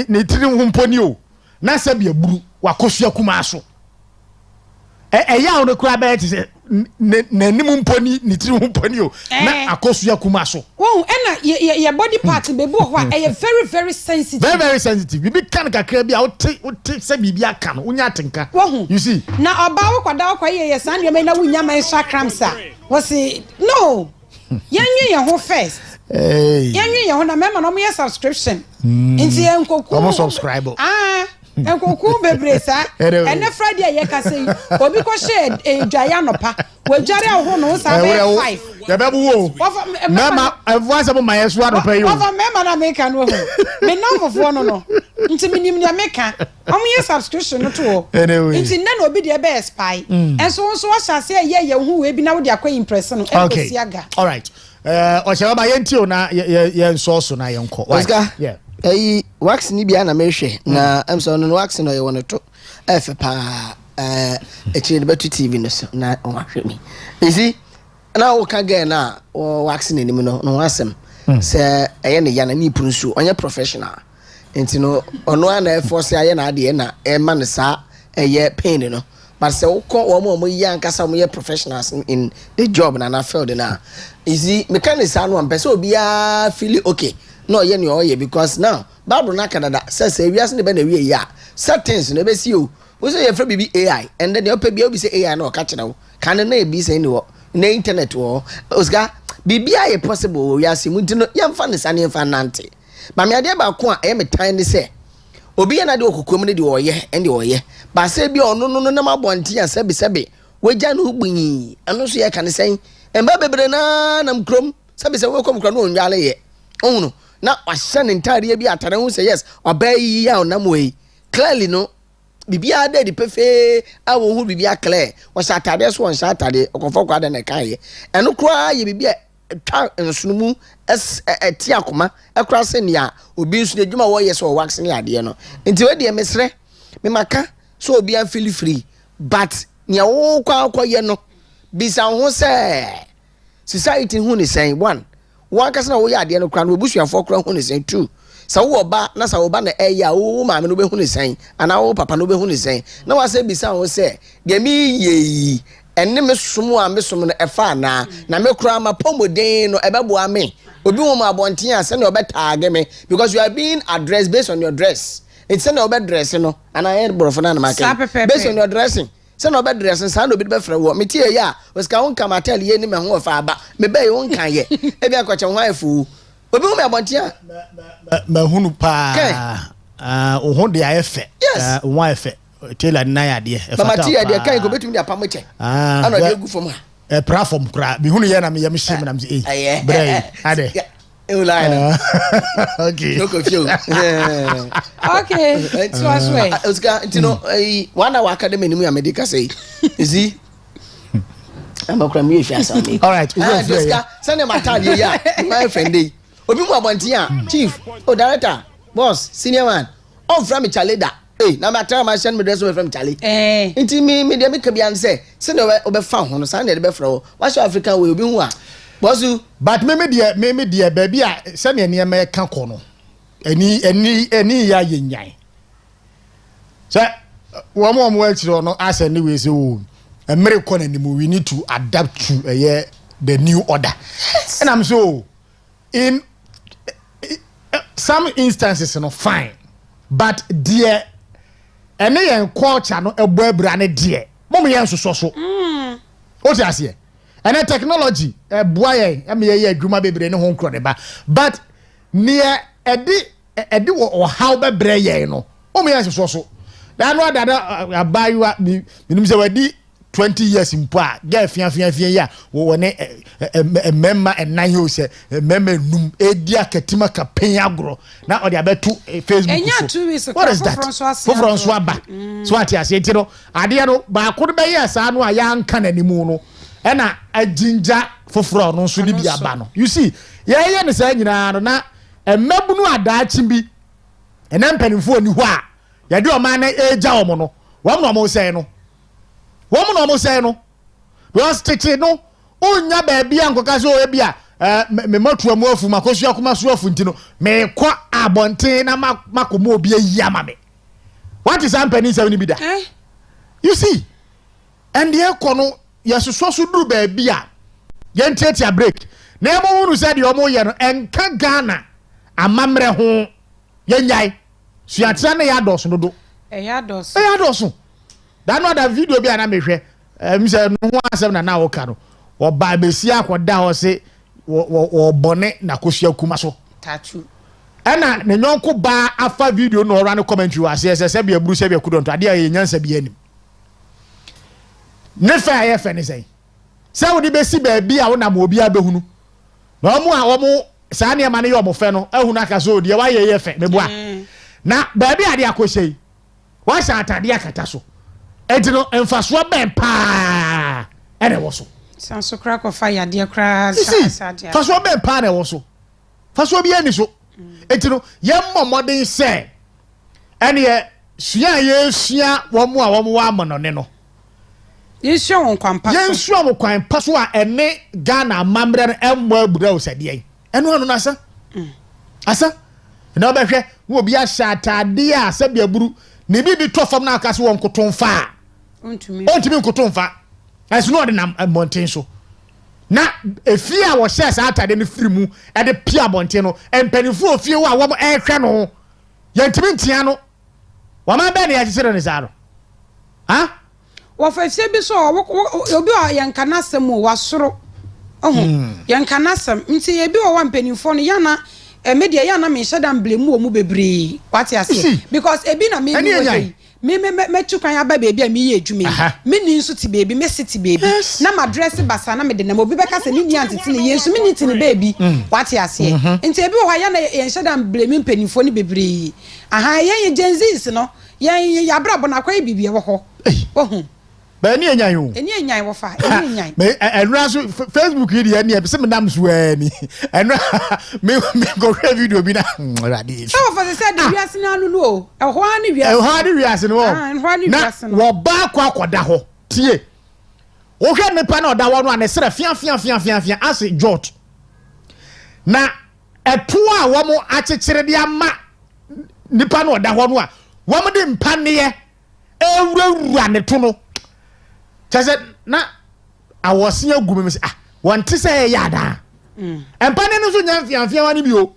ni tiri ho mponi o. Na se bia buru wakosua kuma so. Ya no kura ba ti se na nim mponi ni tiri ho mponi o. Na akosua kuma so. Wo na ye body part bebu ho a very very sensitive. Very very sensitive. Bibi kan kakra bia o te se bibi aka no unya tenka. You see. Na oba wo kwada wo ye san de me na wunya man shakramsa. Wo say no. Yanwe ye ho first. Yanwe ye ho na mema no me subscription. Nti en koku. Almost subscribe. enkoku bebre sa ene Friday ye ka say obi ko share dwaya no pa we dware aho no sa be 5 ya be wo mama voice mo my so no pa yo over mema na make no ho me no fofo no nti minim ne meka omo subscription no to nti na na obi de be spy enso nso wa hyase ye hu we bi na wo de akwa impress no ekosi aga all right o se ba ye ntio na ye nso so na ye nko yeah wax ni bia na mehwe na emso no wax no ye wono to efe pa echi betu TV no so na o hwe mi you see na o ka ge na o wax ni nim no asem se eye ne ya na ni puru so onye professional enti no ono ana force aye na ade na e ma ne sa eye pain no but se wo ko wo mo yi ankasa mo ye professionals in the job na field na you see mechanics anu am person obi a feel okay no ye no ye because now Bible na Canada says we as ne be na we ya settings no be see o we say ye fra bibi AI and then you pay bi say AI na o ka kire wo kan na e bi say ni wo na internet wo osga bibia ye possible we as mu ntino ye mfa ne sane mfa nante ba me ade ba ko a e me tan ne say obi ye na de okokom ne de o ye and de o ye ba say bi ono no na mabonti ya sebe we ja no gbunyi eno so ye kan say emba bebre na nam krom sebe we kom kro no nwale ye ohunu na wahye entire bi atare hu say yes obayi ya onam we clearly no bibia de di pefe awo hu bibia clear wo sha atade so won sha atade okofo kwa de na kan ye eno kra ye bibia twa ensunumu eti akoma ekra se nia obi nsu de djuma wo ye so wax ne ade no nti we de mesre me maka so obi an feel free but nia wo kwa ye no bisa ho se society hu ni sen one kasa na wo ya ade no kra no obusuafo kra hu ni sen two sa wo ba na sa wo ba na eya wo ma me no be hu ni sen ana wo papa no be hu ni sen na wa se bisa ho se de mi ye enne me somo a me somo no efa na me kra ma pomoden no ebebo ame obi wo ma abonten a se na obetag me because you are being addressed based on your dress it's say na obedress no ana head borofo na ma based on your dressing say na obedress sa na obi be frɛ wo me tie ya o ska won kam atel ye ni me ho fa aba me be ye won kan ye e bia kwache ho afu obi wo ma abonten a ma hunu pa o ho de ayefe wo ayefe tela na ya de e fata ma tie de kan ko betumi de apam che ana de gu fom ha platform kra bi hunu ye na me yam shim na me bray ade okay no confuse okay it's was way Oscar you know one hour academy ni mu ya medical say see am akra mi efi asa me all right Oscar send them atade ya my friend dey obi mu abonten a chief director boss senior man on from chaleda na ma tell my send me dress from Charlie nti me dey make bia say send obe fa ho no san dey be fra what African way obi hu a bosu but me dia baby a se ne ne ma ka ko no eni ya yenyan so wo mo wa chiro no as anyway say o emere ko na ni we need to adapt to the new order and I'm so in some instances no fine but dear ene yen culture no eboabra ne de mo me yen soso so o ti ase ene technology eboa yen e me ye adwuma bebre ne ho nkro ne ba but near edi wo how bebre yen no o me yen soso so da no da abayiwa minim se wadi 20 years impo a ga fian ya wo ne memma enan yo se memma num edia katima kapen agro na o de abetu Facebook so what is that for François aba so ati ase ti no ade no ba ko be ya sa no ya nka nanimu no e na aginja foforo no so ni bi aba no you see ye ne sa nyina no na emabunu adaachi bi ena mpanimfo ni ho a ye de o ma na eja o mo no wo mo say no woman almost say no because tete no onya ba bia nkoka so bia me matu amu afu makosu akoma so afu ntino me kwa abonten na makomo obi ayama me what is happening say ni bi da you see and the ekono yesoso so duru ba bia ye ntiatia break na emo hunu say de omo ye no enka Ghana amamre ho ye nyai suatra na ya doso dodo ya doso that no that video bi ana mehwe say no ho asem na wo ka no wo ba besi akoda ho se wo bone na kosua kuma so tattoo ana ne nyonko ba afa video no ora ne commentary wa se bia buru se bia kudonto ade aye nyansa bia nim ne fa aye fa ne sei se wo de besi ba bia wo na mo obi abehunu na omo saa ne ma ne yo mo fe no ehunu aka so de wa ye fe meboa na ba bia ade akohyei wa sha atade akata so edino emfaso ben pa ene wo so sanso crack of fire de crash sadia faso ben pa ne wo so faso bia ni so etino ye mmomodin se ene ye sua ye sua wo mo a wo mo wa mono ne no yesua won kwampa so yesua mo kwampa so a ene Ghana mamre no emmo abura wo sadie eno anu na asa na obehwe wo bi a shatade a sabia buru ne bi to fam na aka se won kotonfa ontumi kotonfa aso no de na mountain so na efi a wo share sa atade no firi mu e de pia bonte no empanifo ofie wo a wo ehwe no yantimi ntia no wa ma be ne ya kire ne za no ha wo fa fie bi so obi o yankana asem wo wasoro yankana asem nti ye bi wo wa mpanifo no yana media yana me shadam blame wo mu bebre what you say because ebi na me tukwan aba baby a me ye adwuma me ni nso ti baby me city baby na ma dress basa na me de na obi beka se ni ni antete ni yesu me ni ti ni baby what you say nti ebi wo ya na ye shadam blame mpanifo ni bebre ye genzis no ye ya brabo na kwa bibie wo ho ba ni enyan yo eni enyan wo fa eni enyan me enra so Facebook yi de ni be se me nam so ani enra me go share video bi na radi so for the said the wiase na anu no ho ani wiase no na wo ba kwa akoda ho tie wo hwe me pa na oda wo no an sere fia as jot na eto a wo mo akekere de ama nipa na oda ho no a wo mo de mpa ne ye ewurawura ne to no chese na awose agum me wonte se yada empane no so nyamfiamfia wani bio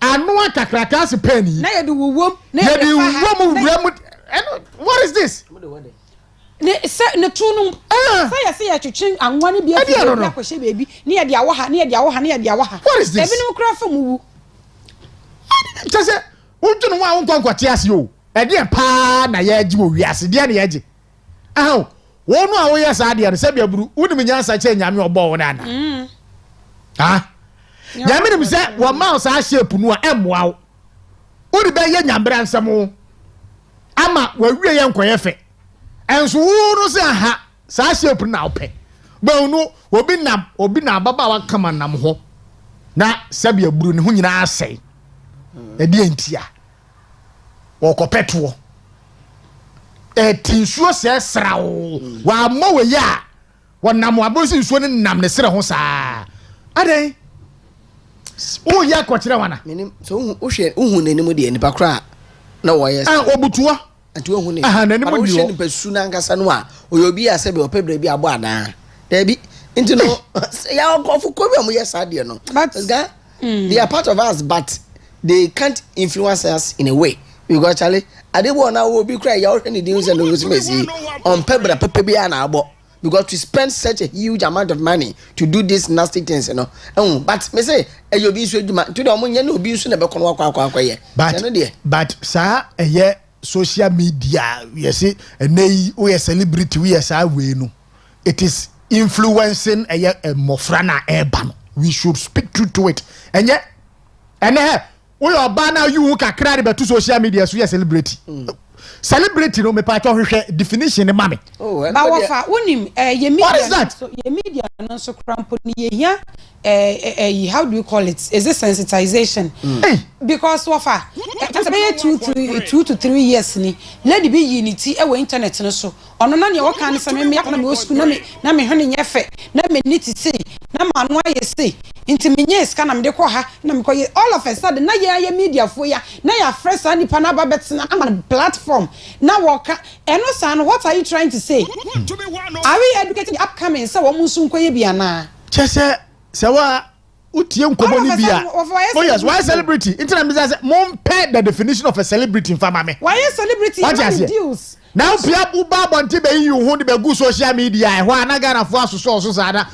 anu akakraka se pani na yede wuwom what is this ne tunu say ya twetwen anwani bia fi ya kwhye bebi ne yede awo ha what is this ebi no kra fa muwu chese untunu wa nkonkwate ase o ede pa na ya agi wo wiase de na ya agi wonu a wo yes ade an sabia buru unim nyansa che nyame obo wo na nyame nim se wo mouse a shape nu a emwa wo uri be ye nyambra nsam ama wa wie ye nkoye fe enso wo se sa shape na ope ba nu obi na baba wa kama nam ho na sabia buru ne ho nyina asai e de entia wo kopeto tinsuo se srawo wa mo we ya wonam abosi nsuo ne nam ne sre ho saa adai o ya ko kire wana menim so hwe nanim de nipa kra na wo yes obutua anti wo ne nanim de wo nipa su na nkasa no a oyobi a se be opebra bi abo ana da bi nti no ya okofu ko bi am yes ade no but they are part of us but they can't influence us in a way because Charlie adebo na wo bi cry ya o hwe dey say no mesi on pebra pepe bia na abo because to spend such a huge amount of money to do these nasty things but me say you bi so djuma to do mo nya na obi so na be kono akwa ye but sa social media yes enei we celebrity we yes we no it is influencing mofra na eba no we should speak true to it ene we oba na you kakra be to social media so yes celebrity no me pa to hwehwe definition mame ba wo fa wonim ye media so ye media no so crampo ni ye hia how do you call it is it sensitization because wo fa just be 2 to 3 years ni lady be unity e we internet no so ono na ne wo kan se me na me school na me hwene nyefe na me niti sei na ma no aye sei inti menye ska na me de ko ha na me ko all of a sudden na ye media fo ya na ya fresh ani pa na ba betina am platform na woka eno san what are you trying to say are we educating the upcoming so wo munsu nkoye bia na chese se wa utie nkomo ni bia oh yes why celebrity internet business mom pay the definition of a celebrity in fama me why celebrity reduce now pia buba bonti be you hu be go social media e ho anaga na fo asoso sada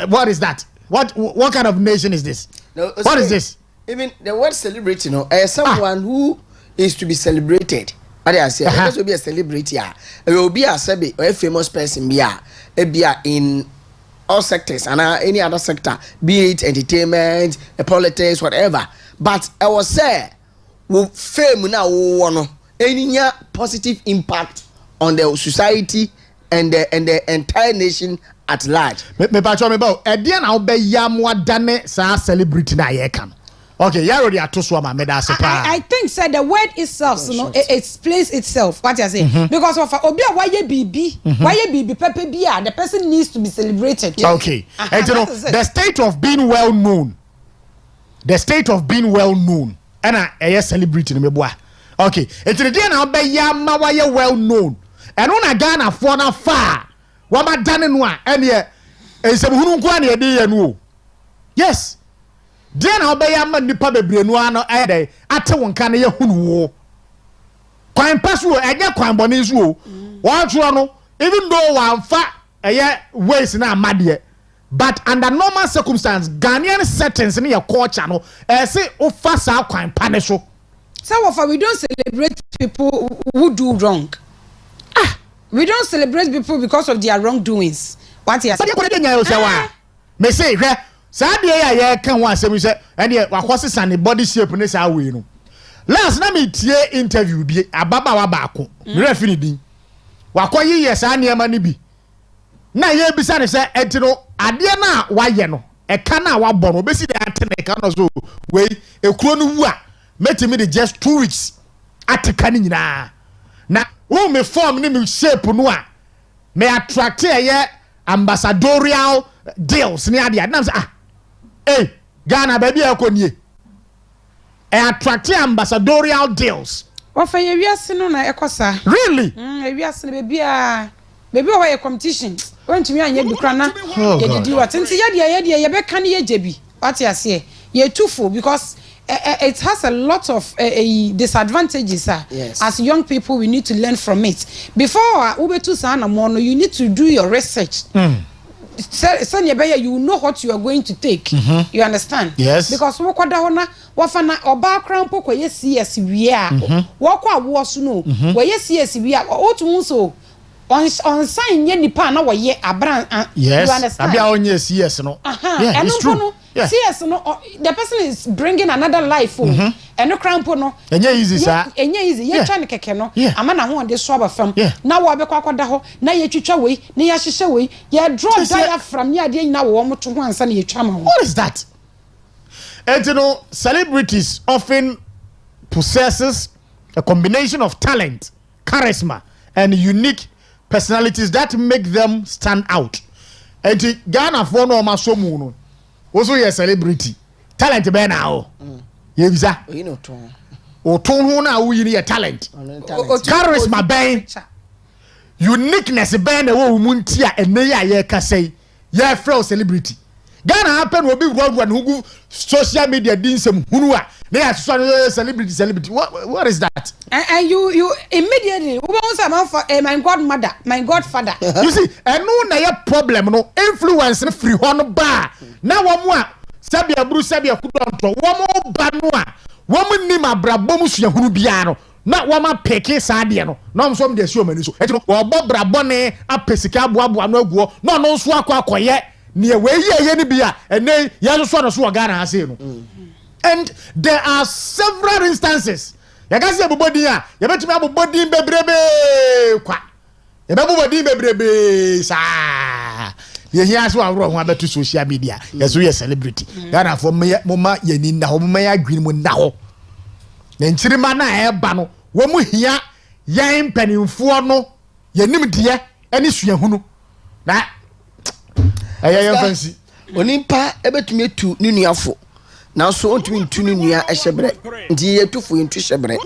what is that what kind of nation is this what is this even the word celebrity, someone who is to be celebrated. I say, there will be a celebrity. There will be a famous person. In all sectors and any other sector, be it entertainment, politics, whatever. But I was say, fame now any positive impact on the society and the entire nation at large. Me pacho me ba e na obe ya mo dane sa celebrity na ye kan. Okay, you already atoso ma me da se pa. I think said the word itself, it explains itself. What you say? Because of obi why bibi pepe bia, the person needs to be celebrated. Okay. And you know, the state of being well known. The state of being well known. And a celebrity me boa. Okay. And the day na obe ya ma wa ye well known. And on Ghana for na far. Wa ma dane no a ene e se hunu nko na ye de ye no. Yes. Then how be ya man nipa bebre no ano ede ate wonka na ye hunu wo kwan pasu enye kwan bone su o wa tro no even though wa mfa eye ways na amade but under normal circumstance Ghanaian settings in your culture no say o fa sa kwan pa ne so we don't celebrate people who do wrong. We don't celebrate people because of their wrongdoings. What you say? Me say Sadia ya kan wa asem se ene wakose ne body shape ne sa we no last na me tie interview bi ababa wa baako me refi ni din wakoyi ye sa ne ma ne bi na ye bisa ne se etino ade na wa ye no e kan na wa bo no be si de ate na e kan no so we ekuro no wu a metimi de just 2 weeks ateka ni nyina na wo me form ne me shape no a me attract ye ambassadorial deals ni ade na say hey, Ghana baby akonie. Attract ambassadorial deals. Ofa ye wiase no na ekosa. Really? Ye wiase baby o ye competition. Wantumi anye dukra na ye didi wat. Nti ye be kan ye jebi. What you say? Ye too full because it has a lot of disadvantages. Yes. As young people, we need to learn from it. Before ubetu sana mono, you need to do your research. You know what you are going to take. You understand? Yes. Because wafana oba crown poko yes we are. Wako was no. Where yes we are. Otumunso on sign ye nipa na wa ye abran. Yes. You understand? Abia on yes no. Yeah, it's true. Yeah. Yes, no, the person is bringing another life. And no crown no. Enye easy sir. Enye easy. Ye try keke no. Ama na ho de so aba fam. Na wo be kwakwada ho. Na ye twitwa we. Na ye hyehye we. Ye draw diaphragm ni ade nyina wo mo to ho ansa na ye twa ma ho. What is that? And you know, celebrities often possesses a combination of talent, charisma, and unique personalities that make them stand out. And Ghana for no masomu no. Also a celebrity. Talent be now. Ye visa. You know ton. O ton ho na wo yi talent. Charisma ben. Uniqueness ben na wo mu ntia ene ya ye ka say. Ye frail celebrity. Ghana happen will be world who social media dinsem hunu a na ya celebrity. What is that? And you immediately my godmother, my godfather. You see, and no na your problem no influence free one bar. Na wo mo a sabia bru sabia kudonto wo mo ba no a wo mo ni mabrabo mu sua hunu bia no na wo ma peke saade no na mo so me de si o mani so etino wo bo brabo ne apesika aboabo no aguo no no so akoye ne we ye ni bia ene ye so no so Ghana ha sei no. And there are several instances. Ya ga se bobodi a ye betumi abobodi bebrebe kwa ye bobodi bebrebe sa ye here so awro ho abeto social media yeso ye celebrity Ghana for moma ye ni na ho moma ya adwini mu na ho na nchirima na e ba no wo mu hia yan panimfo no ye nim de ene suahunu na ayen fancy onimpa ebetumi etu ni nuafo na so ontumi ntu ni nua ehyebre nti ye tufo ntu hyebre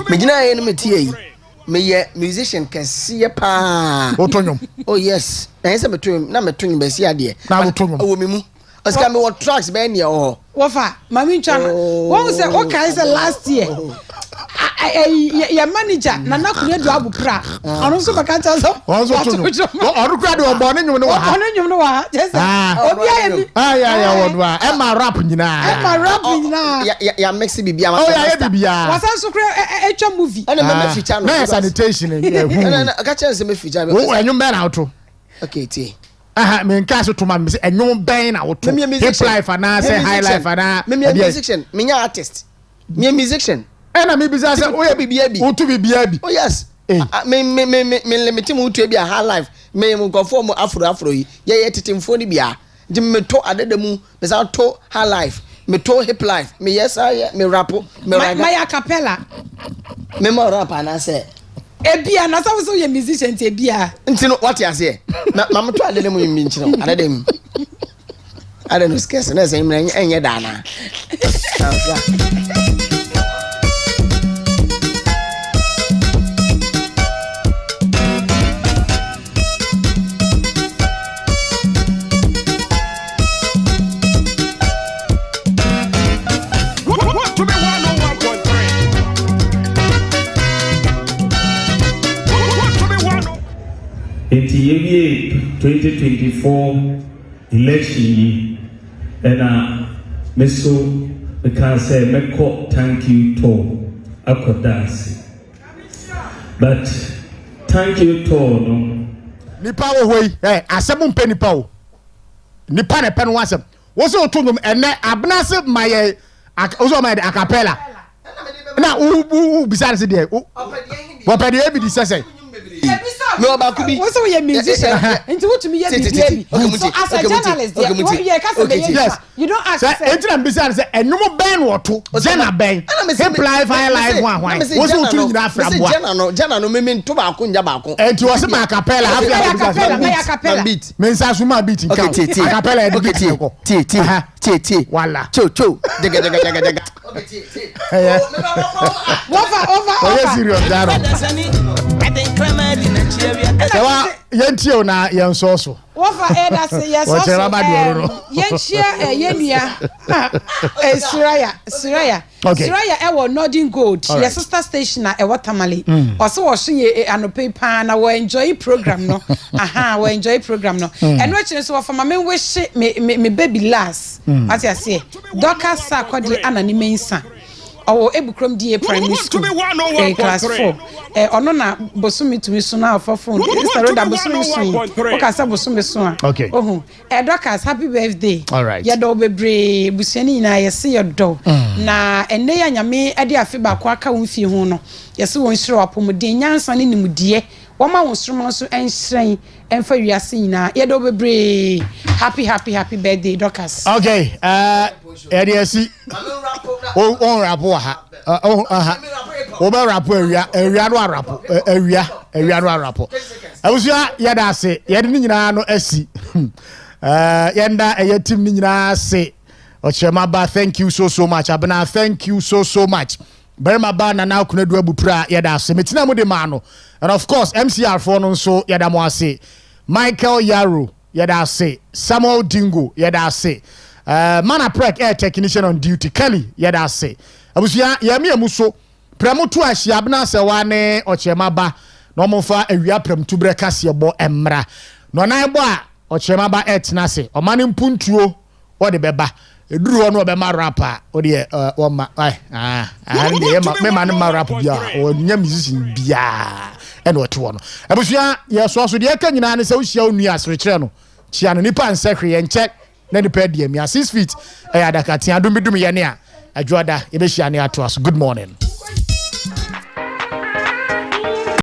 megina ye no metie yi meye musician kese pa otonyom. Oh yes na yesa metum na metonyom be sia de na otonyom wo memu osika me what tracks be ne o Wofa mami ntwa won say o kai say last year ya manager na na kunya do abukra ono so baka cha so onso to onu kra de obone nyum no wa ha ono nyum no wa ha yes obi ayi ya wodwa e ma rap nyina ya mix bibia ma ya bibia wasan so kra etwa movie ana me feature no na sanitation na ka cha se me feature o enyum be na auto okay tie aha me nka so to ma me se enyum ben na auto hip life ana say high life ana me musician me nya artist me musician na me bisa say o ya bibia bi o tu bibia bi oh yes me limit mu tu bi a high life me mu nkofo mu afro yi ye tetemfo ni bia ndi me to adeda mu me sa to high life me to hip life me yes me rap me raga my acapella me mo rap ana say ebia na so ye musician ti ebia nti no what you say na me to adeda mu mi nti no adeda mu ada no scarce na say me enye da na Enti yewie 2024 election meso because say meko thank you to akodasi but thank you to no nipa wo hoi asem mpe nipa wo nipa na pe no asem wo so to nom ene abna se maye ozo maye acapella na u bisare se de wo pede e bi di sese me oba kubi wo so ye musician nti wo tumi ye bi so as a journalist you can say you don't ask say entra mbisa say enum ben woto jana ben hip life high life one wo so tumi nyina afra boa jana no me nto ba ko nja ba ko enti wo se ma acapella acapella beat me nsa so ma beat nka acapella e beat ti wala cho dega over serious daro Ewa yentie na yensoso. Wofa eda se yesoso. Yenchia yenua. Suraya. Suraya ewo Northern Gold. Your sister station na ewo Tamale. Oso wo hye anope pa na wo enjoy program no. Aha, wo enjoy program no. Eno akire so wofa ma me wish me baby last. Ati ase. Doka sa kwade anani mensa. Owo ebukrom die primary school class 4 ono na bosumi tumi so na for phone Roda bosumi so o ka sa bosumi so okay Dokas happy birthday all right ye do bebre busuani na ye se ye do na enne ya nyame ade afi ba ko aka won fie ho no ye se won hire wapomden nyansa ne nimudie woma won sromo so enhran emfa wiase nyina ye do bebre happy birthday Dokas okay Ediasi on rapo ha o be rapo ewia no rapo ewia no rapo awusia ye da se ye de nyina no asi yenda eye team ni nyina se ochema ba thank you so much abena thank you so much berma ba na na kunadu abupra ye da se metina mu de ma no and of course MCR for no so ye da mo ase Michael Yaro ye da se Samuel Dingo ye da se Mana Prek air technician on duty Kelly yeda say abusia ya me amuso premo to ahia bna se wane ochema ba no momfa awia prem tu bre kase bo emra no nan bo a ochema ba etna se o mane mpuntuo o de beba eduru ho no be ma rapa o de o ma ande me man ma rap bia o nya musician bia e no to no abusia ye so de ka nyina ne se wo hia onu asrekere no chia no nipa nsehwe ye nche na the ped 6 feet adaka tia dum ye ne a adwoada ye be hia ne ato aso good morning